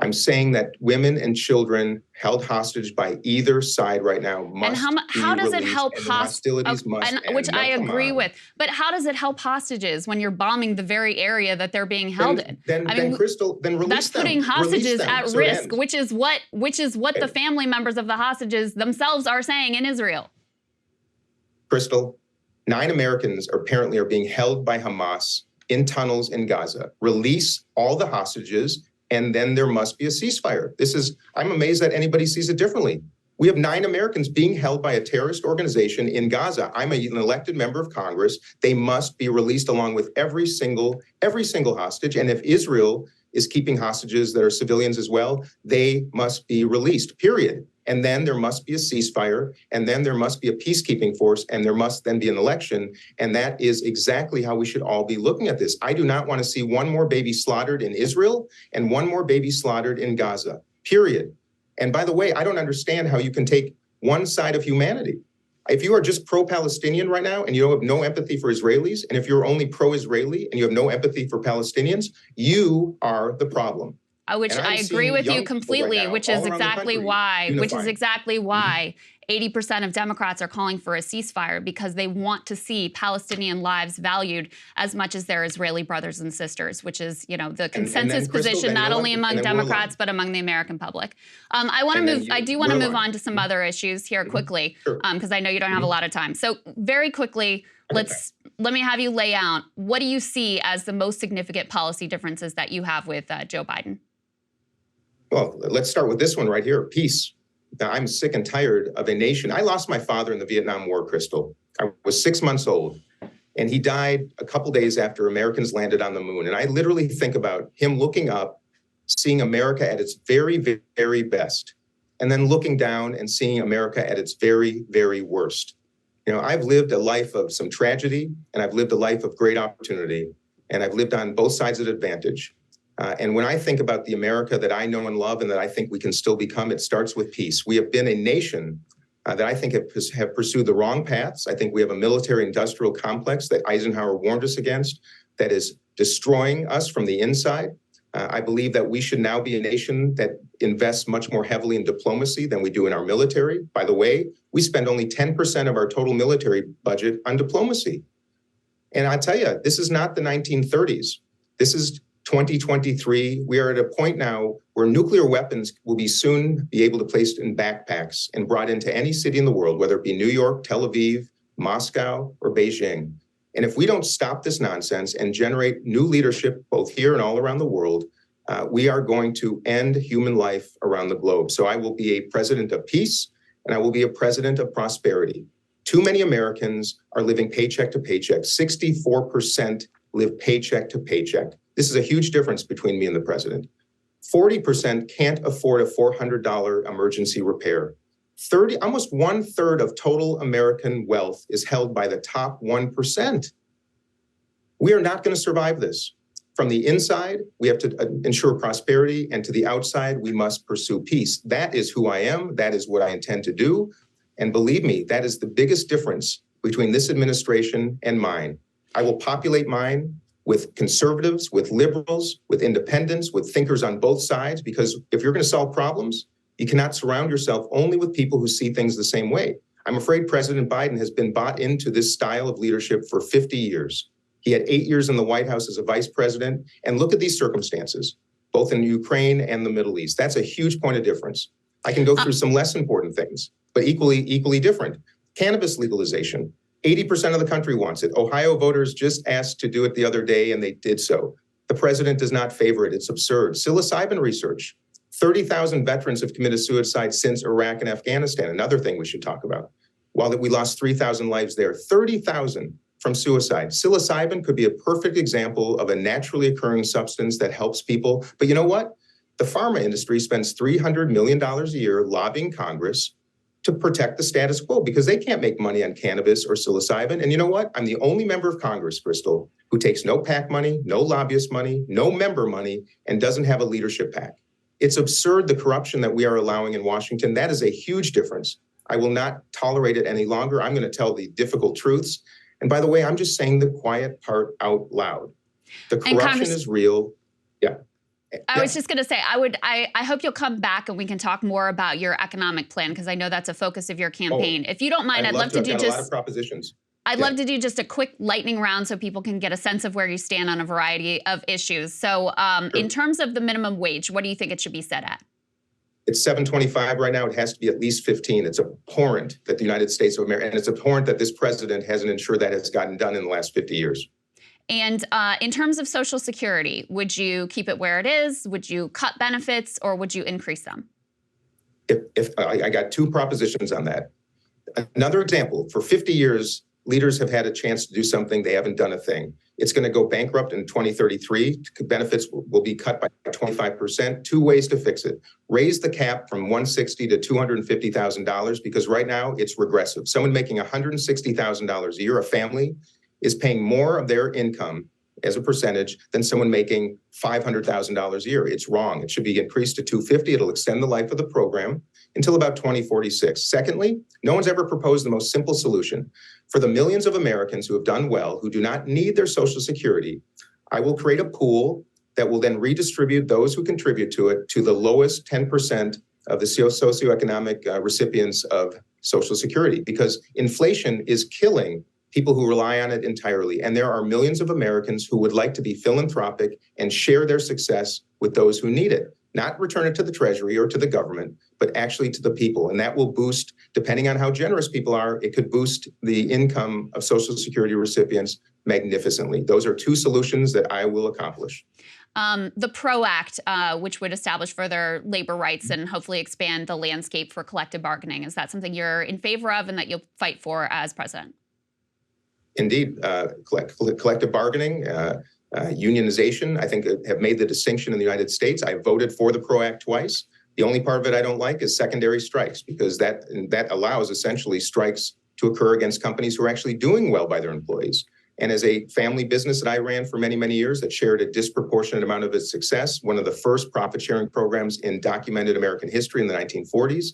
I'm saying that women and children held hostage by either side right now must and how does it help hostilities must end. Which I agree with. But how does it help hostages when you're bombing the very area that they're being held in? Then Krystal, then release that's them. Putting hostages at risk, end. which is what the family members of the hostages themselves are saying in Israel. Krystal, 9 Americans apparently are being held by Hamas in tunnels in Gaza. Release all the hostages, and then there must be a ceasefire. I'm amazed that anybody sees it differently. We have 9 Americans being held by a terrorist organization in Gaza. I'm an elected member of Congress. They must be released along with every single hostage. And if Israel is keeping hostages that are civilians as well, they must be released, period. And then there must be a ceasefire, and then there must be a peacekeeping force, and there must then be an election. And that is exactly how we should all be looking at this. I do not want to see one more baby slaughtered in Israel and one more baby slaughtered in Gaza, period. And by the way, I don't understand how you can take one side of humanity. If you are just pro-Palestinian right now and you have no empathy for Israelis, and if you're only pro-Israeli and you have no empathy for Palestinians, you are the problem. Which I agree with you completely, which is exactly why 80% of Democrats are calling for a ceasefire, because they want to see Palestinian lives valued as much as their Israeli brothers and sisters, which is, the consensus position not only among Democrats but among the American public. I do want to move on to some other issues here quickly, because I know you don't have a lot of time. So very quickly, let me have you lay out, what do you see as the most significant policy differences that you have with Joe Biden? Well, let's start with this one right here, peace. Now, I'm sick and tired of a nation. I lost my father in the Vietnam War, Krystal. I was 6 months old, and he died a couple days after Americans landed on the moon. And I literally think about him looking up, seeing America at its very, very best, and then looking down and seeing America at its very, very worst. I've lived a life of some tragedy, and I've lived a life of great opportunity, and I've lived on both sides of the advantage. And when I think about the America that I know and love and that I think we can still become, it starts with peace. We have been a nation that I think have pursued the wrong paths. I think we have a military-industrial complex that Eisenhower warned us against that is destroying us from the inside. I believe that we should now be a nation that invests much more heavily in diplomacy than we do in our military. By the way, we spend only 10% of our total military budget on diplomacy. And I tell you, this is not the 1930s. This is 2023, we are at a point now where nuclear weapons will soon be able to be placed in backpacks and brought into any city in the world, whether it be New York, Tel Aviv, Moscow, or Beijing. And if we don't stop this nonsense and generate new leadership, both here and all around the world, we are going to end human life around the globe. So I will be a president of peace, and I will be a president of prosperity. Too many Americans are living paycheck to paycheck. 64% live paycheck to paycheck. This is a huge difference between me and the president. 40% can't afford a $400 emergency repair. Almost 1/3 of total American wealth is held by the top 1%. We are not going to survive this. From the inside, we have to ensure prosperity, and to the outside, we must pursue peace. That is who I am. That is what I intend to do. And believe me, that is the biggest difference between this administration and mine. I will populate mine with conservatives, with liberals, with independents, with thinkers on both sides, because if you're going to solve problems, you cannot surround yourself only with people who see things the same way. I'm afraid President Biden has been bought into this style of leadership for 50 years. He had 8 years in the White House as a vice president. And look at these circumstances, both in Ukraine and the Middle East. That's a huge point of difference. I can go through some less important things, but equally different. Cannabis legalization. 80% of the country wants it. Ohio voters just asked to do it the other day, and they did so. The president does not favor it. It's absurd. Psilocybin research. 30,000 veterans have committed suicide since Iraq and Afghanistan. Another thing we should talk about. While we lost 3,000 lives there, 30,000 from suicide. Psilocybin could be a perfect example of a naturally occurring substance that helps people. But you know what? The pharma industry spends $300 million a year lobbying Congress to protect the status quo because they can't make money on cannabis or psilocybin. And you know what? I'm the only member of Congress, Krystal, who takes no PAC money, no lobbyist money, no member money, and doesn't have a leadership PAC. It's absurd, the corruption that we are allowing in Washington. That is a huge difference. I will not tolerate it any longer. I'm going to tell the difficult truths. And by the way, I'm just saying the quiet part out loud. The corruption is real. Yeah. I was just going to say, I hope you'll come back and we can talk more about your economic plan, because I know that's a focus of your campaign. If you don't mind, I'd love to do just a lot of propositions. I'd love to do just a quick lightning round so people can get a sense of where you stand on a variety of issues. So in terms of the minimum wage, what do you think it should be set at? It's 725 right now. It has to be at least 15. It's abhorrent that the United States of America, and it's abhorrent that this president hasn't ensured that has gotten done in the last 50 years. And in terms of Social Security, would you keep it where it is? Would you cut benefits, or would you increase them? If I got two propositions on that. Another example, for 50 years, leaders have had a chance to do something. They haven't done a thing. It's going to go bankrupt in 2033. Benefits will be cut by 25%. Two ways to fix it. Raise the cap from $160,000 to $250,000, because right now it's regressive. Someone making $160,000 a year, a family, is paying more of their income as a percentage than someone making $500,000 a year. It's wrong. It should be increased to $250,000. It'll extend the life of the program until about 2046. Secondly, no one's ever proposed the most simple solution. For the millions of Americans who have done well, who do not need their Social Security, I will create a pool that will then redistribute those who contribute to it to the lowest 10% of the socioeconomic recipients of Social Security, because inflation is killing people who rely on it entirely. And there are millions of Americans who would like to be philanthropic and share their success with those who need it. Not return it to the Treasury or to the government, but actually to the people. And that will boost, depending on how generous people are, it could boost the income of Social Security recipients magnificently. Those are two solutions that I will accomplish. The PRO Act, which would establish further labor rights and hopefully expand the landscape for collective bargaining. Is that something you're in favor of and that you'll fight for as president? Indeed, collective bargaining, unionization, I think have made the distinction in the United States. I voted for the PRO Act twice. The only part of it I don't like is secondary strikes, because that allows essentially strikes to occur against companies who are actually doing well by their employees. And as a family business that I ran for many, many years that shared a disproportionate amount of its success, one of the first profit-sharing programs in documented American history in the 1940s,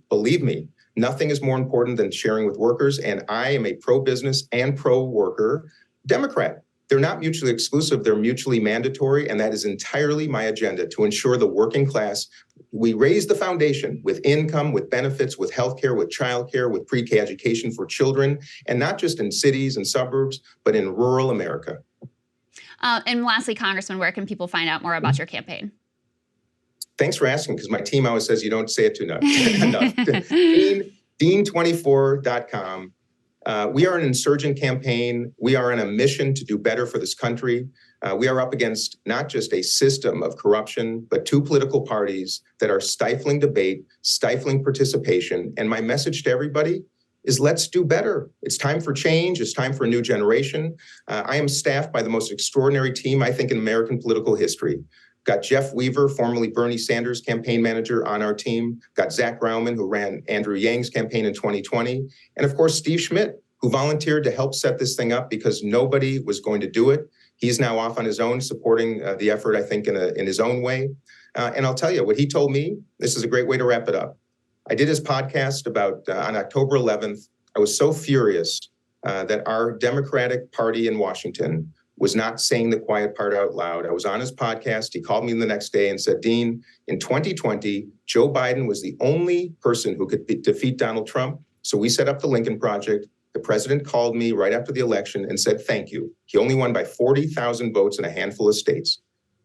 believe me, nothing is more important than sharing with workers. And I am a pro-business and pro-worker Democrat. They're not mutually exclusive, they're mutually mandatory, and that is entirely my agenda, to ensure the working class, we raise the foundation with income, with benefits, with healthcare, with childcare, with pre-K education for children, and not just in cities and suburbs, but in rural America. And lastly, Congressman, where can people find out more about your campaign? Thanks for asking, because my team always says you don't say it too enough. Dean24.com. We are an insurgent campaign. We are on a mission to do better for this country. We are up against not just a system of corruption, but two political parties that are stifling debate, stifling participation. And my message to everybody is, let's do better. It's time for change. It's time for a new generation. I am staffed by the most extraordinary team, I think, in American political history. Got Jeff Weaver, formerly Bernie Sanders campaign manager, on our team. Got Zach Grauman, who ran Andrew Yang's campaign in 2020. And of course, Steve Schmidt, who volunteered to help set this thing up because nobody was going to do it. He's now off on his own, supporting the effort, I think, in his own way. And I'll tell you, what he told me, this is a great way to wrap it up. I did his podcast about, on October 11th. I was so furious that our Democratic Party in Washington was not saying the quiet part out loud. I was on his podcast. He called me the next day and said, Dean, in 2020, Joe Biden was the only person who could defeat Donald Trump. So we set up the Lincoln Project. The president called me right after the election and said, thank you. He only won by 40,000 votes in a handful of states.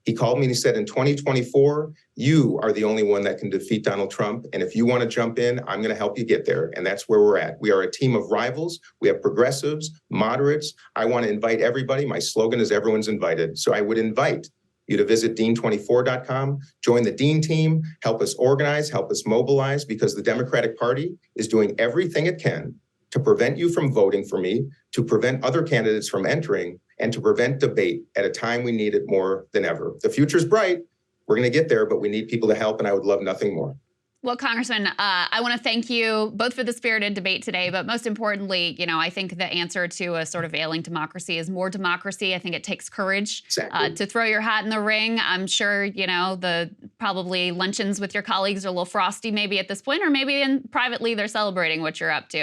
He called me and he said, in 2024, you are the only one that can defeat Donald Trump. And if you want to jump in, I'm going to help you get there. And that's where we're at. We are a team of rivals. We have progressives, moderates. I want to invite everybody. My slogan is everyone's invited. So I would invite you to visit Dean24.com, join the Dean team, help us organize, help us mobilize, because the Democratic Party is doing everything it can to prevent you from voting for me, to prevent other candidates from entering, and to prevent debate at a time we need it more than ever. The future's bright. We're going to get there, but we need people to help, and I would love nothing more. Well, Congressman, I want to thank you both for the spirited debate today, but most importantly, you know, I think the answer to a sort of ailing democracy is more democracy. I think it takes courage to throw your hat in the ring. I'm sure, you know, the probably luncheons with your colleagues are a little frosty maybe at this point, or maybe privately they're celebrating what you're up to.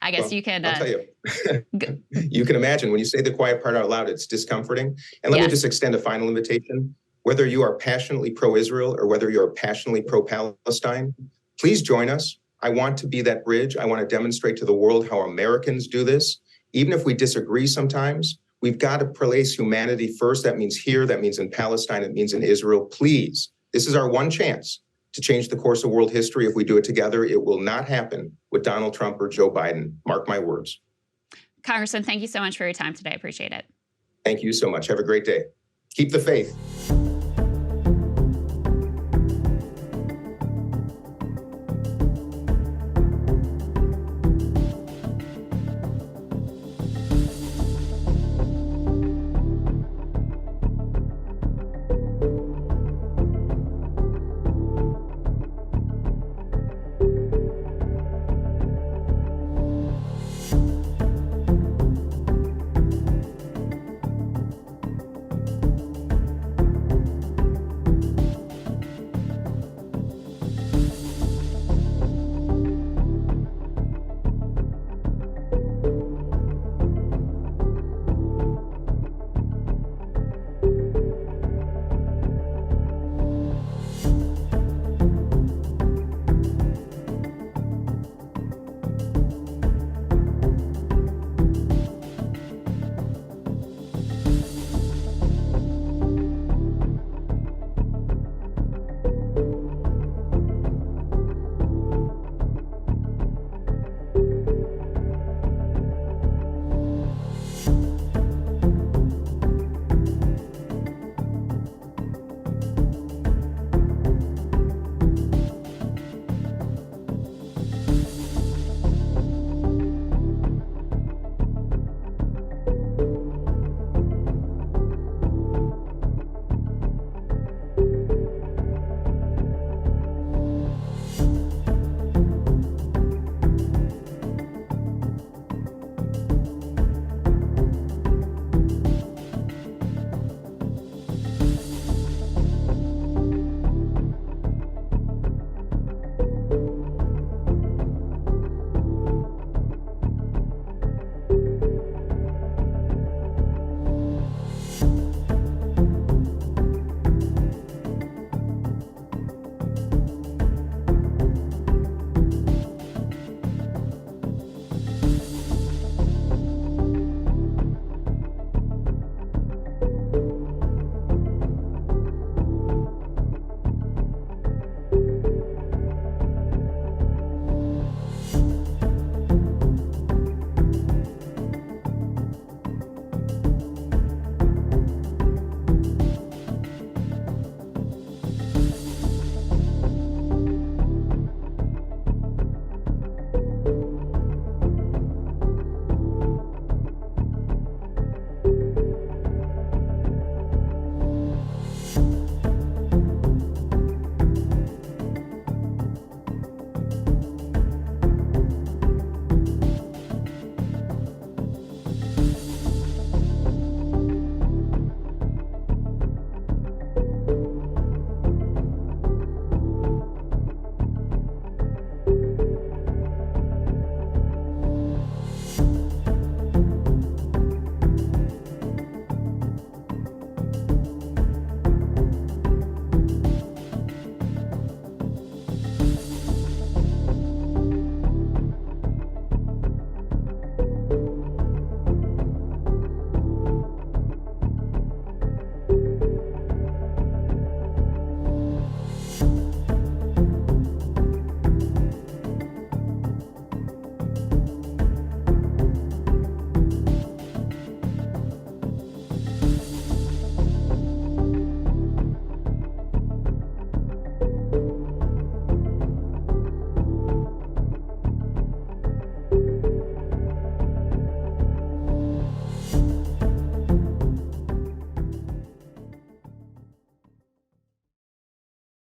I guess you can. I'll tell you, you can imagine when you say the quiet part out loud, it's discomforting. And let me just extend a final invitation. Whether you are passionately pro-Israel or whether you're passionately pro-Palestine, please join us. I want to be that bridge. I want to demonstrate to the world how Americans do this. Even if we disagree sometimes, we've got to place humanity first. That means here, that means in Palestine, it means in Israel. Please, this is our one chance to change the course of world history if we do it together. It will not happen with Donald Trump or Joe Biden. Mark my words. Congressman, thank you so much for your time today. I appreciate it. Thank you so much. Have a great day. Keep the faith.